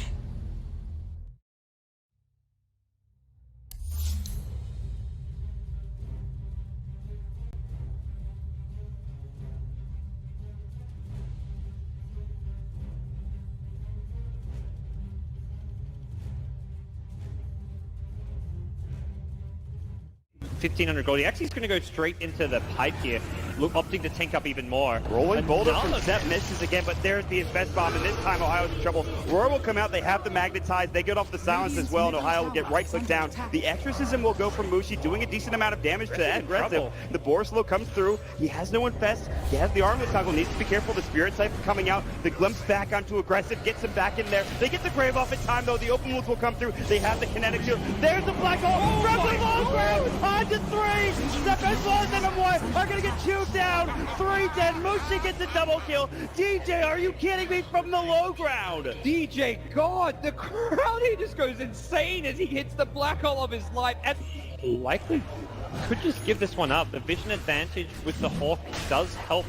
$1,500 gold. He actually is going to go straight into the pipe here, opting to tank up even more. Rolling boulder from Sep misses again, but there's the invest bomb, and this time Ohio's in trouble. Roar will come out, they have the magnetize, they get off the silence as well, and Ohio will get right click down. The exorcism will go from Mushi, doing a decent amount of damage to that aggressive. The Borslow comes through, he has no infest, he has the armlet toggle, needs to be careful, the Spirit Siphon coming out, the glimpse back onto aggressive, gets him back in there. They get the grave off in time though, the open wounds will come through, they have the kinetic shield. There's the black hole, from the long ground, on to 3! Sep as well as NM1 are gonna get chewed down! 3 dead, Mushi gets a double kill. DJ, are you kidding me, from the low ground? DJ, God, the crowd, he just goes insane as he hits the black hole of his life. And likely could just give this one up. The vision advantage with the Hawk does help.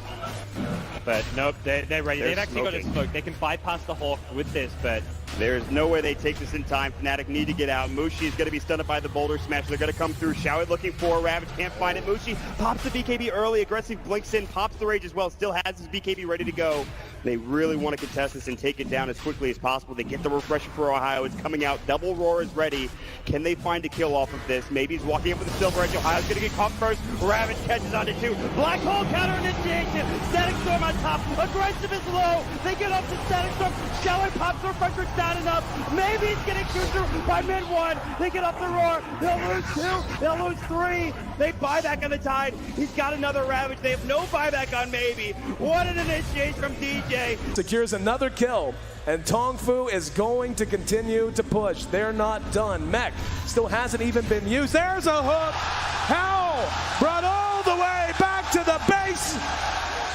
But nope, they're ready. They've actually got a smoke. They can bypass the Hawk with this, but there's no way they take this in time. Fnatic need to get out. Mushi is going to be stunned by the boulder smash. They're going to come through. Showit looking for Ravage. Can't find it. Mushi pops the BKB early. Aggressive blinks in. Pops the rage as well. Still has his BKB ready to go. They really want to contest this and take it down as quickly as possible. They get the refresher for Ohio. It's coming out. Double Roar is ready. Can they find a kill off of this? Maybe he's walking up with the Silver Edge. Ohio's going to get caught first. Ravage catches onto two. Black Hole counter initiation. Static Storm on top. Aggressive is low. They get up to Static Storm. Shower pops the refresher. It's not enough. Maybe he's getting cruiser by mid one. They get up the Roar. They'll lose two. They'll lose three. They buy back on the Tide. He's got another Ravage. They have no buyback on Maybe. What an initiation from DJ. Secures another kill, and Tongfu is going to continue to push. They're not done. Mech still hasn't even been used. There's a hook. Howell brought all the way back to the base.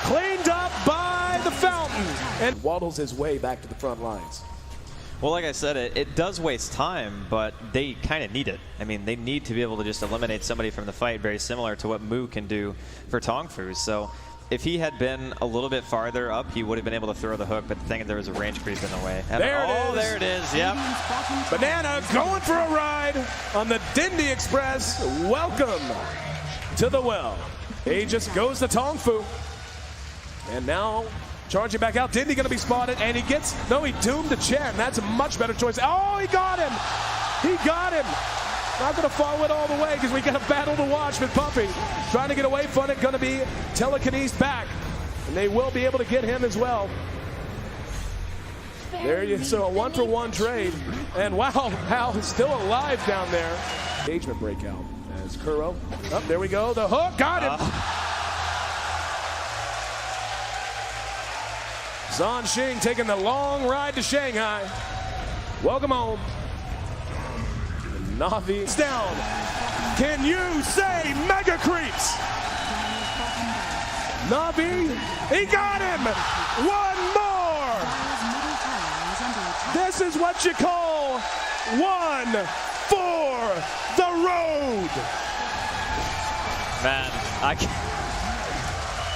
Cleaned up by the Fountain. And waddles his way back to the front lines. Well, like I said, it does waste time, but they kind of need it. I mean, they need to be able to just eliminate somebody from the fight, very similar to what Mu can do for Tongfu. So if he had been a little bit farther up, he would have been able to throw the hook, but the thing is there was a range creep in the way. And there it is, yep. Banana going for a ride on the Dindy Express. Welcome to the well. Aegis goes to Tongfu. And now charging back out. Dindy going to be spotted, and he doomed to Chen. That's a much better choice. Oh, he got him. He got him. Not going to follow it all the way because we got a battle to watch with Puppy. Trying to get away from it. Going to be telekinesis back. And they will be able to get him as well. There you go. So a 1-for-1 trade. And wow, Hal is still alive down there. Engagement breakout as Kuro. Oh, there we go. The hook. Got him. Zhan Xing taking the long ride to Shanghai. Welcome home. Navi's down. Can you say mega creeps? Navi, he got him. One more. This is what you call one for the road. Man, I can't.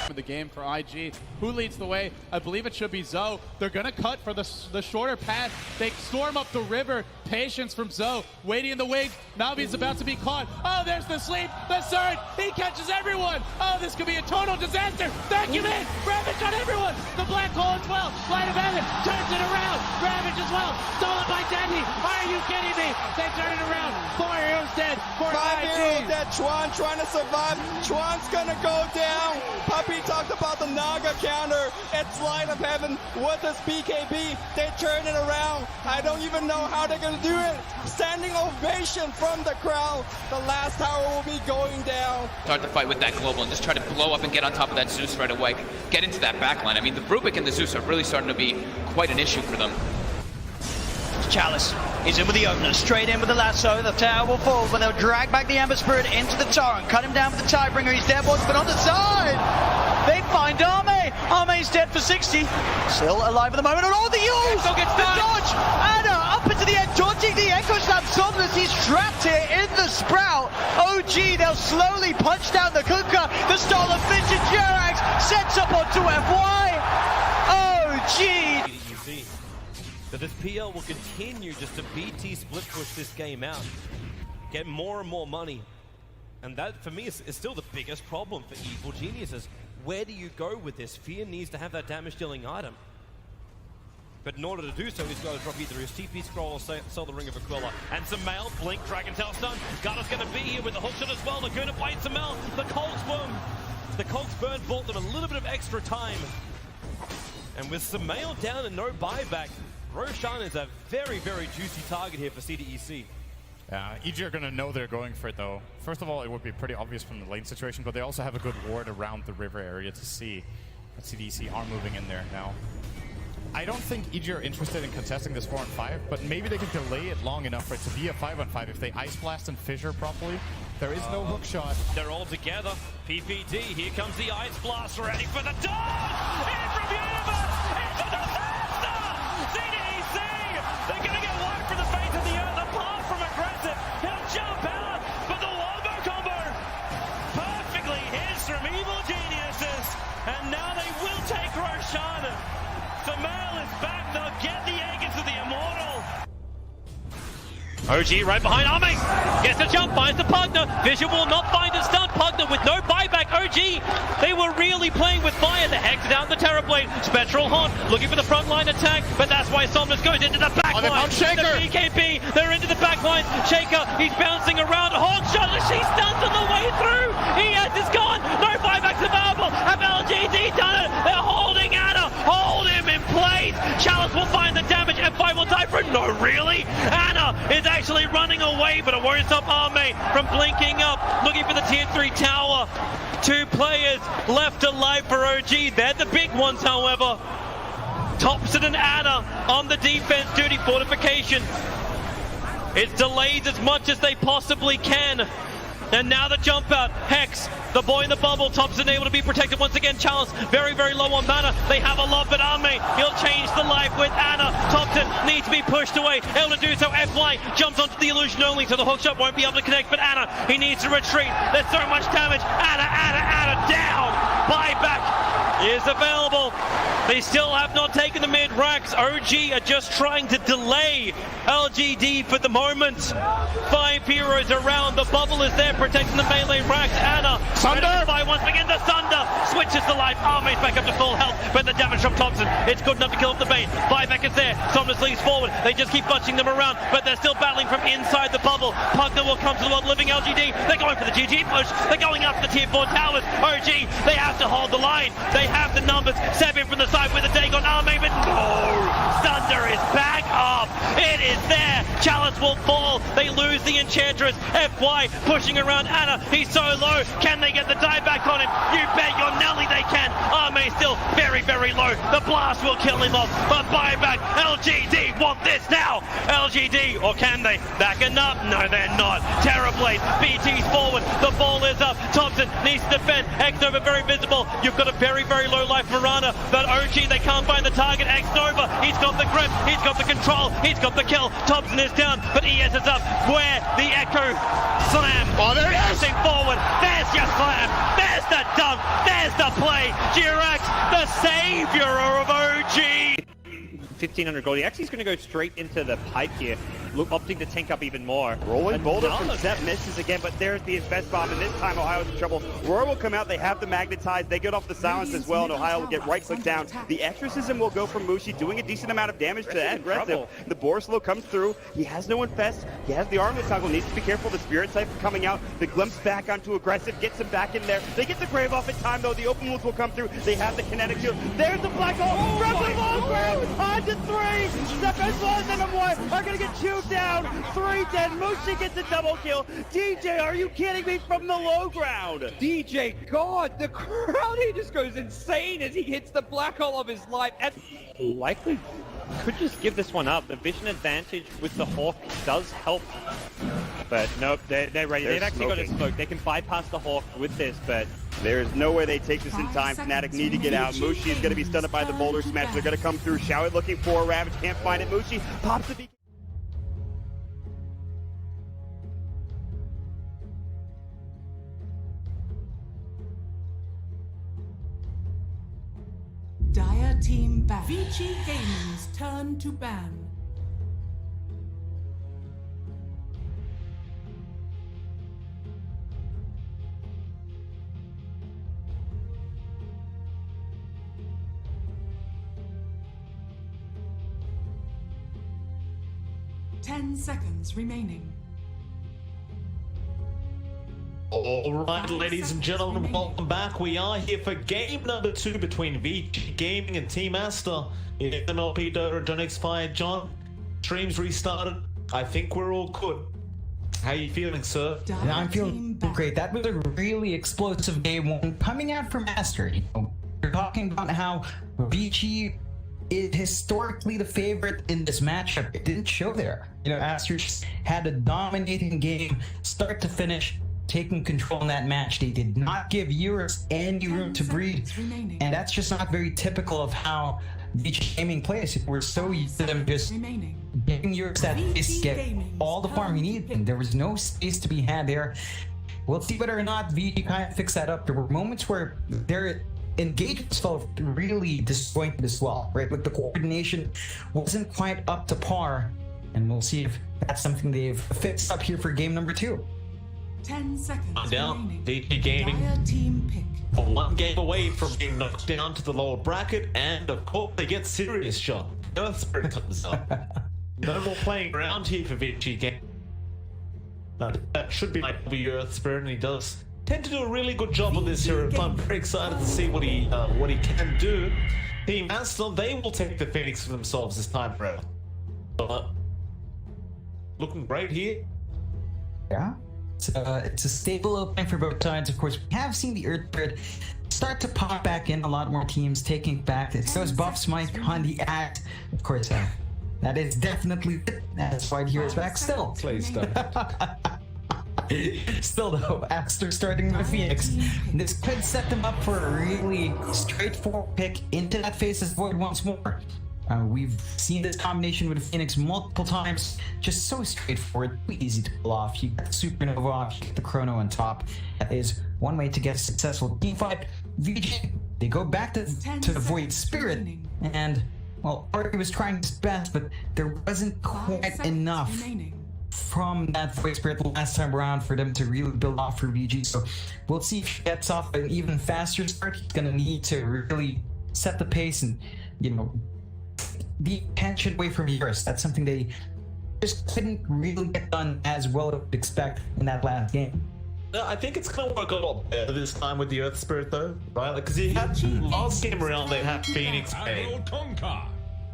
The game for IG. Who leads the way? I believe it should be Zoe. They're going to cut for the shorter path. They storm up the river. Patience from Zoe. Waiting in the wings. Navi's about to be caught. Oh, there's the sleep. The surge. He catches everyone. Oh, this could be a total disaster. Vacuum in. Ravage on everyone. The black hole as well. Light of heaven. Turns it around. Ravage as well. Stolen by Dendy. Are you kidding me? They turn it around. 4 heroes dead. 5 heroes dead. Chuan trying to survive. Chuan's going to go down. Puppy talked about the Naga counter. It's light of heaven with this BKB. They turn it around. I don't even know how they're going to do it. Standing ovation from the crowd. The last tower will be going down. Start the fight with that global and just try to blow up and get on top of that Zeus right away. Get into that backline. I mean, the Rubik and the Zeus are really starting to be quite an issue for them. Chalice is in with the opener, straight in with the lasso. The tower will fall, but they'll drag back the Amber Spirit into the torrent, cut him down with the Tidebringer. He's dead, but on the side, they find Arme. Arme's dead for 60. Still alive at the moment. And all the use! The dodge! Anna up into the end, dodging the Echo Slap. Somnus, he's trapped here in the Sprout. OG, they'll slowly punch down the Kuka. The stall of Finch and Jerax sets up onto FY. OG! But this PL will continue just to BT split push this game out, get more and more money. And that, for me, is still the biggest problem for Evil Geniuses. Where do you go with this? Fear needs to have that damage-dealing item. But in order to do so, he's got to drop either his TP scroll or sell the Ring of Aquila. And Samel, blink, Dragon Tail stun. Garda's going to be here with the hookshot as well. Laguna bites Samel. The Colts boom. The Colts burn bought them a little bit of extra time. And with Samel down and no buyback, Roshan is a very, very juicy target here for CDEC. Yeah, EG are going to know they're going for it, though. First of all, it would be pretty obvious from the lane situation, but they also have a good ward around the river area to see that CDC are moving in there now. I don't think EG are interested in contesting this 4-on-5, but maybe they can delay it long enough for it to be a 5-on-5 if they Ice Blast and Fissure properly. There is no hook shot. They're all together. PPD, here comes the Ice Blast, ready for the dog! In from Universe! It's a disaster! CDEC! They're going to get wiped for the face of the earth, apart from aggressive. He'll jump out, but the Wombo combo perfectly hits from Evil Geniuses. And now they will take Roshan. Samel is back, they'll get the egg into the Immortal. OG right behind Arme. Gets a jump, finds the Pugner. Vision will not find a stun. Pugner with no buyback. OG, they were really playing with fire. The Hex down the Terrorblade. Spectral Haunt looking for the frontline attack, but that's why Somnus goes into the backline. The BKB, they're into the backline. Shaker, he's bouncing around. Hawk shot, she stuns on the way through. ES is gone. No buybacks available. Have LGD done it? They're holding Anna. Hold him in place. Chalice will find the damage. F5 will die for it. No, really? Anna is actually running away, but it won't stop Arme from blinking up, looking for the tier 3 tower. 2 players left alive for OG. They're the big ones, however. Thompson and Anna on the defense duty. Fortification. It's delayed as much as they possibly can. And now the jump out. Hex, the boy in the bubble. Thompson able to be protected once again. Chalice very, very low on mana. They have a lot, but Arme, he'll change the life with Anna. Thompson needs to be pushed away. Able to do so. FY jumps onto the illusion only, so the hookshot won't be able to connect. But Anna, he needs to retreat. There's so much damage. Anna down. Buyback is available. They still have not taken the mid racks. OG are just trying to delay LGD for the moment. 5 heroes around. The bubble is there protecting the melee racks. Anna, Sunder! Once again, the Sunder switches the life. Arme's back up to full health, but the damage from Thompson, it's good enough to kill up the bait. Buyback is there. Somnus leads forward. They just keep bunching them around, but they're still battling from inside the bubble. Pugner will come to the world living LGD. They're going for the GG push. They're going after the tier 4 towers. OG, they have to hold the line. They have the numbers. Seven from the side with a Dagon. Arme, but no! Sunder is back up. It is there. Chalice will fall. They lose the Enchantress. FY pushing around Anna. He's so low. Can they get the die back on him? You bet your Nelly they can. Arme still very, very low. The blast will kill him off. But buyback. LGD want this now. LGD, or can they? Backing up? No, they're not. Terrorblade. BT's forward. The ball is up. Thompson needs to defend. X-Nova very visible. You've got a very, very low life Marana. But OG, they can't find the target. X-Nova, he's got the grip. He's got the control. He's got the kill. Thompson is down, but ES is up. Where the Echo slam. Oh, there it is. Forward. There's your slam. There's the dunk. There's the play. Jirax, the savior of OG. 1,500 gold. He actually is going to go straight into the pipe here, opting to tank up even more. Rolling boulder from Zep misses again, but there's the invest bomb, and this time Ohio's in trouble. Roar will come out. They have the magnetize. They get off the silence as well, and Ohio will get right-click down. The exorcism will go from Mushi, doing a decent amount of damage to that aggressive. The Borslow comes through. He has no infest. He has the armless toggle. Needs to be careful. The Spirit Cypher coming out. The glimpse back onto aggressive. Gets him back in there. They get the Grave off in time, though. The open wounds will come through. They have the kinetic shield. There's the black hole. From the long ground. On to 3. Step as well as them one are going to get chewed down. 3 dead. Mushi gets a double kill. DJ, are you kidding me, from the low ground? DJ, God, the crowd, he just goes insane as he hits the black hole of his life. And Likely could just give this one up. The vision advantage with the Hawk does help. But nope, they're ready. They've actually got a smoke. They can bypass the Hawk with this, but there is no way they take this in time. Fnatic need to get out. Mushi is going to be stunned by the boulder smash. They're going to come through. Shower looking for a Ravage. Can't find it. Mushi pops the beacon. Dire team ban. Vici Gaming's turn to ban. Ten seconds remaining. Alright, ladies and gentlemen, welcome back. We are here for game number 2 between Vici Gaming and Team Aster. In MLP Dota Donix Fire. John, streams restarted. I think we're all good. How are you feeling, sir? Yeah, I'm feeling great. That was a really explosive game 1 coming out from Aster. You know, we're talking about how Vici is historically the favorite in this matchup. It didn't show there. You know, Aster just had a dominating game, start to finish, taking control in that match. They did not give Eurus any room to breathe, and that's just not very typical of how Vici Gaming plays. We're so used to them just giving Eurus that space to get all the farm he needed, and there was no space to be had there. We'll see whether or not Vici kind of fix that up. There were moments where their engagements felt really disjointed as well, right? Like the coordination wasn't quite up to par And we'll see if that's something they've fixed up here for game number 2. 10 seconds Down. remaining. DP Gaming. Dire team pick. One game away from being knocked down to the lower bracket, and of course they get serious shot. Earth Spirit comes up. No more playing around here for Vici Game. That should be like W Earth Spirit, and he does tend to do a really good job on this hero. I'm very excited to see what he can do. Team Aster, they will take the Phoenix for themselves this time around. Looking great here. Yeah. It's a stable opening for both sides. Of course, we have seen the Earth Spirit start to pop back in. A lot more teams taking back. It's those buffs, Mike, on the act. Of course, that is definitely that's why Heroes back still. Please don't. Still though, Aster starting with Phoenix. This could set them up for a really straightforward pick into that Faceless Void once more. We've seen this combination with Phoenix multiple times. Just so straightforward, easy to pull off. You get the Supernova off, you get the Chrono on top. That is one way to get a successful team fight. VG, they go back to the Void Spirit, and well, Artie was trying his best, but there wasn't quite enough from that Void Spirit last time around for them to really build off for VG. So we'll see if he gets off an even faster start. He's gonna need to really set the pace and, you know, the attention away from Eurus. That's something they just couldn't really get done as well as I would expect in that last game. No, I think it's gonna work a lot better this time with the Earth Spirit though, right? Because you had last game around they had Phoenix playing,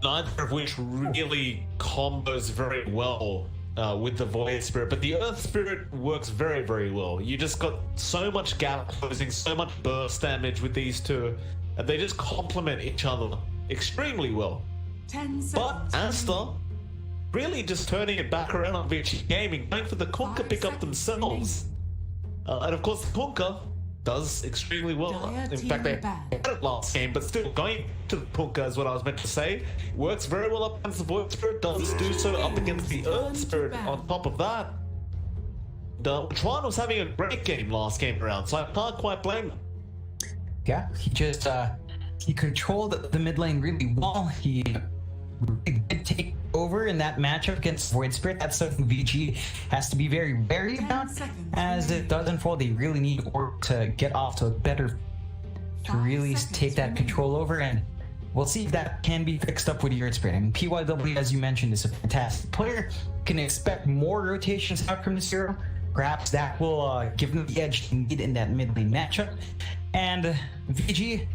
neither of which really combos very well with the Void Spirit, but the Earth Spirit works very, very well. You just got so much gap closing, so much burst damage with these two, and they just complement each other extremely well. 10 seconds. But Aster really just turning it back around on Vici Gaming, going for the Kunkka pickup themselves. And of course, the Kunkka does extremely well. In fact, they had it last game, but still going to the Kunkka is what I was meant to say. Works very well up against the Void Spirit, does do so up against the Earth Spirit on top of that. Tron was having a great game last game around, so I can't quite blame him. Yeah, he just he controlled the mid lane really well. He did take over in that matchup against Void Spirit. That's something VG has to be very wary about. As it does unfold, they really need Orb to get off to a better, to really take that control over, and we'll see if that can be fixed up with Earth Spirit. I mean, PYW, as you mentioned, is a fantastic player. Can expect more rotations out from this hero. Perhaps that will give them the edge they need in that mid lane matchup. And VG,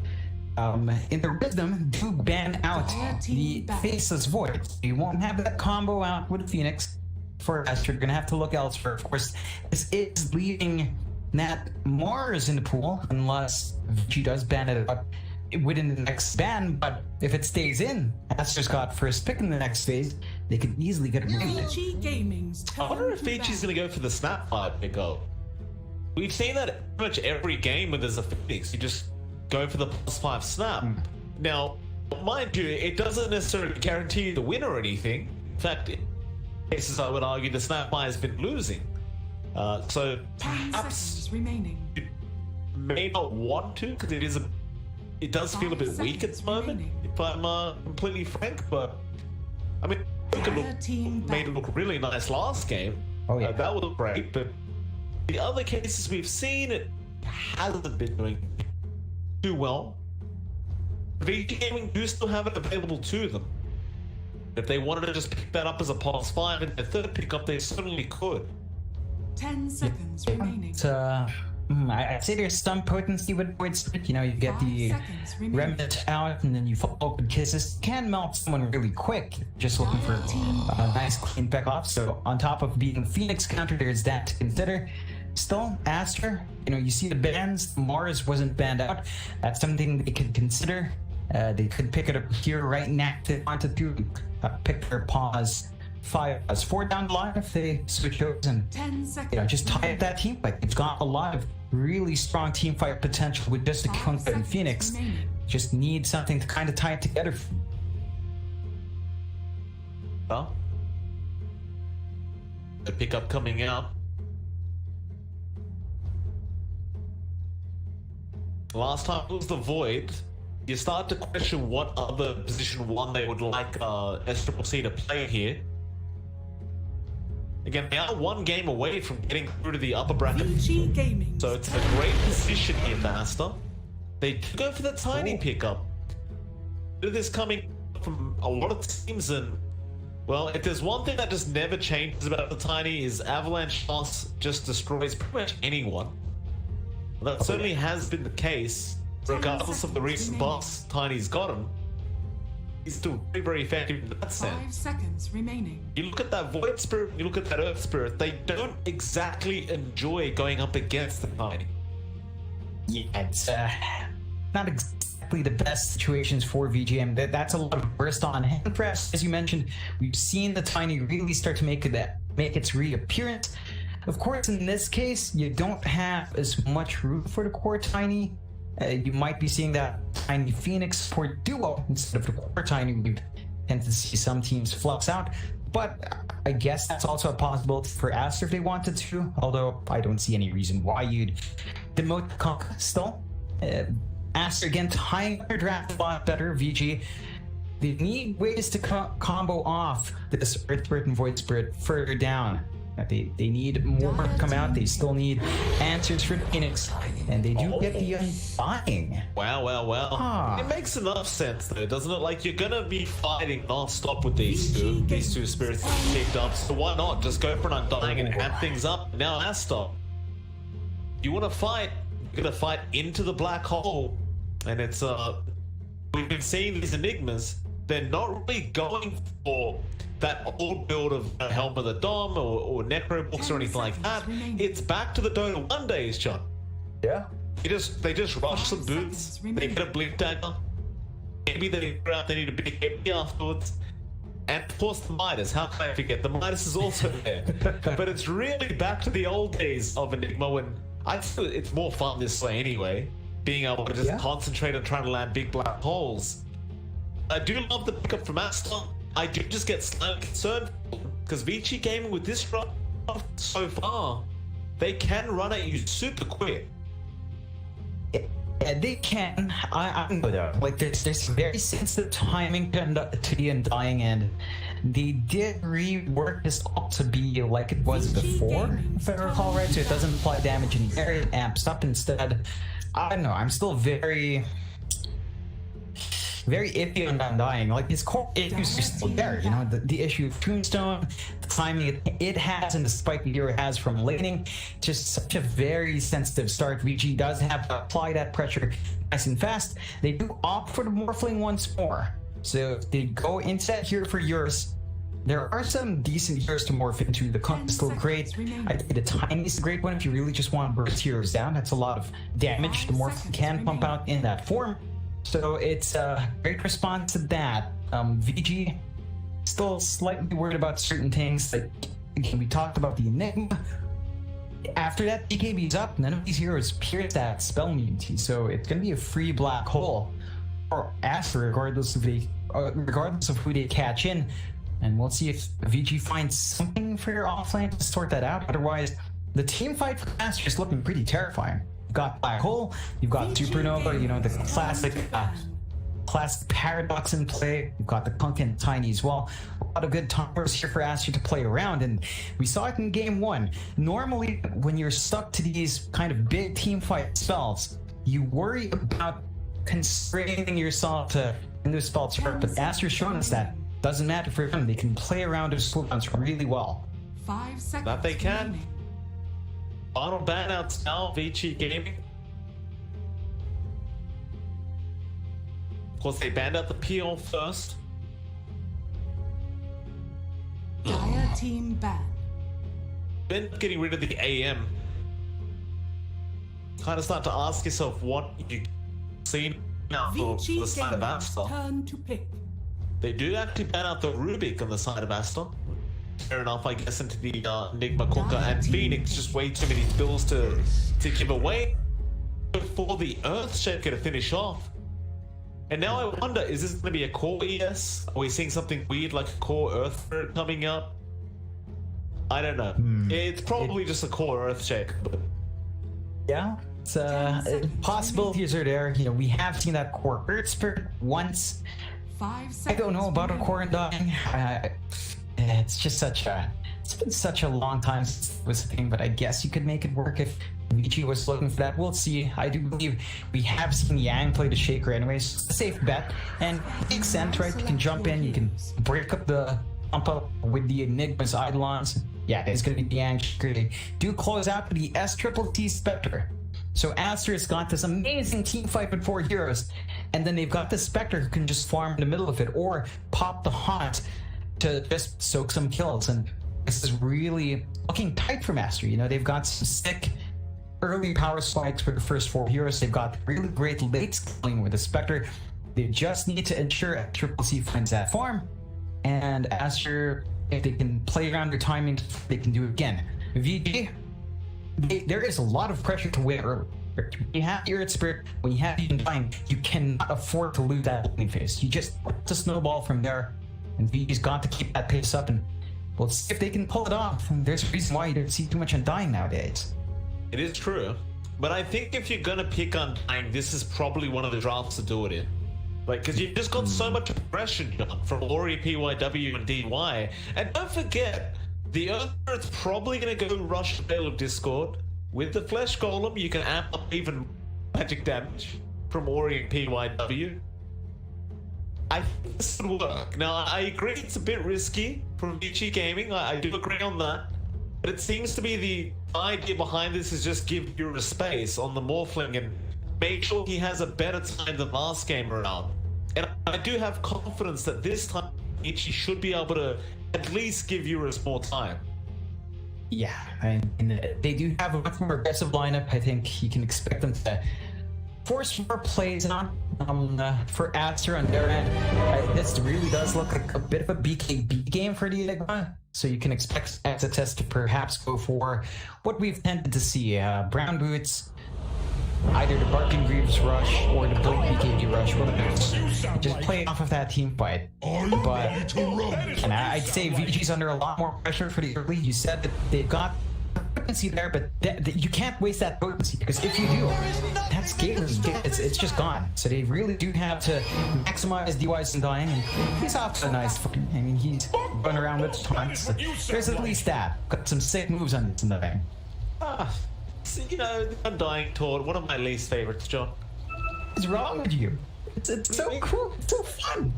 in the Wisdom, do ban out the Faceless Void. You won't have that combo out with Phoenix for Aster. You're gonna have to look elsewhere. Of course, this is leaving that Mars in the pool, unless VG does ban it out within the next ban. But if it stays in, Aster's got first pick in the next phase. They could easily get rid of it. I wonder if VG's gonna go for the Snapfire pickup. We've seen that pretty much every game when there's a Phoenix. You just go for the +5 snap. Now, mind you, it doesn't necessarily guarantee the win or anything. In fact, in cases I would argue the Snapfire has been losing. So perhaps you may not want to, because it does feel a bit weak at the moment, if I'm completely frank. But I mean, made it look really nice last game. Oh yeah, that would look great. But the other cases we've seen, it hasn't been doing too well. VG Gaming do still have it available to them. If they wanted to just pick that up as a +5 and their third pickup, they certainly could. 10 seconds remaining. I'd say there's some potency with Void Spirit. You know, you get the Remnant out, and then you follow with Kisses. Can melt someone really quick, just looking for a nice clean pick off. So on top of being Phoenix counter, there's that to consider. Still, Aster, you know, you see the bans. Mars wasn't banned out. That's something they could consider. They could pick it up here right now if they wanted to. Pick their four down the line if they switch over and, you know, just tie up that team fight. They've got a lot of really strong team fight potential with just a Kunkka and Phoenix. Just need something to kind of tie it together. Well, the pickup coming out. Last time it was the Void. You start to question what other position 1 they would like SCCC to play here. Again, they are one game away from getting through to the upper bracket. VG Gaming. So it's a great position here for Aster. They do go for the tiny pickup. This coming from a lot of teams, and well, if there's one thing that just never changes about the tiny is Avalanche loss just destroys pretty much anyone. Well, that certainly has been the case, regardless of the recent buffs Tiny's gotten. He's still very, very effective in that sense. 5 seconds remaining. You look at that Void Spirit, you look at that Earth Spirit, they don't exactly enjoy going up against the Tiny. Yeah, it's not exactly the best situations for VGM. That's a lot of burst on hand press. As you mentioned, we've seen the Tiny really start to make its reappearance. Of course, in this case, you don't have as much room for the core Tiny. You might be seeing that Tiny Phoenix support duo instead of the core Tiny. We tend to see some teams flux out, but I guess that's also a possibility for Aster if they wanted to, although I don't see any reason why you'd demote Conk still. Aster again tying their draft a lot better. VG, they need ways to combo off this Earth Spirit and Void Spirit further down. They need more to come out. They still need answers for Phoenix, and they do get the Undying. Wow. It makes enough sense though, doesn't it? Like, you're gonna be fighting non-stop with these two spirits picked up, so why not just go for an Undying and amp things up? Now Aster, you want to fight, you're gonna fight into the black hole, and it's we've been seeing these Enigmas, they're not really going for that old build of Helm of the Dom or Necrobox or anything like that. It's back to the Dota 1 days, John. Yeah. They just rush some boots, they get a Blink Dagger, maybe they figure out they need a big HP afterwards, and of course the Midas. How can I forget? The Midas is also there. But it's really back to the old days of Enigma when I feel it's more fun this way anyway, being able to just concentrate on trying to land big black holes. I do love the pickup from Aster. I do just get slightly concerned because VG Gaming with this run so far, they can run at you super quick. Yeah, they can. I know that. Like, there's very sensitive timing to the Undying, and they did rework this all to be like it was before, if I recall right, so it doesn't apply damage in the area, it amps up instead. I don't know, I'm still very iffy on Undying. Like, his core issues are still there, you know, the issue of Tombstone, the timing it has, and the spike the hero has from laning. Just such a very sensitive start. VG does have to apply that pressure nice and fast. They do opt for the Morphling once more. So if they go into that hero for yours, there are some decent heroes to morph into. The Conk is still great. I think the Tiny is a great one if you really just want to burst heroes down. That's a lot of damage the Morph can pump out in that form. So it's a great response to that. VG still slightly worried about certain things. Like, again, we talked about the Enigma. After that BKB's up, none of these heroes pierce that spell immunity, so it's going to be a free black hole for Aster, regardless of who they catch in. And we'll see if VG finds something for your offlane to sort that out. Otherwise, the team fight for Aster is looking pretty terrifying. You've got Black Hole, you've got Supernova, you know, the classic paradox in play. You've got the Conk and Tiny as well. A lot of good timers here for Aster to play around, and we saw it in game one. Normally, when you're stuck to these kind of big team fight spells, you worry about constraining yourself to new spell to work, but Aster's shown us that doesn't matter for them. They can play around those cooldowns really well. 5 seconds. That they can. Final banouts now, VG Gaming. Of course, they banned out the PL first. Dire team ban. Then getting rid of the AM. Kind of start to ask yourself what you've seen now for the side of Aster. Turn to pick. They do actually ban out the Rubik on the side of Aster. Fair enough, I guess, into the Enigma, Conker, and Phoenix. Just way too many spills to give away for the Earthshaker to finish off. And now I wonder, is this going to be a core ES? Are we seeing something weird like a core Earth Spirit coming up? I don't know. It's probably just a core Earthshaker. But... yeah, it's possibilities are there. You know, we have seen that core Earth Spirit once. 5 seconds. I don't know about a core Undying. It's just such It's been such a long time since it was a thing, but I guess you could make it work if VG was looking for that. We'll see. I do believe we have seen Yang play the Shaker anyways. It's a safe bet, and it makes sense, right? You can jump in, you can break up the pump up with the Enigma's Eidolons. Yeah, it's going to be the Yang Shaker. They do close out with the S-Triple-T Spectre. So Aster's got this amazing team fight with 4 heroes, and then they've got the Spectre who can just farm in the middle of it, or pop the Haunt to just soak some kills. And this is really looking tight for Aster. You know, they've got some sick early power spikes for the first 4 heroes. They've got really great late scaling with the Spectre. They just need to ensure Triple C finds that farm, and Aster, if they can play around their timing, they can do it again. VG, there is a lot of pressure to win early. When you have Irid Spirit, when you have Undying, you cannot afford to lose that opening phase. You just put the snowball from there, and VG's got to keep that pace up, and we'll see if they can pull it off. And there's a reason why you don't see too much Undying nowadays. It is true, but I think if you're gonna pick Undying, this is probably one of the drafts to do it in. Like, because you've just got so much aggression, John, from Ori, PYW, and DY. And don't forget, the Earth's probably going to go rush the Veil of Discord. With the Flesh Golem, you can amp up even magic damage from Ori and PYW. I think this would work. Now, I agree it's a bit risky from VG Gaming. I do agree on that. But it seems to be the idea behind this is just give Yura space on the Morphling and make sure he has a better time than last game around. And I do have confidence that this time Ichi should be able to at least give Eurus more time. Yeah, and they do have a much more aggressive lineup. I think you can expect them to force more plays on for Aster on their end. This really does look like a bit of a BKB game for the Enigma. So you can expect Exodus to perhaps go for what we've tended to see. Brown Boots, either the Barking Greaves rush or the Blink BKB rush. Just play off of that team fight. But and I'd say VG's under a lot more pressure for the early. You said that they've got potency there, but you can't waste that potency, because if you do, that scaling, it's just gone. So they really do have to maximize DY's Undying, and he's off to a nice footing. I mean, he's run around with taunts. So there's at least that. Got some sick moves on this Undying. You know, the Undying taunt, one of my least favorites, John. What's wrong with you? It's so cool. It's so fun.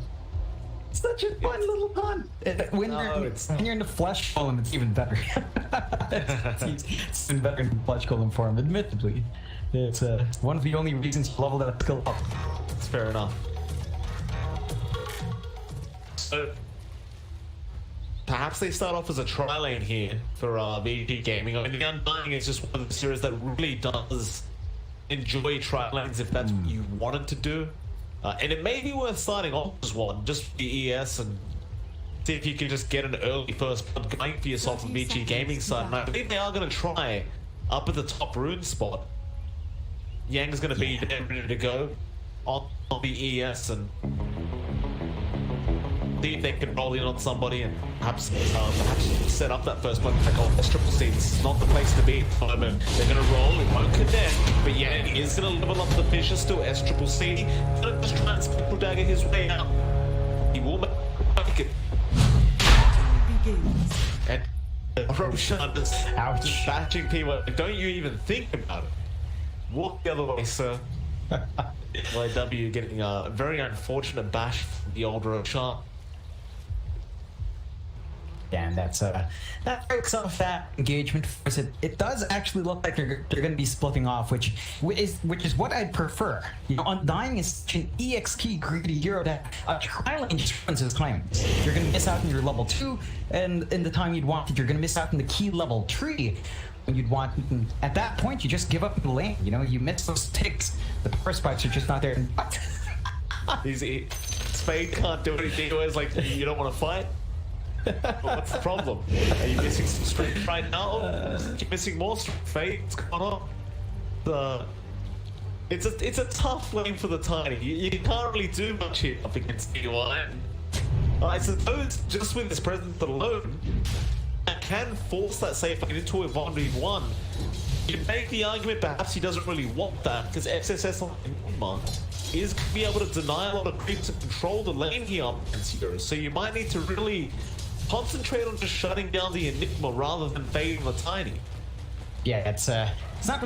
It's such a fun little taunt. When you're in the Flesh Golem, it's even better. It's even better in the Flesh Golem form, admittedly. It's one of the only reasons you level that skill up. That's fair enough. So, perhaps they start off as a tri-lane here for VG Gaming. I mean, the Undying is just one of the series that really does enjoy tri-lanes if that's what you wanted to do. And it may be worth starting off as one, just for the ES, and see if you can just get an early first blood going for yourself on VG Gaming side. And I believe they are going to try up at the top rune spot. Yang's going to be there ready to go on the ES and see if they can roll in on somebody and perhaps set up that first blood. Like, oh, Triple C, this is not the place to be at the moment. They're going to roll, it won't connect, but Yang is going to level up the Fisher still. Triple C, going to just try and Spectral Dagger his way out. He will make it. And Roshan just bashing people. Don't you even think about it. Walk the other way, sir. YW getting a very unfortunate bash from the old Roshan. And that breaks off that engagement. It does actually look like they're going to be splitting off, which is what I'd prefer. You know, Undying is such an EXP greedy hero that a tri-lane just runs his time. You're going to miss out on your level 2, and in the time you'd want it, you're going to miss out on the key level 3. When you'd want, at that point, you just give up the lane. You know, you miss those ticks. The power spikes are just not there. Spade can't do anything. It's like, you don't want to fight? What's the problem? Are you missing some strength right now? You're missing more strength, Fade? What's going on? It's a tough lane for the Tiny. You can't really do much here up against DY. I suppose just with this presence alone, I can force that safe lane into a 1v1. You make the argument perhaps he doesn't really want that, because XSS on Enigma is going to be able to deny a lot of creeps and control the lane here up against heroes. So you might need to really concentrate on just shutting down the Enigma rather than fading the Tiny. Yeah, it's not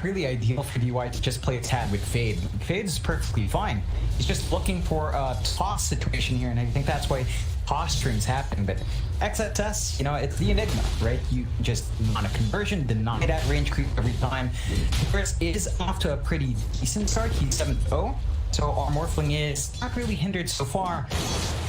really ideal for DY to just play tag with Fade. Fade is perfectly fine. He's just looking for a toss situation here, and I think that's why posturing's happening. But XSS, you know, it's the Enigma, right? You just on a conversion, deny that range creep every time. Chris is off to a pretty decent start. He's 7-0. So our Morphling is not really hindered so far,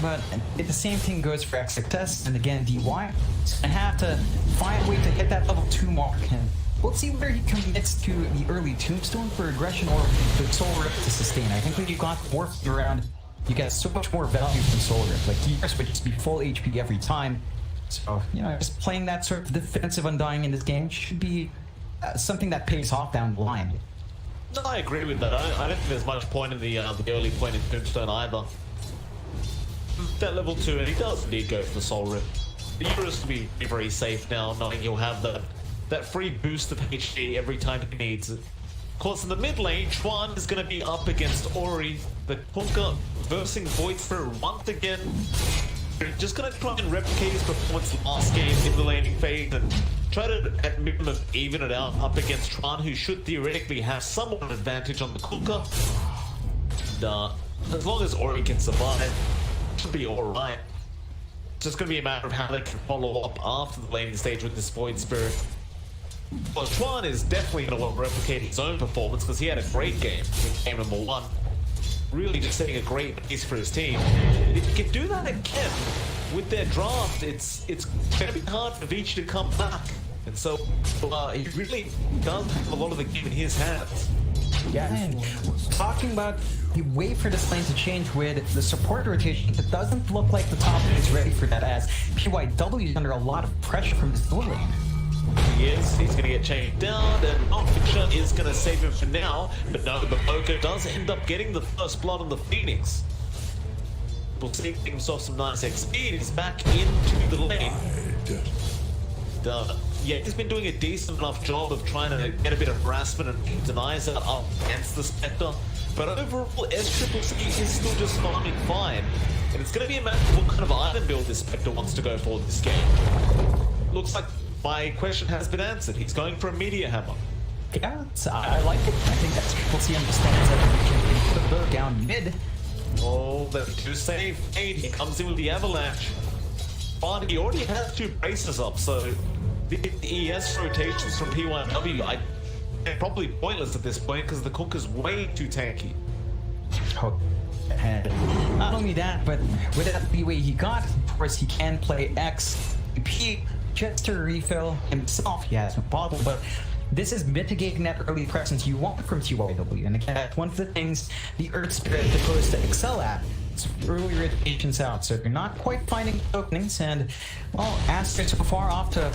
but the same thing goes for XXS, and again DY. He's gonna have to find a way to hit that level 2 mark, and we'll see whether he commits to the early Tombstone for aggression or the Soul Rip to sustain. I think when you got Morphling around, you get so much more value from Soul Rip. Like, Gears would just be full HP every time. So, you know, just playing that sort of defensive Undying in this game should be something that pays off down the line. No, I agree with that. I don't think there's much point in the early point in Tombstone either. That level 2, and he does indeed go for the Soul Rip. The Eurus will be very safe now, knowing he'll have that free boost of HP every time he needs it. Of course, in the mid lane, Chuan is going to be up against Ori, the Kunkka versing Voidsphere once again. Just going to try and replicate his performance last game in the laning phase and try to, at minimum, even it out up against Tron, who should theoretically have somewhat of an advantage on the Kunkka. And, as long as Ori can survive, it should be alright. It's just going to be a matter of how they can follow up after the laning stage with this Void Spirit. Well, Tron is definitely going to want to replicate his own performance because he had a great game in game number 1. Really just setting a great base for his team. If you can do that again with their draft, it's going to be hard for Vici to come back. And so he really does have a lot of the game in his hands. Yeah, and talking about the way for this lane to change with the support rotation, it doesn't look like the top lane is ready for that, as PYW is under a lot of pressure from his low lane. He is. He's going to get changed down, and Nocturne is going to save him for now. But no, the Poker does end up getting the first blood on the Phoenix. We'll see himself some nice XP. He's back into the lane. Yeah, he's been doing a decent enough job of trying to get a bit of harassment and denies that up against the Spectre. But overall, SCCC is still just farming fine. And it's going to be a matter of what kind of item build this Spectre wants to go for this game. Looks like my question has been answered. He's going for a Meteor Hammer. Yeah, I like it. I think that's Triple C understands that we can put the bow down mid. Oh, the 2 save Fade. He comes in with the Avalanche. But he already has 2 braces up, so the ES rotations from P1W they're probably pointless at this point because the Kunkka's way too tanky. Oh. And not only that, but with that leeway he got, of course he can play X, P, just to refill himself. He has a bottle, but this is mitigating that early presence you want from TYW. And again, that's one of the things the Earth Spirit is supposed to excel at. It's early rotations out, so if you're not quite finding openings, and well, Aster so far off to a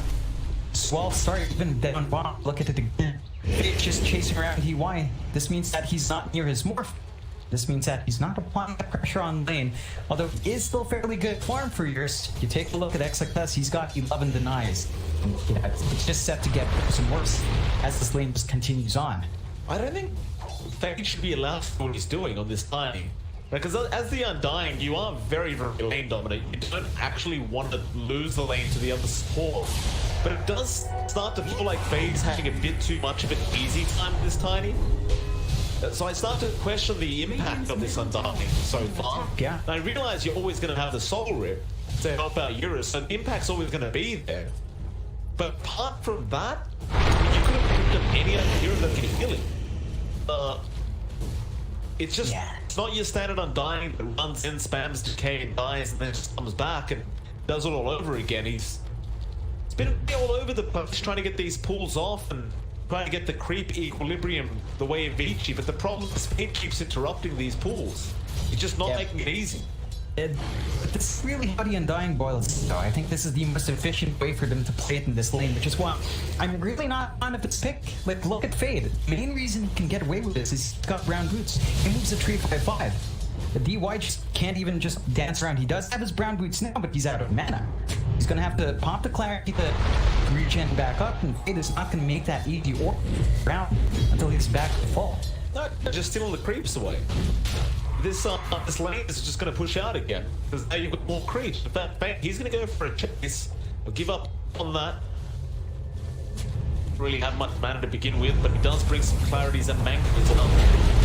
swell start, even down bottom. Look at it again. It's just chasing around DY. This means that he's not near his morph. This means that he's not applying that pressure on lane, although he is still fairly good farm for years. You take a look at XXS, he's got 11 denies. Yeah, it's just set to get some worse as this lane just continues on. I don't think Fade should be allowed to do what he's doing on this timing. Because as the Undying, you are very, very lane dominant. You don't actually want to lose the lane to the other support. But it does start to feel like Fade's having a bit too much of an easy time with this Tiny. So I start to question the impact of this Undying so far. Yeah. And I realize you're always going to have the Soul Rip to help out Eurus, so the impact's always going to be there. But apart from that, you could have picked up any other hero that can heal it. It's just, it's not your standard Undying that runs in, spams decay and dies and then just comes back and does it all over again. It's been all over the place trying to get these pulls off and trying to get the creep equilibrium the way of Vici, but the problem is Fade keeps interrupting these pulls. He's just not making it easy. But this is really how the Undying boils though. I think this is the most efficient way for them to play it in this lane, which is why I'm really not fond of its pick. Like, look at Fade. The main reason he can get away with this is he's got brown boots. He moves a 3-5-5. The DY just can't even just dance around. He does have his brown boots now, but he's out of mana. He's gonna have to pop the clarity to regen back up, and Fade is not gonna make that easy or round until he's back to full. No, just steal the creeps away. this lane is just going to push out again because now you've got more creeps. In fact, he's going to go for a chase. He'll give up on that. Really have much mana to begin with, but he does bring some clarities and mangas up.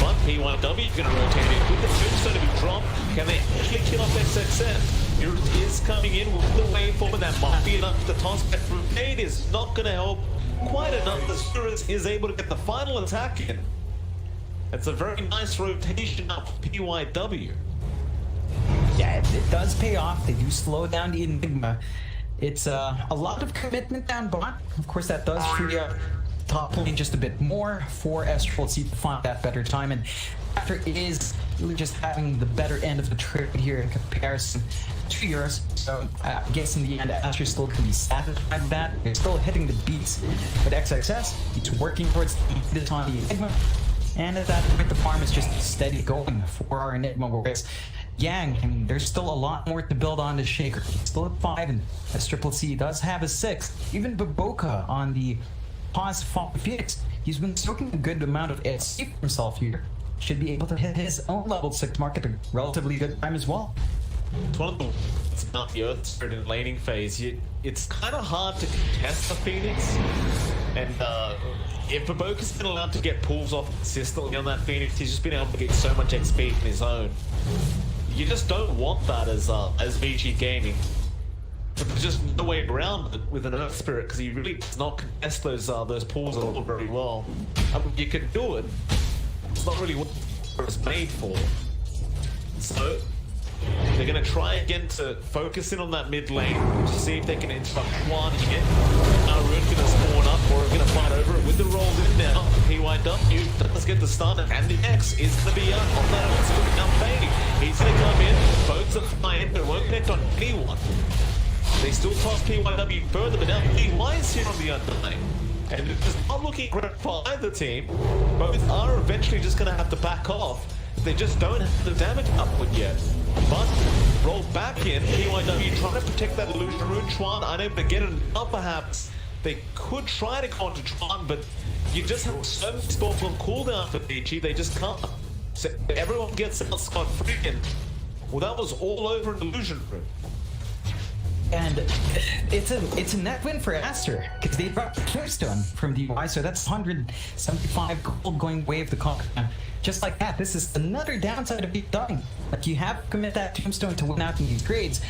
But PYW going to rotate in with the tombstone to be dropped. Can they actually kill off XXN? Here it is coming in with the waveform, and that might be enough. The toss back from Fade is not going to help quite enough. The Spirit is able to get the final attack in. It's a very nice rotation up for PYW. Yeah, it does pay off. They do slow down the Enigma. It's a lot of commitment down bot. Of course, that does free up top lane just a bit more for Aster to find that better time. And Aster is really just having the better end of the trade here in comparison to yours. So I guess in the end, Aster still can be satisfied with that. They're still hitting the beats with XXS. It's working towards this on the Enigma. And at that point, the farm is just steady going for our Enigma. Whereas Yang, I mean, there's still a lot more to build on the Shaker. He's still at 5, and SCCC does have a 6. Even Baboka on the pause Phoenix, he's been soaking a good amount of SC for himself here. Should be able to hit his own level 6 mark at a relatively good time as well. It's one of the it's about the Earth Spirit in laning phase. It's kind of hard to contest the Phoenix, and if Baboka's been allowed to get pulls off consistently on that Phoenix, he's just been able to get so much XP in his own. You just don't want that as VG Gaming. But there's just no way around it with an Earth Spirit because he really does not contest those pulls at all very well. I mean, you can do it. It's not really what it's made for. So they're going to try again to focus in on that mid lane to see if they can interrupt Juan here. Arun going to spawn up, or going to fight over it with the rolls in now. PYW does get the stun, and the X is going to be out on that Earth now fading. He's going to come in, boats are flying, but it won't connect on anyone. They still toss PYW further, but now PY is here on the underlane. And it's not looking great for either team. Both are eventually just going to have to back off. They just don't have the damage upward yet. But roll back in, PYW trying to protect that illusion rune. Chuan unable to get it up perhaps. They could try to counter Chuan, but you just have so many spells on cooldown for DG, they just can't. So everyone gets out scot-free, and well, that was all over an illusion rune. And it's a net win for Aster because they dropped the tombstone from DY, so that's 175 gold going wave the conquer. Just like that, this is another downside of dying. Like, you have to commit that tombstone to win out in these trades,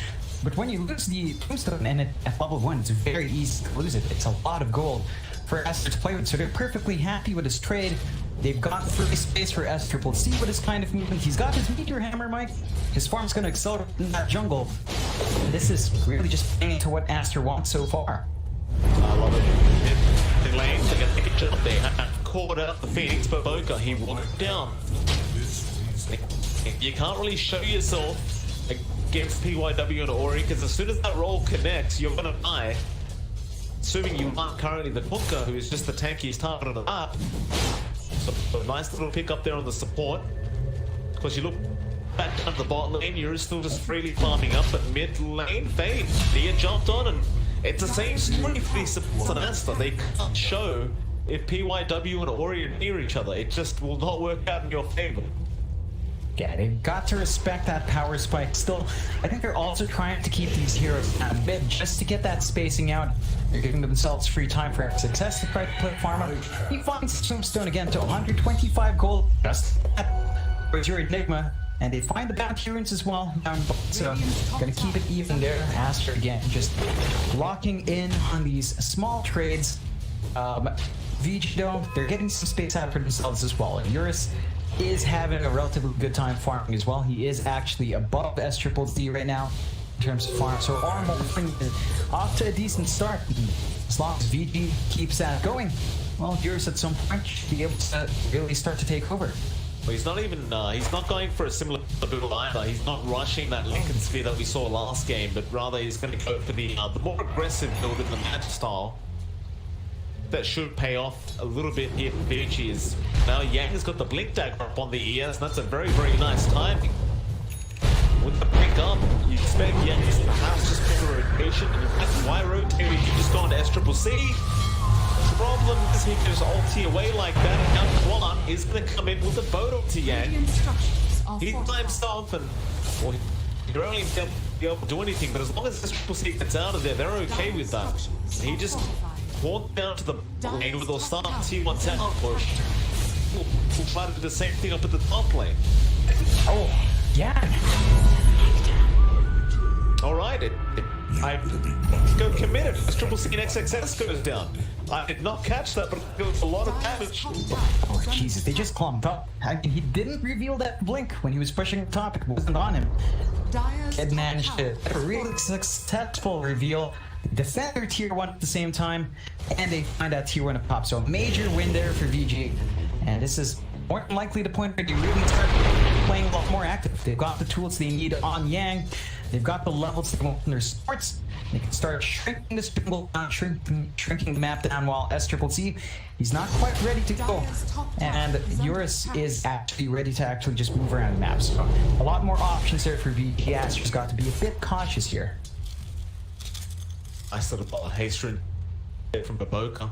but when you lose the tombstone and at level 1, it's very easy to lose it. It's a lot of gold for Aster to play with, so they're perfectly happy with his trade. They've got free space for SCCC with his kind of movement. He's got his Meteor Hammer, Mike. His farm's going to accelerate in that jungle. This is really just playing into what Aster wants so far. I love it. In lanes, they're going to take a jump there. Caught out the Phoenix, but Baboka, he walked down. You can't really show yourself against PYW and Ori, because as soon as that roll connects, you're going to die. Assuming you aren't currently the Kunka, who is just the tankiest target on the map. So a nice little pick up there on the support. Because you look back down the bot lane, you're still just freely farming up, but mid lane, Fade, Dia jumped on, and it's the same story for these supports on Aster. They can't show if PYW and Ori are near each other. It just will not work out in your favor. Yeah, they've got to respect that power spike. Still, I think they're also trying to keep these heroes a bit just to get that spacing out. They're giving themselves free time for success to try to play Pharma. He finds Tombstone again to 125 gold. Just that. Where's your Enigma? And they find the bounty runes as well. So, gonna keep it even there. Aster again, just locking in on these small trades. VG though, they're getting some space out for themselves as well. And Eurus is having a relatively good time farming as well. He is actually above SCCC right now in terms of farm. So Armor is off to a decent start. As long as VG keeps that going, well, Eurus at some point should be able to really start to take over. Well, he's not even, he's not going for a similar build either. He's not rushing that Lincoln Sphere that we saw last game, but rather he's going to go for the more aggressive build in the match style. That should pay off a little bit here for VG. Is now Yang's got the Blink Dagger up on the ES, and that's a very, very nice timing. With the pick up, you expect Yang to perhaps just pick a rotation, and in fact, why rotate? You can just go into SCCC. Problem is he can just ulti away like that, and now Quan is going to come in with a boat to Yang. He climbs up and well, you're only be able to do anything, but as long as this Triple C gets out of there, they're okay with that. And he just walked down to the lane with or start T1 tower push. We'll try to do the same thing up at the top lane. Oh, yeah. Alright, I go committed as Triple C and XXS goes down. I did not catch that, but it feels a lot of damage. Oh, Jesus, they just clumped up. I mean, he didn't reveal that blink when he was pushing the top. It wasn't on him. Ed managed to have a really successful reveal, defend their tier 1 at the same time, and they find that tier 1 up top. So a major win there for VG. And this is more than likely the point where they really start playing a lot more active. They've got the tools they need on Yang. They've got the levels they want in their sports. They can start shrinking this jungle down, shrinking the map down, while S-Triple-C, he's not quite ready to go. And Eurus is actually ready to actually just move around the map. So a lot more options there for VG. Aster's got to be a bit cautious here. I sort of bought a haste rune from Baboka.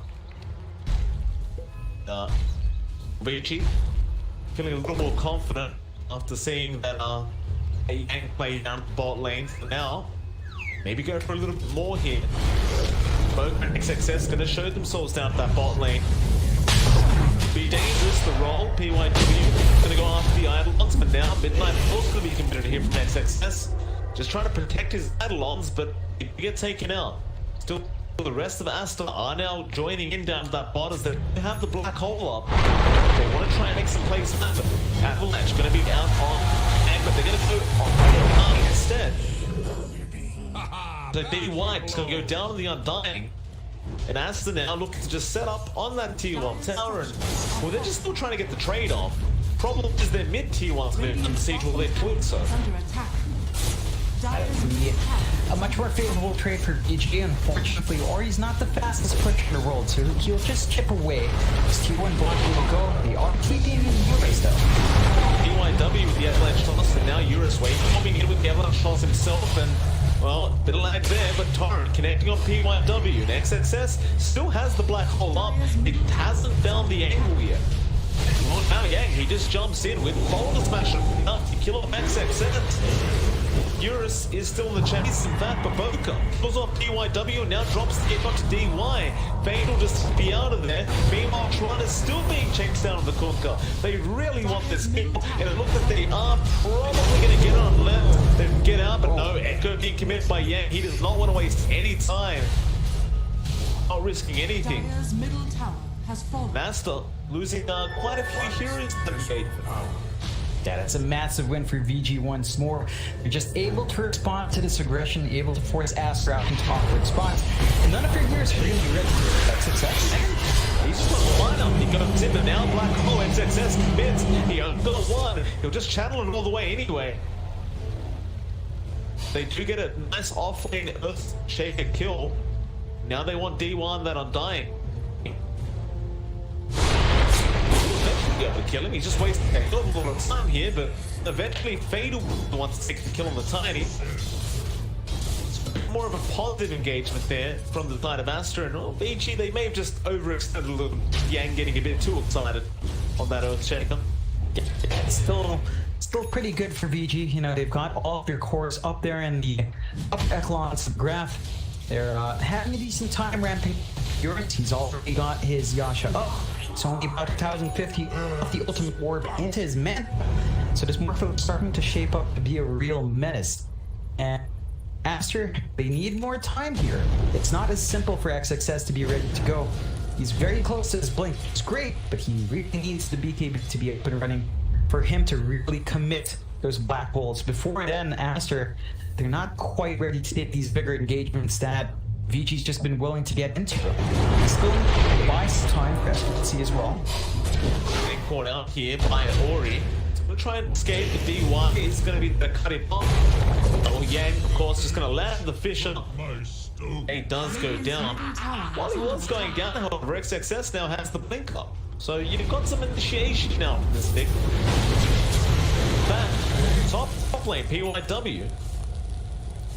VG feeling a little more confident after seeing that Yang play down the bot lane for now. Maybe go for a little bit more here. Baboka and XXS gonna show themselves down that bot lane. Be dangerous, the roll. PYW gonna go after the Eidolons, but now Midnight also gonna be committed here from XXS. Just trying to protect his Eidolons, but he get taken out. Still, the rest of Aster are now joining in down to that bot as they have the black hole up. They want to try and make some plays happen. Avalanche gonna be out on Egg, but they're gonna go on instead. So D1 is gonna go down to the Undying. And Aster now looking to just set up on that tier 1 tower, and well, they're just still trying to get the trade off. Problem is their mid tier 1's moving on the siege while they're doing so. That would be a much more favorable trade for VG, unfortunately, or he's not the fastest pusher in the world, so he'll just chip away. His T1 block will go. They are keeping Eurus though. PYW with the Avalanche toss, and now Eurus wave coming in with the Avalanche toss himself, and well, bit of lag there, but Torrent connecting on PYW, and XXS still has the black hole up. It hasn't found the angle yet. Well, now Yang, he just jumps in with Boulder Smash enough to kill off XXS. Eurus is still in the chase, in fact, Baboka kills off PYW and now drops the hit to DY. Fade will just be out of there. Meanwhile, Tron is still being chased down on the Kunka. They really want this kill, and it looks like they are probably going to get on left. They get out, but no, Echo being committed by Yang. He does not want to waste any time. Not risking anything. Master losing quite a few heroes to the gate. Yeah, that's a massive win for VG once more. They're just able to respond to this aggression, able to force Aster out into awkward spots, and none of their heroes are really ready for that success. He's just got one up, he goes in, but now Black Hole XXS commits. He only got one. He'll just channel it all the way anyway. They do get a nice off-lane Earth Shaker kill. Now they want D1 that Undying. Be able to kill him. He's just wasting a hell of a lot of time here, but eventually Fatal wants to take the kill on the Tiny. It's more of a positive engagement there from the side of Aster, and oh, VG, they may have just overextended a little. Yang getting a bit too excited on that Earthshaker. Yeah, it's still pretty good for VG. You know, they've got all of their cores up there in the upper echelons of graph. They're having a decent time ramping Eurus. He's already got his Yasha up. It's only about 1,050 of the ultimate orb into his men. So this Morpho is starting to shape up to be a real menace. And Aster, they need more time here. It's not as simple for XXS to be ready to go. He's very close to his blink. It's great, but he really needs the BKB to be up and running for him to really commit those black holes. Before then, Aster, they're not quite ready to take these bigger engagements that VG's just been willing to get into. Still buys time for SPC as well. Getting caught out here by Ori. So we'll try and escape. The D1 is going to be the cut him off. Oh, Yang, of course, just going to land the Fisher. He does go down. While he was going down, however, XXS now has the blink up. So you've got some initiation now from this thing. Back, top lane, PYW.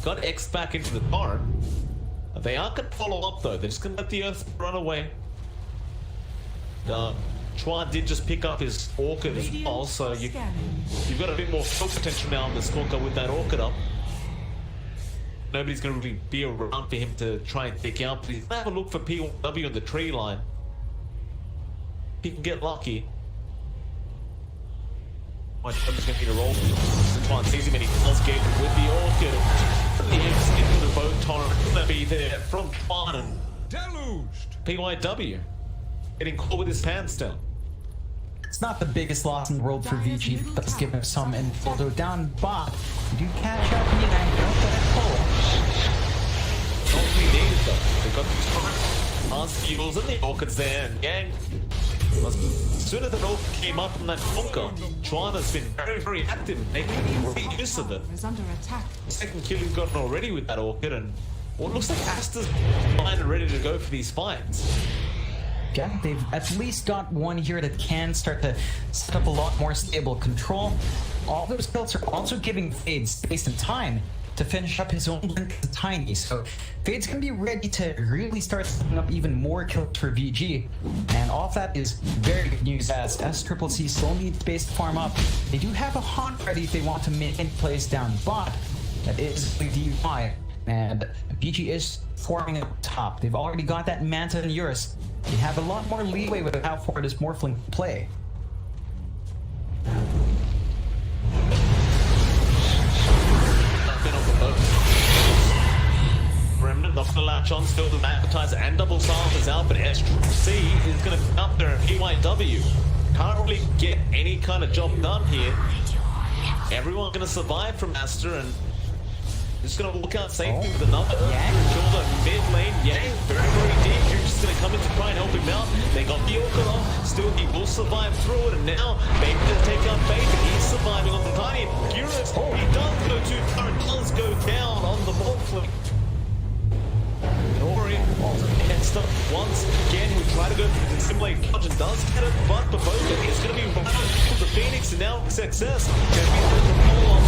Got X back into the torrent. They are going to follow up though. They're just going to let the Earth run away. Tron Chuan did just pick up his Orchid as well, so you've got a bit more kill potential now on the scorecard with that Orchid up. Nobody's going to really be around for him to try and take out, but he's going to have a look for P1W on the tree line. He can get lucky. He's going to need a roll. Chuan sees him and he does get with the Orchid. The X into the boat torrent. It's going to be there from Chuan and PYW. Getting caught with his pants down. It's not the biggest loss in the world for VG. It does give him some info. Though down bot, you do catch up and don't get a pull. Don't really need it though. They've got these past Eagles and the Orchids there, and Yang. As soon as the Orchid came up from that bunker, Chuan has been very, very active, making great use of it. The second kill he's gotten already with that Orchid, and well, it looks like Aster's fine and ready to go for these fights. Yeah, they've at least got one here that can start to set up a lot more stable control. All those kills are also giving Fade space and time to finish up his own blink to Tiny. So Fade's gonna be ready to really start setting up even more kills for VG. And all of that is very good news as SCCC still needs space to farm up. They do have a haunt ready if they want to make any plays down bot. That is the DUI. And VG is forming up top. They've already got that Manta and Eurus. They have a lot more leeway with how far this Morphling can play. Remnant not gonna latch on, still the Magnetizer and Double Silence is out, but SCCC is gonna come up there and PYW. Can't really get any kind of job done here. Everyone gonna survive from Aster and just gonna walk out safely with another kill the mid lane. Yang very, very deep. You're just gonna come in to try and help him out. They got the Orchid off. Still, he will survive through it. And now, maybe to take out Fade, but he's surviving on the Tiny. Eurus, he does go too far. It does go down on the Morphling. Ori next up once again. We try to go for the simulate dodge and does get it, but Boboka is going to be running for the Phoenix and now success. Going to be the pull off.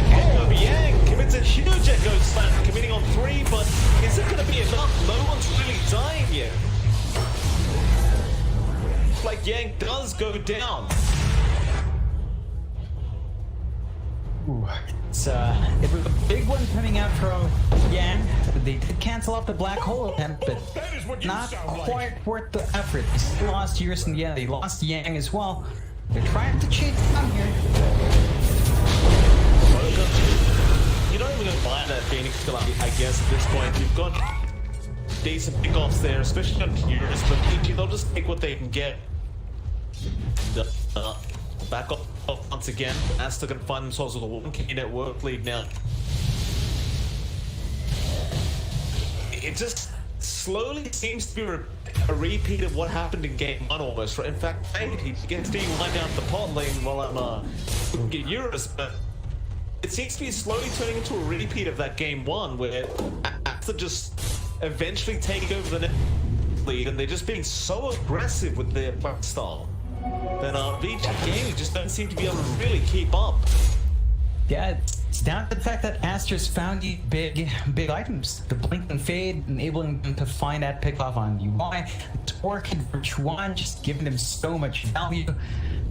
And Yang commits a huge echo slam, committing on 3, but is it going to be enough? No one's really dying yet. Looks like Yang does go down. Ooh, it was a big one coming out from Yang. They did cancel off the black hole attempt, but not quite worth the effort. They still lost Eurus in the end. They lost Yang as well. They're trying to chase down here. You're not even going to buy that Phoenix kill, I guess, at this point. You've got decent pickoffs there, especially on Eurus, but PG, they'll just take what they can get. Back up once again. Aster can find themselves with a 1K network lead now. It just slowly seems to be a repeat of what happened in game 1 almost. In fact, Fade, he gets D1 down the pot lane while I'm get Eurus, but it seems to be slowly turning into a repeat of that game 1 where Aster just eventually take over the lead and they're just being so aggressive with their play style. Then VG Gaming just don't seem to be able to really keep up. Yeah, it's down to the fact that Aster's found the big items. The Blink and Fade, enabling them to find that pick-off on UI. The Orchid for Chuan, just giving them so much value.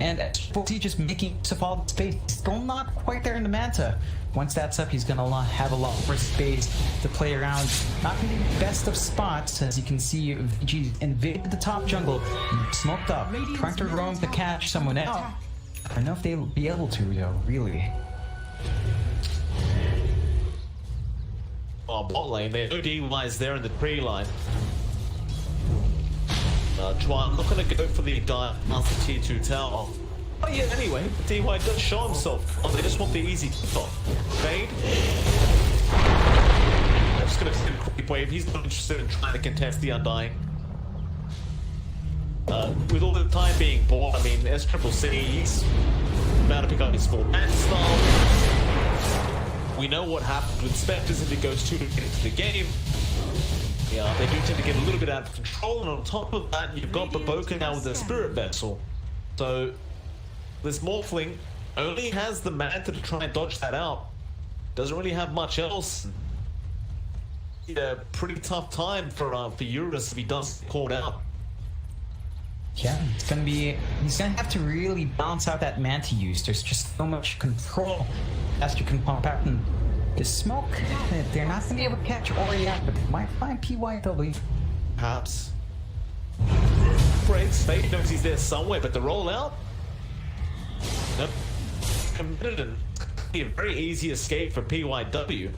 And SCCC just making use of all the space. Still not quite there in the Manta. Once that's up, he's gonna have a lot more space to play around. Not gonna be the best of spots, as you can see, VG invaded the top jungle and smoked up, trying to roam to catch someone out. I don't know if they'll be able to, though, really. Oh, bot lane, there's no DYs there in the tree line. Chuan not going to go for the dive past the tier 2 tower. Oh yeah, anyway, DY does show himself. Oh, they just want the easy kickoff. Fade. I'm just going to send a quick wave. He's not interested in trying to contest the Undying. With all the time being bought, I mean, SCCC, he's about to pick up his full man style. We know what happens with Spectres if it goes too late into the game. Yeah, they do tend to get a little bit out of control, and on top of that, you've got Boboka now with the Spirit Vessel. So, this Morphling only has the Manta to try and dodge that out. Doesn't really have much else. Yeah, pretty tough time for Eurus if he does get caught out. Yeah, he's gonna have to really balance out that Manta use. There's just so much control Aster can pump out, and the smoke, they're not gonna be able to catch Ori yet, but they might find PYW. Perhaps. Breaks, Fate knows he's there somewhere, but the rollout? Nope. Committed and be a very easy escape for PYW.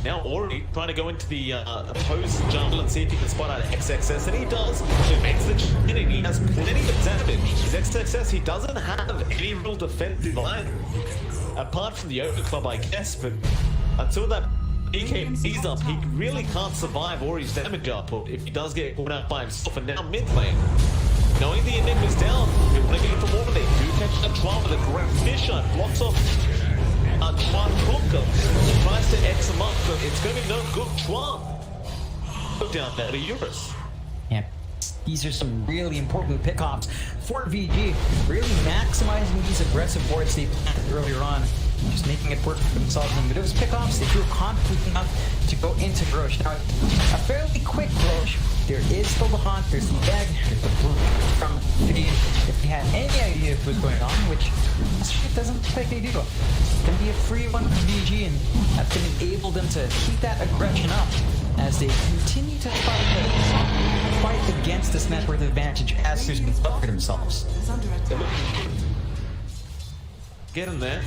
Now Ori trying to go into the opposed jungle and see if he can spot out XXS, and he does. He makes the chin and he has plenty of damage. His XXS, he doesn't have any real defensive line. Apart from the Yoga Club, I guess, but until that BKB's up, he really can't survive Ori's damage output if he does get caught out by himself. And now mid lane, knowing the Enigma's down, they're going to go for more. They do catch that Tron with a great fish shot, blocks off Tron Hooker, tries to X him up, but it's going to be no good. Tron go down there to Eurus. Yeah, these are some really important pickoffs for VG, really maximizing these aggressive boards they planted earlier on, just making it work for themselves. And with those pickoffs, they feel confident enough to go into Grosh. Now, a fairly quick Grosh. There is still the Haunt, there's the Bag, there's the Blue from VG. If they had any idea of what's going on, which it doesn't look like they do, it's going to be a free one for VG, and that's going to enable them to keep that aggression up as they continue to fight against this net worth advantage as there's been for themselves. Get in there.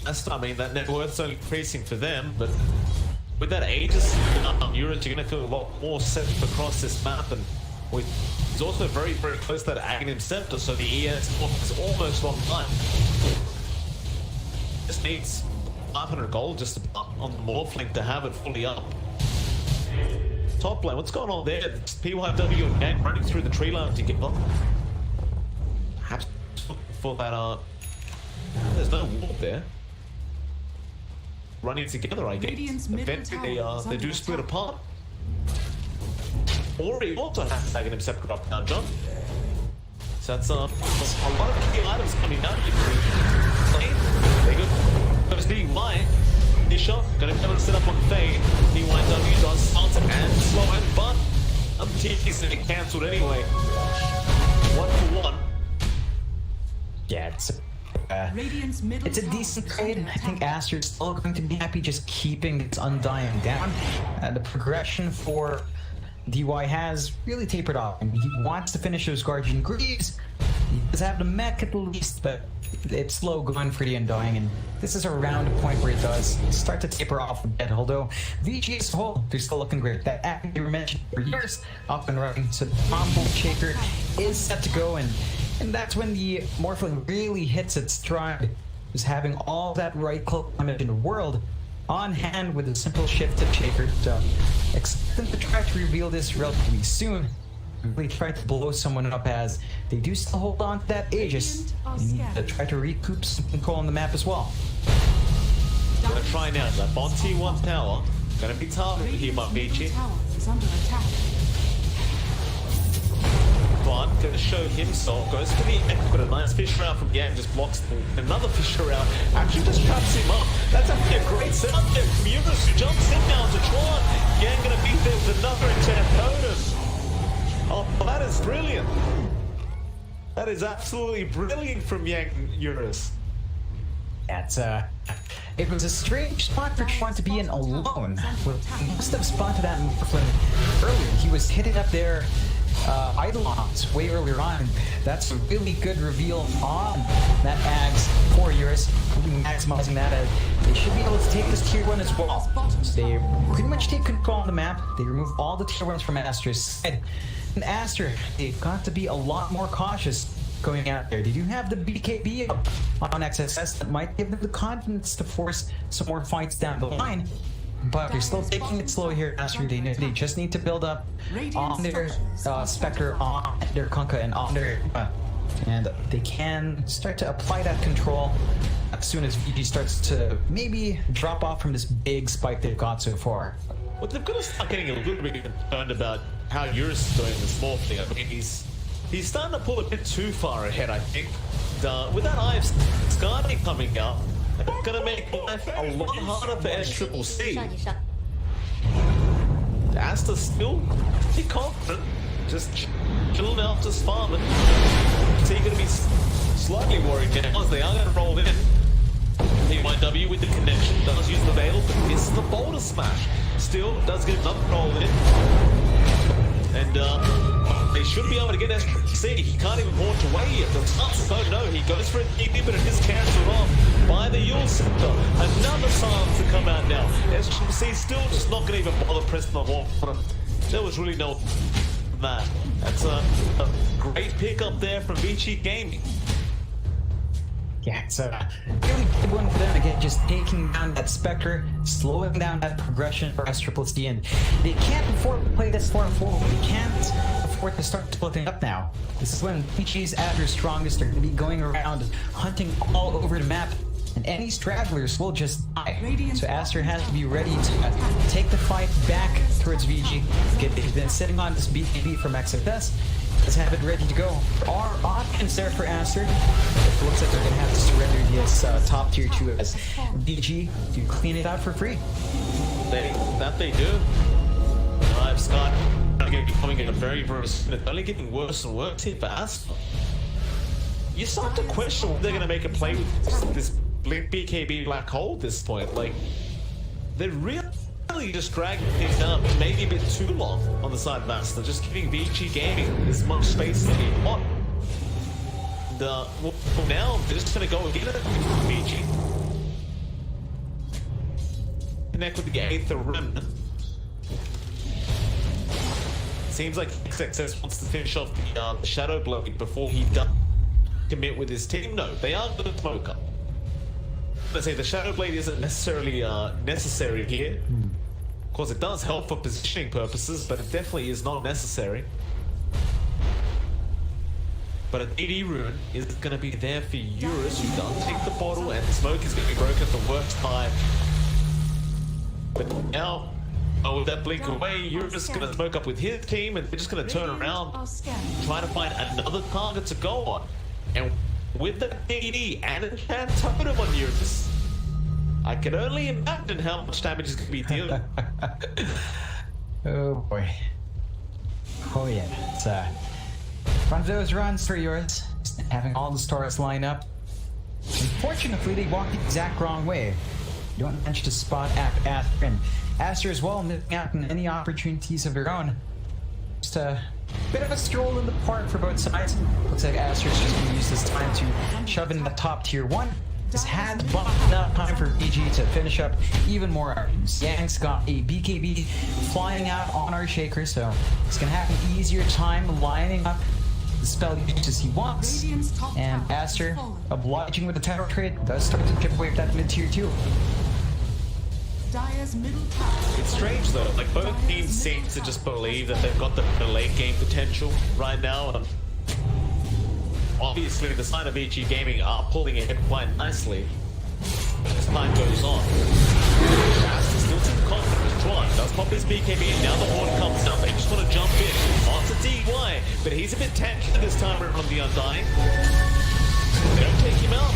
I mean, that net worth's only increasing for them, but with that Aegis, Eurus, you're going to feel a lot more safe across this map, and he's also very, very close to that Aghanim Scepter, so the ES is almost online. Just needs 500 gold just on the Morphling to have it fully up. Top lane, what's going on there? It's PYW and Gang running through the tree line together. Perhaps for that, there's no wall there. Running together, I guess. Eventually, they do split apart. Ori also has to him separate up now, John. So that's a lot of key items coming out here. They go. Goes DY. Disha gonna be able to set up on Fade. PYW does stance and slow it, but TP's gonna be cancelled anyway. 1 for 1. Yeah, it's a decent trade. I think Aster's still going to be happy just keeping its Undying down. The progression for DY has really tapered off, and he wants to finish those Guardian Greaves. He does have the mech at least, but it's slow going for the Undying, and this is around a point where it does start to taper off a bit. Although VG as a whole, they're still looking great. That act you were mentioned for years up and running, so the combo shaker is set to go, and that's when the Morphling really hits its stride, is having all that right-click damage in the world on hand with a simple shift to shaker. So expect them to try to reveal this relatively soon. Really try to blow someone up, as they do still hold on to that Aegis. They need to try to recoup some control on the map as well. Gonna try now. That on T1 tower. Gonna be targeted here by VG. But gonna show himself, goes for the end, but a nice fish round from Yang, just blocks another fish round, actually just traps him up. That's actually a great setup there from Eurus, who jumps in now to Tron. Yang gonna beat there with another intent bonus. Oh, that is brilliant. That is absolutely brilliant from Yang Eurus. That's it was a strange spot for Tron to be in alone. Well, he must have spotted that Morphling earlier. He was hitting up there Eidolons way earlier on. That's a really good reveal on that Ags for Eurus, maximizing that. They should be able to take this tier 1 as well. So they pretty much take control of the map. They remove all the tier 1s from Aster's side. And Aster, they've got to be a lot more cautious going out there. They do have the BKB up on XSS that might give them the confidence to force some more fights down the line. But they're still taking it slow here, Aster. They just need to build up on their Spectre, on their Kunkka, and on their and they can start to apply that control as soon as VG starts to maybe drop off from this big spike they've got so far. Well, they've got to start getting a little bit concerned about how Eurus is doing this small thing. I mean, he's starting to pull a bit too far ahead, I think. With that Eye of Skadi coming out, it's going to make life a lot harder for SCCC. Aster's still pretty confident. just chilling out, just farming. So you're going to be slightly worried now as they are going to roll in. TYW with the connection, does use the Veil, but misses the boulder smash. Still does get another roll in. And they should be able to get SC. He can't even launch away yet. The Thompson, oh no, he goes for a DP, but it is cancelled off by the Yule Scepter. Another silence to come out now. SC still just not going to even bother pressing the horn for him. There was really no that. That's a great pick up there from Vici Gaming. Yeah, it's a really good one for them. Again, just taking down that Spectre, slowing down that progression for SCCC, and they can't afford to play this far forward. They can't afford to start splitting up now. This is when Vichi's at their strongest. They're going to be going around, hunting all over the map, and any stragglers will just die. So Aster has to be ready to take the fight back towards Vici. They've been sitting on this BKB from XFS. Let's have it ready to go. There are options there for Aster. It looks like they're going to have to surrender this top tier 2 as DG to clean it out for free. They do. I've Scott becoming a very it's only getting worse and worse here for Aster. You start to question whether they're going to make a play with this BKB black hole at this point. Like, they're really just dragging things down maybe a bit too long on the side of Aster, just giving Vici Gaming as much space as they want. And well, now they're just going to go and get it with Vici. Connect with the 8th Remnant. Seems like XXS wants to finish off the Shadow Blade before he does commit with his team. No, they are going to smoke up. Let's say the Shadow Blade isn't necessarily necessary here. Of course, it does help for positioning purposes, but it definitely is not necessary. But an AD rune is going to be there for Eurus, who does take the bottle, and the smoke is going to be broken at the worst time. But now, with that blink away, Eurus is going to smoke up with his team, and they're just going to turn around, trying to find another target to go on. And with the AD and a Chan Totem on Eurus, I can only imagine how much damage is going to be dealing. Oh boy. Oh yeah. It's one of those runs for yours. Just having all the stars line up. Unfortunately, they walked the exact wrong way. You don't manage to spot Aster, and Aster as well, missing out on any opportunities of their own. Just a bit of a stroll in the park for both sides. Looks like Aster's just going to use this time to shove in the top tier 1. Just had enough time for BG to finish up even more items. Yang's got a BKB flying out on our Shaker, so he's going to have an easier time lining up the spell uses he wants. And Aster, obliging with the tower trade, does start to chip away at that mid tier 2. It's strange though, like both teams seem to just believe that they've got the late game potential right now. Obviously, the side of Vici Gaming are pulling ahead quite nicely as time goes on. Aster still too confident. Juan does pop his BKB, and now the horn comes out. They just want to jump in onto DY, but he's a bit tanky this time around on the Undying. They don't take him out.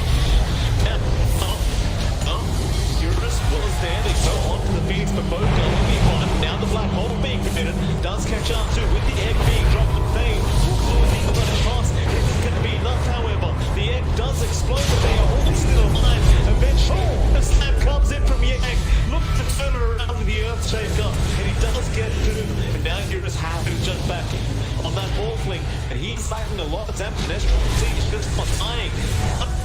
Eurus was there. They go on to the Phoenix, but both will be one. Now the black hole being committed does catch up to with the egg being dropped and fade. Will got a chance. It's going to be enough, however. The egg does explode, but they are all still alive. Eventually, the snap comes in from Yang. Look to turn around with the Earth Shaker, and he does get through. And now Eurus has to jump back on that ball fling, and he's fighting a lot of damage. He's just not dying.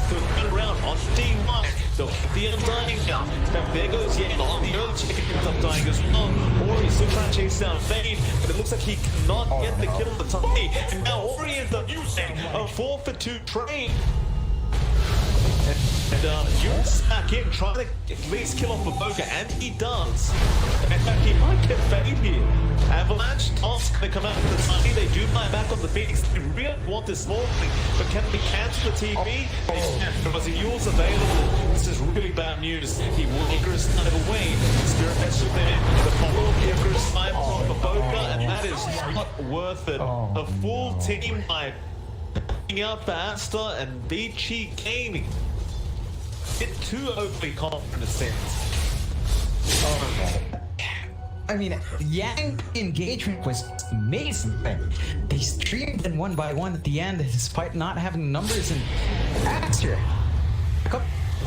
To turn around on D1. They'll keep the Undying down. Now there goes Yang on the Earth Shaker, gets Undying as well. Ori still trying to chase down Fade, but it looks like he cannot get the kill on the top. And now Ori ends up using a 4-for-2 trade. And Eurus back in, trying to at least kill off a Boga, and he does. In fact, he might get Fade here. Avalanche, Toss going to come out with the Sunny. They do buy back on the Phoenix. They really want this small thing, but can they cancel the TV? There was a Yule's available. This is really bad news. He will Icarus kind of away. Spirit Vessel there. The follow-up Icarus snipe on the Boga, and that is not worth it. A full team wipe. Out for Aster and Vici Gaming. Get too overly confident, it seems. I mean, Yang engagement was amazing. They streamed and one by one at the end, despite not having numbers. And Aster up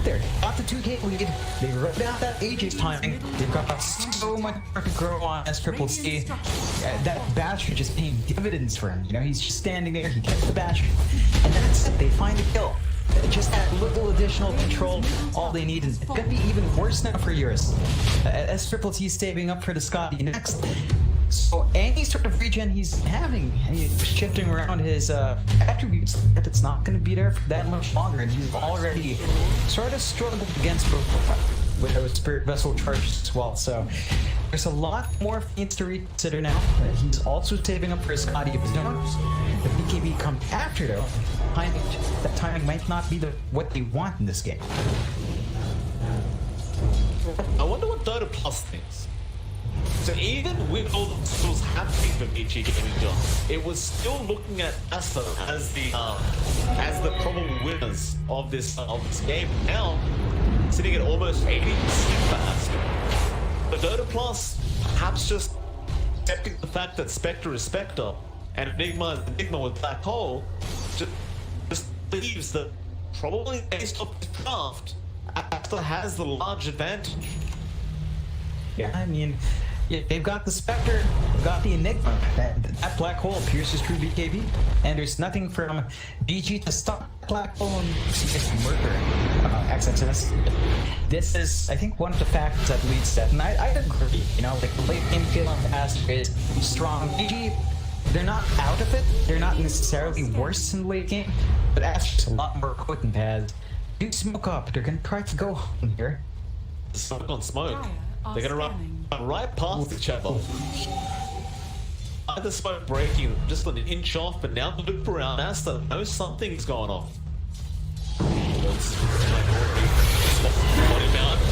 there, got the 2K lead. They wrote out that Aegis timing. They've got so much more to grow on as Triple C. That Basher just paying dividends for him. You know, he's just standing there. He gets the Basher, and that's it. They find a kill. Just that little additional control, all they need is gonna be even worse now for Eurus. As Triple T saving up for the Scotty next. So any sort of regen he's having, he's shifting around his attributes, it's not gonna be there for that much longer, and he's already sort of struggled against with those Spirit Vessel charges as well. So there's a lot more feats to reconsider now. He's also saving up for his Scotty of his own. The BKB comes after though. That timing might not be what they want in this game. I wonder what Dota Plus thinks. So even with all the tools happening for VG Gaming John, it was still looking at Aster as the probable winners of this game. Now sitting at almost 80% for Aster. The Dota Plus perhaps just accepting the fact that Spectre is Spectre and Enigma with Black Hole just believes that probably based off the draft, Aster has the large advantage. Yeah, I mean, yeah, they've got the Spectre, they've got the Enigma. That Black Hole pierces through BKB, and there's nothing from BG to stop Black Hole and Murder XXS. This is, I think, one of the factors that leads to that, and I agree. You know, like the late game feeling of Aster is strong. BG, they're not out of it. They're not necessarily worse in the late game, but Aster's a lot more potent as do smoke up. They're gonna try to go home here. Smoke on smoke. They're gonna run right past each other. The smoke breaking just an inch off, but now the loop around Aster knows something's going on.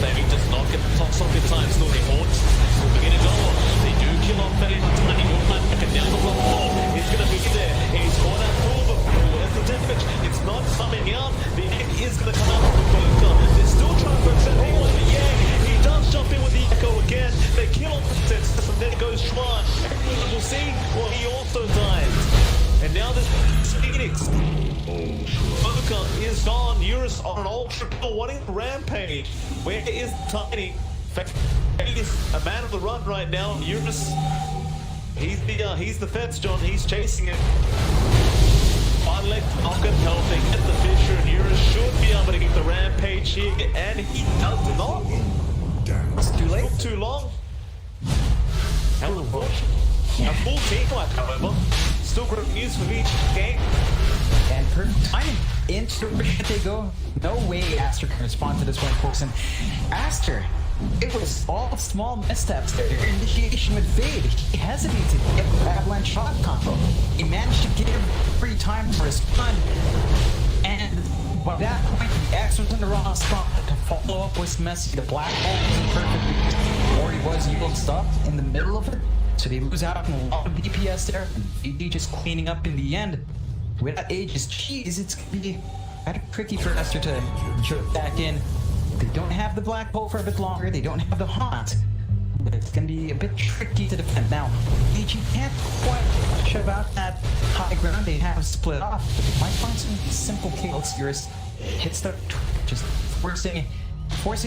Maybe just not get the top socket time, still the horns. We're gonna go on. They do kill off Betty, tiny back and down the floor. He's gonna be there. He's caught out over. Where's the damage? It's not coming out. The egg is gonna come out with the bunker. They're still trying to protect him with the egg. He does jump in with the echo again. They kill off the sense, and then goes Tron. We'll see. Well, he also dies. And now there's Phoenix. Boca is gone. Eurus on an ultra kill, wanting to rampage. Where is Tiny? He's a man of the run right now. Eurus, he's the fence, John. He's chasing it. On leg, Falcon helping get the Fisher, and Eurus should be able to get the rampage here, and he does not. It's too late. Too long. How unfortunate. A full team wipe, however. Still great news for each game. And per time into the they go. No way Aster can respond to this one, folks. And Aster, it was all small missteps there. Their initiation with Fade. He hesitated to get the avalanche shot combo. He managed to give free time to respond. And by that point, the X was in the wrong spot to follow up with Messi. The Black Hole wasn't perfect, or he was evil stopped in the middle of it. So they lose out on a lot of DPS there, and VG just cleaning up in the end. Without Aegis, geez, it's gonna be kind of tricky for Aster to jerk back in. They don't have the Black Hole for a bit longer, they don't have the Haunt. But it's gonna be a bit tricky to defend. Now, VG can't quite shove out that high ground, they have split off, but they might find some simple kills. Eurus hits the just forcing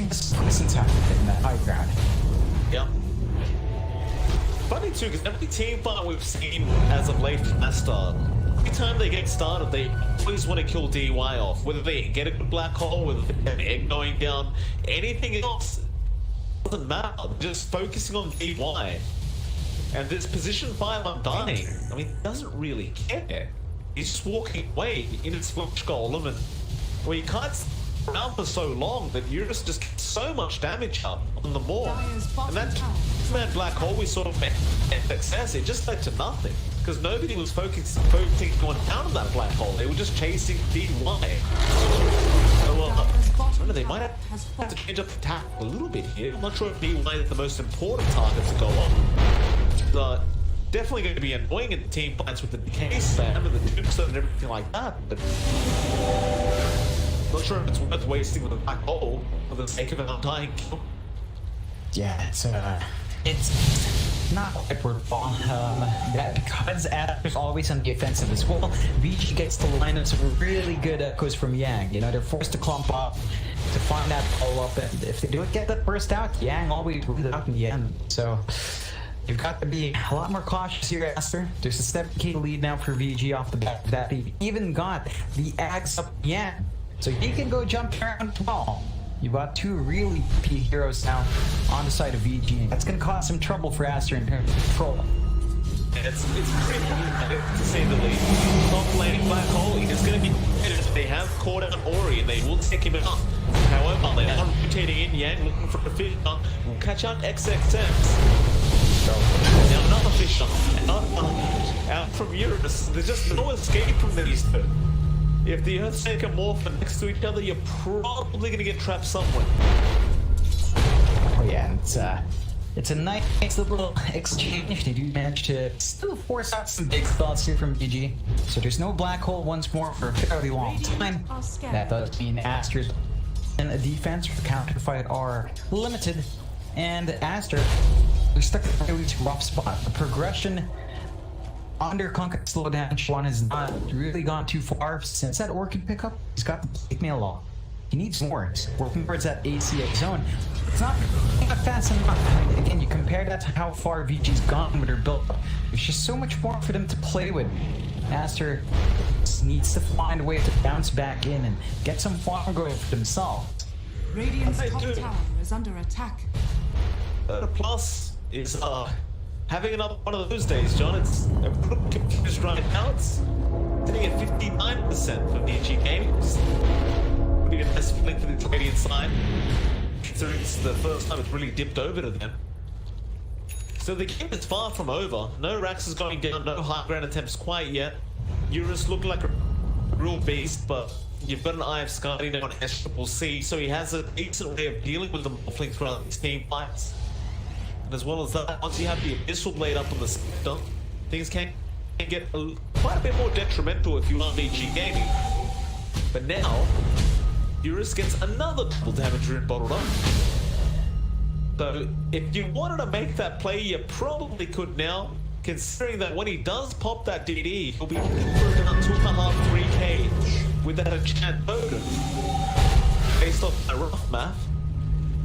the distance out in that high ground. Yep. Funny too, because every team fight we've seen as of late from Aster, every time they get started, they always want to kill DY off. Whether they get a good Black Hole, whether they have egg going down, anything else doesn't matter. They're just focusing on DY. And this position 5 on dying, I mean, he doesn't really care. He's just walking away in his flash golem, and well, you can't around for so long that Eurus just gets so much damage up on the Maw. And that Black Hole we sort of met success, it just led to nothing. Because nobody was focusing going down on that Black Hole. They were just chasing DY. So, they might have to change up the attack a little bit here. I'm not sure if DY is the most important target to go on. Definitely going to be annoying in the team fights with the decay spam and the tombstone and everything like that. But not sure if it's worth wasting with a Black Hole for the sake of an undying kill. Yeah, it's It's not quite worthwhile. That because Aster's always on the offensive as well, VG gets to line up some really good echoes from Yang. You know, they're forced to clump up to find that follow-up, and if they don't get that burst out, Yang always wins it out in the end. So you've got to be a lot more cautious here, Aster. There's a 7K lead now for VG off the back of that. They've even got the Axe up Yang, so he can go jump around as well. You've got two really key heroes now on the side of VG. That's going to cause some trouble for Aster in terms of control. It's pretty to say the least. Top lane Black Hole is going to be competitive. They have caught out Ori and they will take him out. However, they are rotating in Yang, looking for a fish. Will catch out XXX. Now another fish out from Eurus. There's just no escape from these two. If the Earthshaker morph are next to each other, you're probably going to get trapped somewhere. Oh yeah, it's a nice little exchange. They do manage to still force out some big thoughts here from VG. So there's no Black Hole once more for a fairly long time. That does mean Aster's and a defense for the counter fight are limited. And Aster, we're stuck in a really rough spot. The progression under Conquer slowdown, Chuan has not really gone too far since that Orchid pickup. He's got the Blade Mail off. He needs more. He's working towards that ACX zone. It's not fast enough. Again, you compare that to how far VG's gone with their build. There's just so much more for them to play with. Aster needs to find a way to bounce back in and get some farm going for themselves. Radiant's top tower is under attack. The plus is having another one of those days, John. It's a good confused right now. It's sitting at 59% for VG games. Would be a nice feeling for the Canadian side, considering it's the first time it's really dipped over to them. So the game is far from over. No Rax is going down, no high ground attempts quite yet. Eurus looked like a real beast, but you've got an Eye of Sky now on SCC, so he has a decent way of dealing with the Morphling throughout his team fights. And as well as that, once you have the Abyssal Blade up on the sector, things can get quite a bit more detrimental if you are VG gaming. But now, Eurus gets another double damage rune bottled up. So if you wanted to make that play, you probably could now, considering that when he does pop that DD, he'll be looking for about 2.5, 3k with that enchant token, based off a rough math.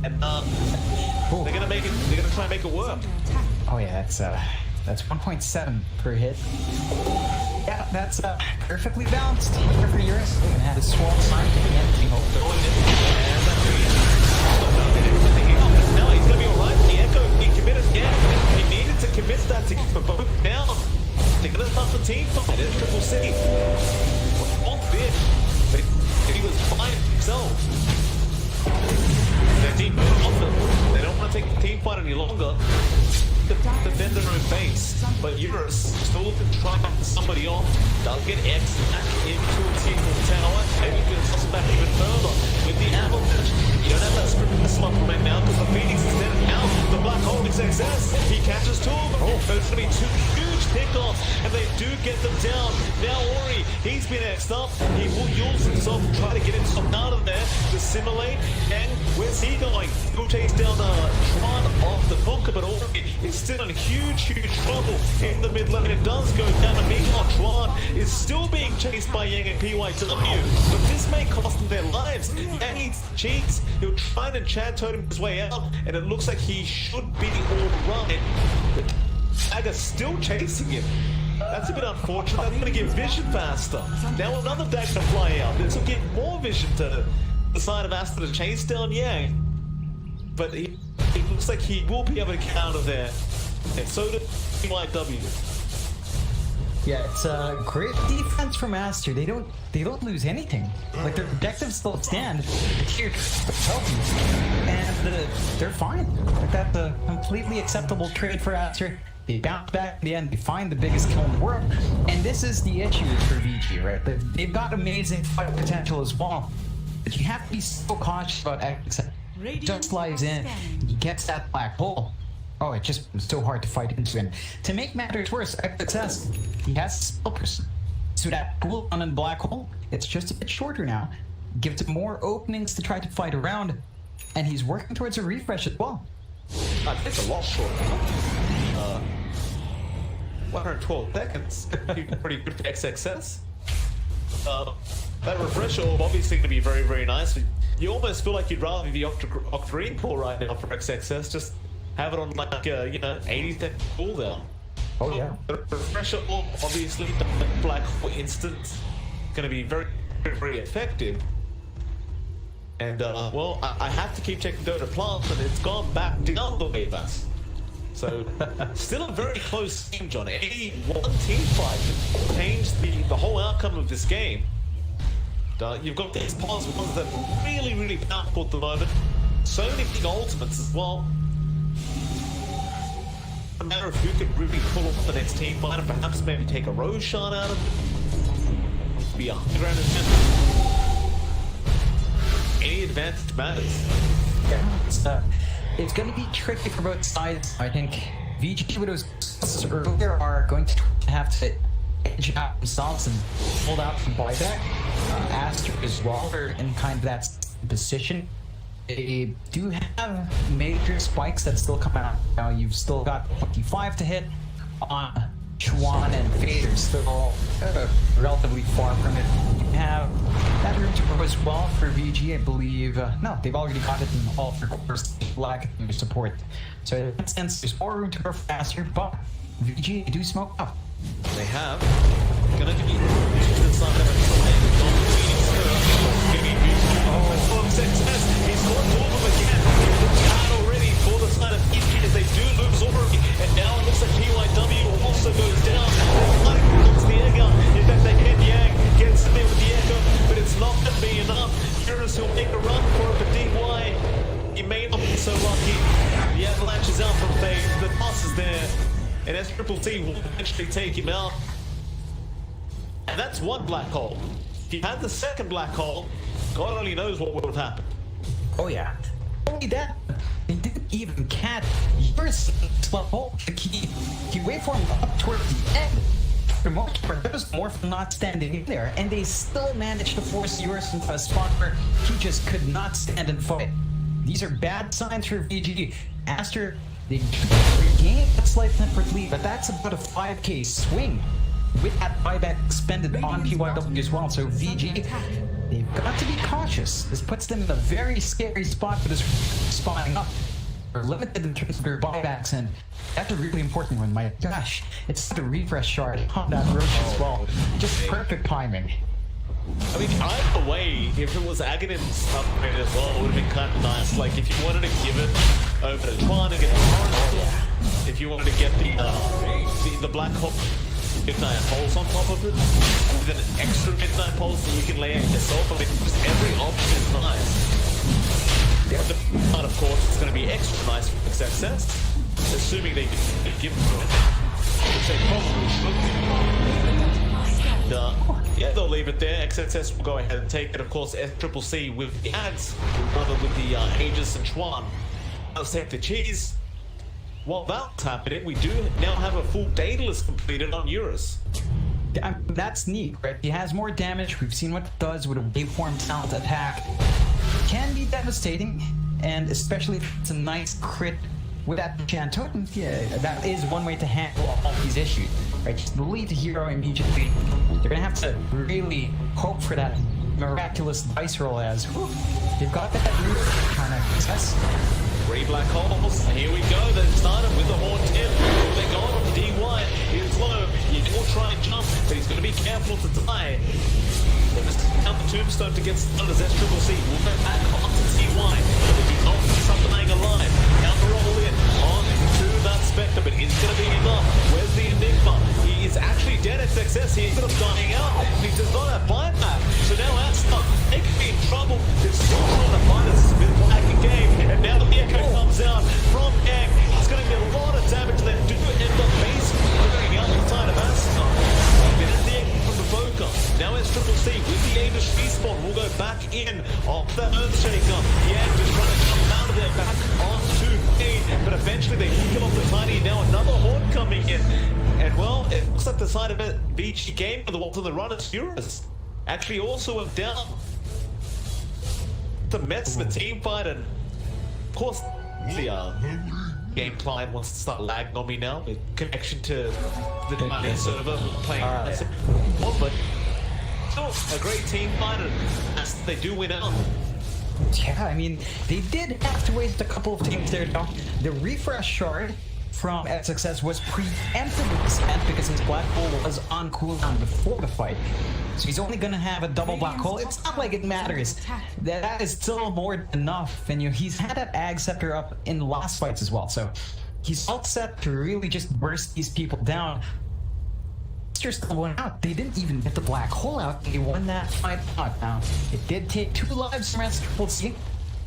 And they're gonna make it. They're gonna try and make it work. Oh yeah, that's 1.7 per hit. Yeah, that's perfectly balanced here for Eurus. Gonna have a swamp sign at the end. Now he's gonna be alright. The Echo, he committed. Yeah, he needed to commit that to keep them both down. They're gonna start the team fight at Triple C. On bit, but he was fine himself. Their team off them. They don't want to take the team fight any longer. Defend their own base, but Eurus still looking to try back somebody off. They'll get X back into a single tower, and you can toss it back even further with the avalanche. You don't have that sprint missile up right now because the Phoenix is dead out. The Black Hole is success. He catches two of them. So it's going to be two huge pickoffs, and they do get them down. Now Ori, he's been X'd up. He will use himself and try to get himself out of there to simulate. And where's he going? He'll chase down Tron off the bunker, but Ori is still in huge trouble in the mid lane. It does go down. And meanwhile, Tron is still being chased by Yang and PYW, but this may cost them their lives. Yang needs cheats. He'll try and enchant totem his way out, and it looks like he should be alright. But Aga's still chasing him. That's a bit unfortunate. That's going to get vision faster. Now another dagger to fly out. This will get more vision to the side of Aster to chase down Yang. But it looks like he will be able to counter there. And so did PYW. Yeah, it's a great defense from Aster. They don't lose anything. Like their objectives still stand. The tier healthy, and they're fine. Like that's a completely acceptable trade for Aster. They bounce back in the end. They find the biggest kill in the world, and this is the issue for VG, right? They've got amazing fight potential as well, but you have to be so cautious about X. Just slides in, he gets that black hole. Oh, it just was so hard to fight into him. To make matters worse, XS, he has a spell person. So that pool on in black hole, it's just a bit shorter now. Gives him more openings to try to fight around, and he's working towards a refresh as well. It's a lot shorter. 112 seconds. Pretty good for XXS. That refresh orb obviously going to be very, very nice. You almost feel like you'd rather be the Octarine core right now for XXS. Just have it on like a, 80-second cooldown. Oh yeah. The refresher orb, obviously, the black hole instant, going to be very, very, very effective. And well, I have to keep checking Dota Plants, and it's gone back down the way bus. So, still a very close game, John. Any one team fight can change the whole outcome of this game. You've got these positive ones that are really, really powerful at the moment. So many big ultimates as well. No matter of who could really pull off the next team fight and perhaps maybe take a Roshan out of it. Be a high ground attempt. Any advantage matters. Yeah, it's going to be tricky for both sides. I think VG Widows earlier are going to have to edge out themselves and hold out from buyback. Aster as well are in kind of that position. They do have major spikes that still come out. Now you've still got 25 to hit on Chuan and Fader still relatively far from it. You have that room to grow as well for VG, I believe. No, they've already got it in all three quarters, lack of support. So in that sense, there's more room to grow faster, but VG do smoke up. They have. Gonna be to the side of success. He's got all of them again. It's out already for the side of VG as they do lose already. And now it looks like PYW also goes down. It's the air gun. In fact, they hit Yang, gets in there with the echo, but it's not going to be enough. Furious will make a run for it, but DY, he may not be so lucky. The avalanche is out from Faye. The pass is there. And SCCC will eventually take him out. And that's one black hole. If he had the second black hole, God only knows what would have happened. Oh yeah. Only that, they didn't even catch yours level. He waited for him up toward the end. For the most part, there was more for not standing in there, and they still managed to force yours into a spot where he just could not stand and fight. These are bad signs for VG. Aster, they regained that slight tempered lead, but that's about a 5k swing with that buyback expended on PYW as well. So VG, they've got to be cautious. This puts them in a very scary spot for this spawning up. They're limited in terms of their buybacks, and that's a really important one. My gosh, it's the refresh shard on that Roche as well. Just perfect timing. I mean, either way, if it was Aghanim's upgrade as well, it would have been kind of nice. Like, if you wanted to give it over to Twan and get the current, if you wanted to get the Black Hawk Midnight Pulse on top of it, with an extra Midnight Pulse that you can lay out yourself. I mean, just every option is nice. But of course, it's going to be extra nice for success, assuming they can give it to it. Which they probably should. Yeah, they'll leave it there. XSS will go ahead and take it. Of course, SCCC with the ads, rather with the Aegis and Chuan. They'll take the cheese. While that's happening, we do now have a full Daedalus completed on Eurus. That's neat, right? He has more damage. We've seen what it does with a waveform talent attack. It can be devastating, and especially if it's a nice crit with that enchant totem. Yeah, that is one way to handle all these issues, right? Just lead the hero immediately. You're gonna have to really hope for that miraculous dice roll as they've got that root kind of success. 3 black holes. Here we go. They started with the horn tip. They're going on the DY. He's low. He will try and jump, but he's going to be careful to die. They'll just count the tombstone to get started as SCCC. We'll go back onto DY. If he's not something alive, counter roll in on to that Spectre, but it's going to be enough. Where's the Enigma? He is actually dead at success. He ended up dying out. He does not have buyback. So now Aster, they could be in trouble. They're still trying to find us. It's been black game. And now the echo comes out from Egg. It's going to be a lot of damage left. Do end up base going out the side of Aster. There's the egg from the Boca. Now SCCC with the Aegis respawn will go back in off the Earthshaker. The egg just trying to come out of there back onto A. But eventually they will kill off the Tiny. Now another horde coming in. And well, it looks like the side of it VG game for the Walton the Runners Eurus actually also went down. The Mets, the team fight, and of course The game client wants to start lagging on me now with connection to the main server playing. But still a great team fight, and they do win out. Yeah, I mean, they did have to waste a couple of teams there, though. The refresh shard from SXS was preemptively spent because his black hole was on cooldown before the fight. So he's only gonna have a double black hole. It's not like it matters. That is still more than enough. And he's had that Ag Scepter up in last fights as well. So he's all set to really just burst these people down. Aster still won out. They didn't even get the black hole out. They won that fight out. Now, it did take 2 lives from Aster.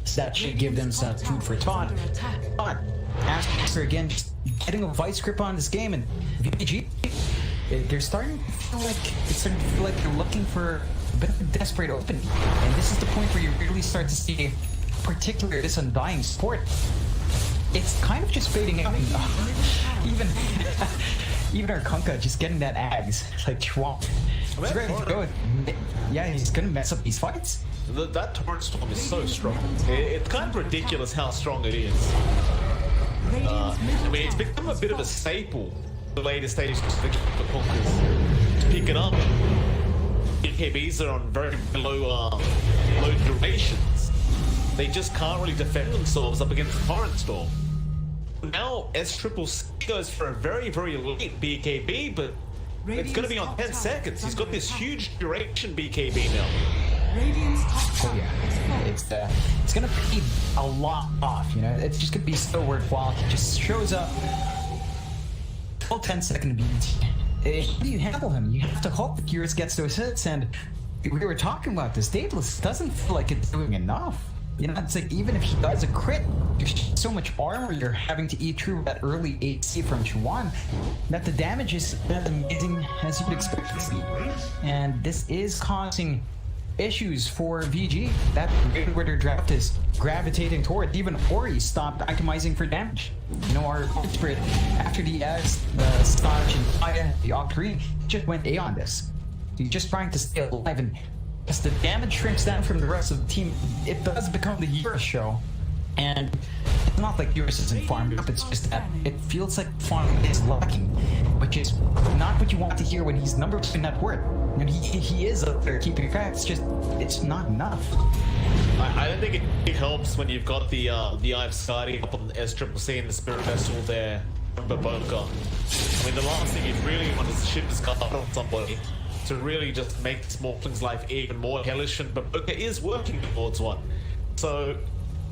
So that should give them some food for thought. But Aster again just getting a vice grip on this game, and VG, they're starting to feel like they're looking for a bit of a desperate opening. And this is the point where you really start to see, particularly this Undying sport, it's kind of just fading out. Even our Kunkka just getting that Ags, like Schwamp. He's ready to go. Yeah, he's gonna mess up these fights. That Torrent Storm is so strong. It's kind of ridiculous how strong it is. I mean, it's become a bit of a staple the later stages of the game for Kunkkas to pick it up. BKBs are on very low durations. They just can't really defend themselves up against the Torrent Storm. Now S-Triple-C goes for a very, very late BKB, but it's going to be on 10 seconds. He's got this huge duration BKB now. Oh yeah, it's gonna be a lot off, you know. It's just gonna be so worthwhile. He just shows up, full 10-second beat. How do you handle him? You have to hope that Curious gets those hits, and we were talking about this. Daedalus doesn't feel like it's doing enough. You know, it's like even if he does a crit, there's so much armor you're having to eat through that early AC from Chuan that the damage is as amazing as you'd expect to see. And this is causing issues for VG. That's really where their draft is gravitating toward. Even Ori stopped itemizing for damage. You know, our Spirit, after the Stage and Fire, the Octarine, just went A on this. So you're just trying to stay alive, and as the damage shrinks down from the rest of the team, it does become the Eurus show. And it's not like Eurus isn't farmed up, it's just that it feels like farm is lacking, which is not what you want to hear when he's number 2 net worth. And he is up there keeping track, it's not enough. I don't think it helps when you've got the Eye of Skadi up on the S-Triple-C and the Spirit Vessel there from Baboka. I mean, the last thing you really want is to ship this card on somebody to really just make Smorkling's life even more hellish, and Baboka is working towards one. So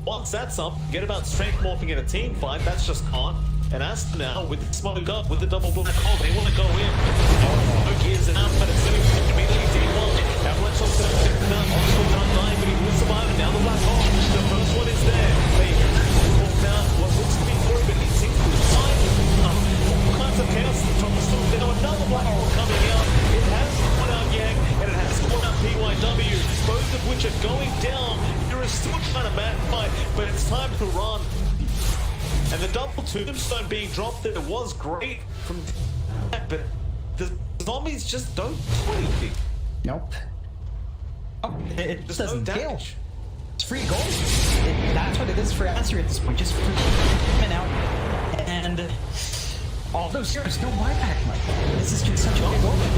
once that's up, get about strength morphing in a team fight, that's just can't. And Aster now, with the smoke up, with the double black hole, they want to go in. Smoke is out, but it's going to immediately D1. Avalanche also going up, Onslaught not dying, but he will survive, and now the black hole. The first one is there. They walk down what looks to be through, but he sinks to the side. All kinds of chaos from the storm. Now another black hole coming out. It has caught out Yang, and it has caught out PYW, both of which are going down. You're still trying to mad fight, but it's time to run. And the double tombstone being dropped there was great from that, but the zombies just don't do anything. Nope. Oh, it just doesn't kill. It's free gold. That's what it is for Aster at this point, just free coming out. And all those heroes don't buy back much. This is just such a big open.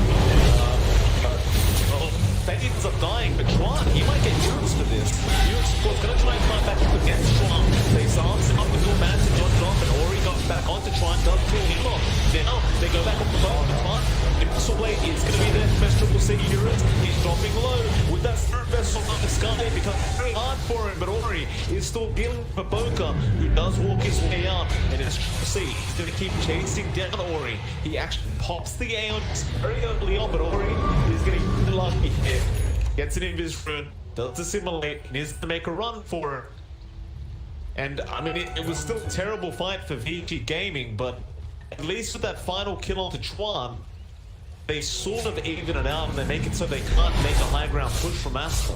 Fades up dying, but Chuan, he might get used for this. Eurus, of course, going to try and fight back up against Chuan. They arms him up with little man to dodge off, and Ori got back onto Chuan, does kill him off. Now, they go back up the boat, but Impulsor Blade is going to be there for S-Triple-C Eurus. He's dropping low with that third vessel on the sky. It becomes very hard for him, but Ori is still dealing with Baboka, who does walk his way out, and S-Triple-C is going to keep chasing down Ori. He actually pops the Aeons very early on, but Ori is getting lucky here. Gets an Invis rune, does assimilate, needs to make a run for her. And I mean, it was still a terrible fight for VG Gaming, but at least with that final kill onto Chuan, they sort of even it out and they make it so they can't make a high ground push from Aster.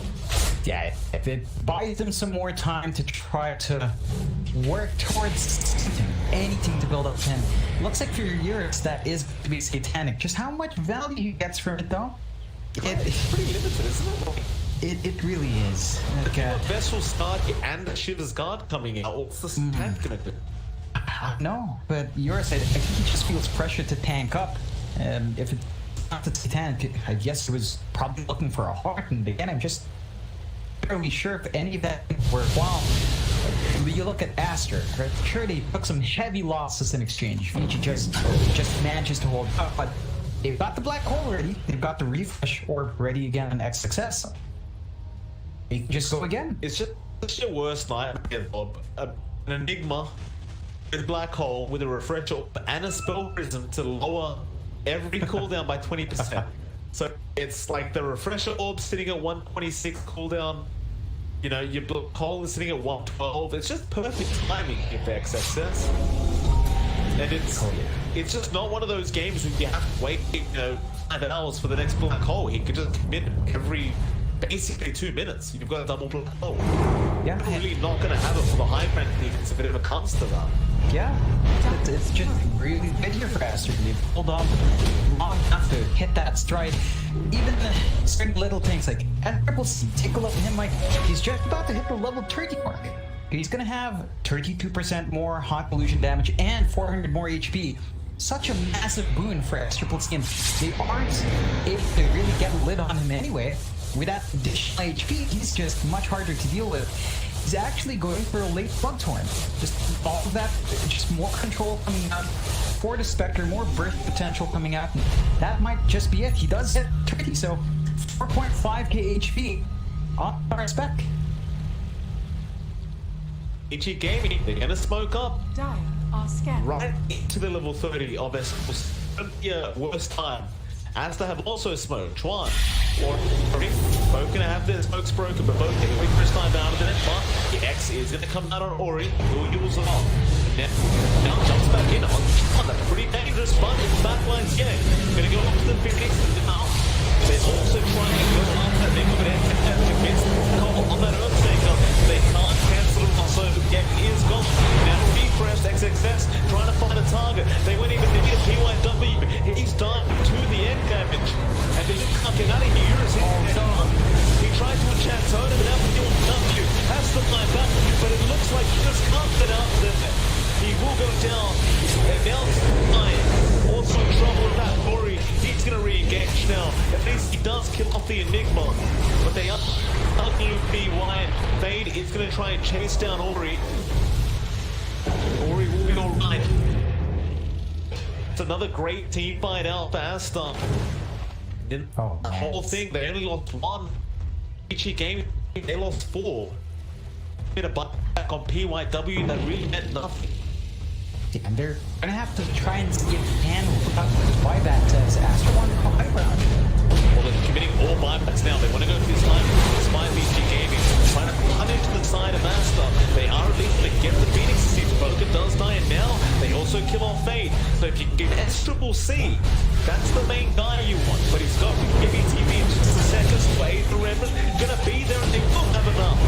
Yeah, if it buys them some more time to try to work towards anything to build up 10. Looks like for Eurus that is to be satanic. Just how much value he gets from it though? It's pretty limited, isn't it? It really is. Look at Vessel's guard and the Shiver's guard coming out. What's the tank gonna do? No, but yours said I think he just feels pressure to tank up. If it's not to tank, I guess he was probably looking for a heart. And again, I'm just not really sure if any of that worthwhile. But you look at Aster, right? Sure, they took some heavy losses in exchange. Vici just manages to hold up, but they've got the black hole ready. They've got the refresh orb ready again on X success. They can just go again. It's just your worst nightmare, Bob. An Enigma with black hole with a refresh orb and a spell prism to lower every cooldown by 20%. So it's like the refresher orb sitting at 126 cooldown. You know, your black hole is sitting at 112. It's just perfect timing if they success. And it's just not one of those games where you have to wait, 5 hours for the next black hole. He could just commit every basically 2 minutes. You've got a double black hole. Yeah, you're really not going to have it for the high rank defense if it ever comes to that. Yeah, it's just really good here for Aster. They've pulled off long enough to hit that stride. Even the certain little things like at Triple C, take a look at him, like he's just about to hit the level 30 mark. He's gonna have 32% more hot illusion damage and 400 more HP. Such a massive boon for Triple C, and they aren't able to really get a lid on him anyway. With that additional HP, he's just much harder to deal with. He's actually going for a late Bug Torn. Just all of that, just more control coming out for the Spectre, more burst potential coming out. And that might just be it. He does hit 30, so 4.5k HP on our spec. Ichi Gaming, they're gonna smoke up. Dire are scared. Right into the level 30 of their worst time. Aster have also smoked. Chuan or both gonna have their smokes broken, but both getting weak first time out of the net. But the X is gonna come out on Ori, who use it off. And now jumps back in on Chuan. That's pretty dangerous, but backline's getting. Gonna go up to the Phoenix and now they're also trying to go after Nick over there to get on that Earthshaker. They can't cancel it off, so yeah, he is gone. Now refreshed XXS trying to find a target. They went even to get PYW. He's done to the end damage. And they just can't get out of here as he's done. He tried to enchant Soda, but now PYW has to fly back, but it looks like he just can't get out of there. He will go down. And now it's fine. Also trouble with that Ori. He's gonna re-engage now. At least he does kill off the Enigma. But they are ugly wide. Fade is gonna try and chase down Ori. Ori will be alright. It's another great team fight out for Aster. The whole thing, they only lost one. Ichi game, they lost 4. Bit of back on PYW that really meant nothing. And they're gonna have to try and see if they can buyback as Aster won the high ground. Well, they're committing all buybacks now. They want to go through this time despite BG Gaming. Trying to run into the side of Aster. They are at least going to get the Phoenix. See if Boca does die, and now they also kill off Fade. So if you can get S-Triple-C, that's the main guy you want. But he's got to give ETB in just a second. Fade the Reverend. Gonna be there, and they will have enough.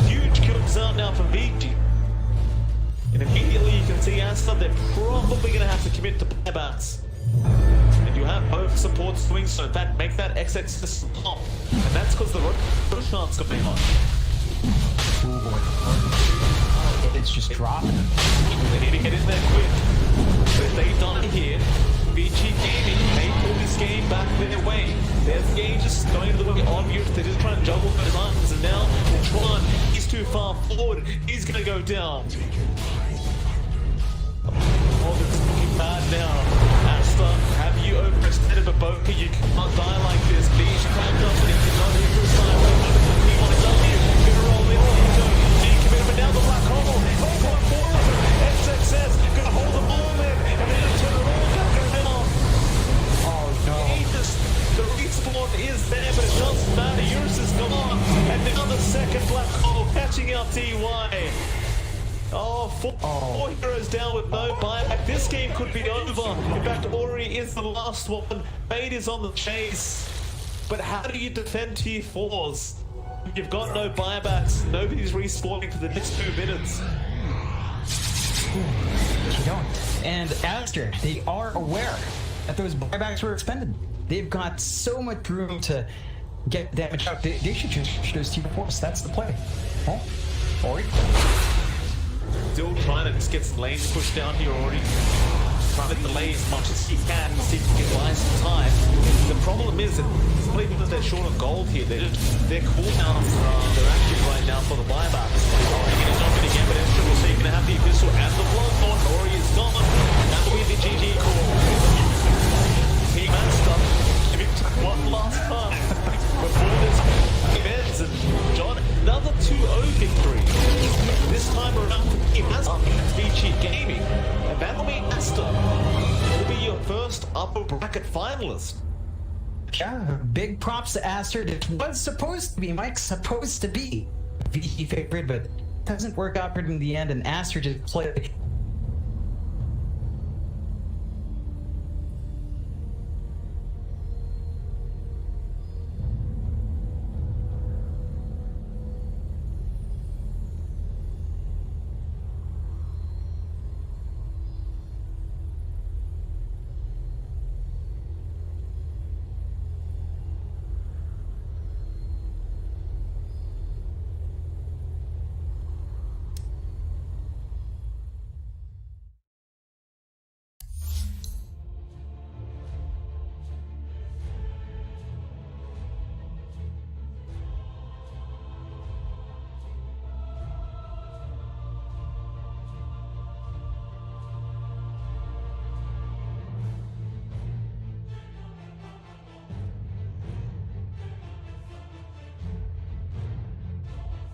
Huge kills out now from VG. And immediately you can see Aster, they're probably going to have to commit to buybacks. And you have both supports doing so. That make that XXS pop. And that's because the Roshan's coming on. It's just dropping. They need to get in there quick. But if they die here, VG Gaming may pull this game back their way. Their game just going the way obvious. They're just trying to juggle those arms. And now Tron, he's too far forward. He's going to go down. Oh, it's looking bad now. Aster, have you overextended a Boca? You can't die like this. Please, you can't jump it. It's not here for a sign. PYW, gonna roll in. Being committed, but now the black hole. Oh, going forward. XXS, gonna hold the ball in. And then turn it all back around. Oh, no. The respawn is there, but it doesn't matter. Yours is gone. And another second black hole catching out TY. Oh, four heroes down with no buyback. This game could be over. In fact, Ori is the last one. Fade is on the chase. But how do you defend tier 4s? You've got no buybacks. Nobody's respawning for the next 2 minutes. You don't. And Aster, they are aware that those buybacks were expended. They've got so much room to get damage out. They should just push those team force. That's the play. Oh, Ori. Still trying to just get some lanes pushed down here already. Trying to delay as much as he can and see if he can buy some time. The problem is that simply because they're short of gold here, they're cooldowns, they're active right now for the buyback. Ori getting knocked again, but Aster will see. Gonna have the Abyssal and the Bloodthorn. Ori is gone. That will be the GG call. Team Aster giving one last time before this ends. And John, another 2-0 victory. This time around for Team Aster, VG Gaming. And that will be Aster. Will be your first upper bracket finalist. Yeah, big props to Aster. It was supposed to be, Mike, supposed to be VG favorite, but doesn't work out for him in the end, and Aster just played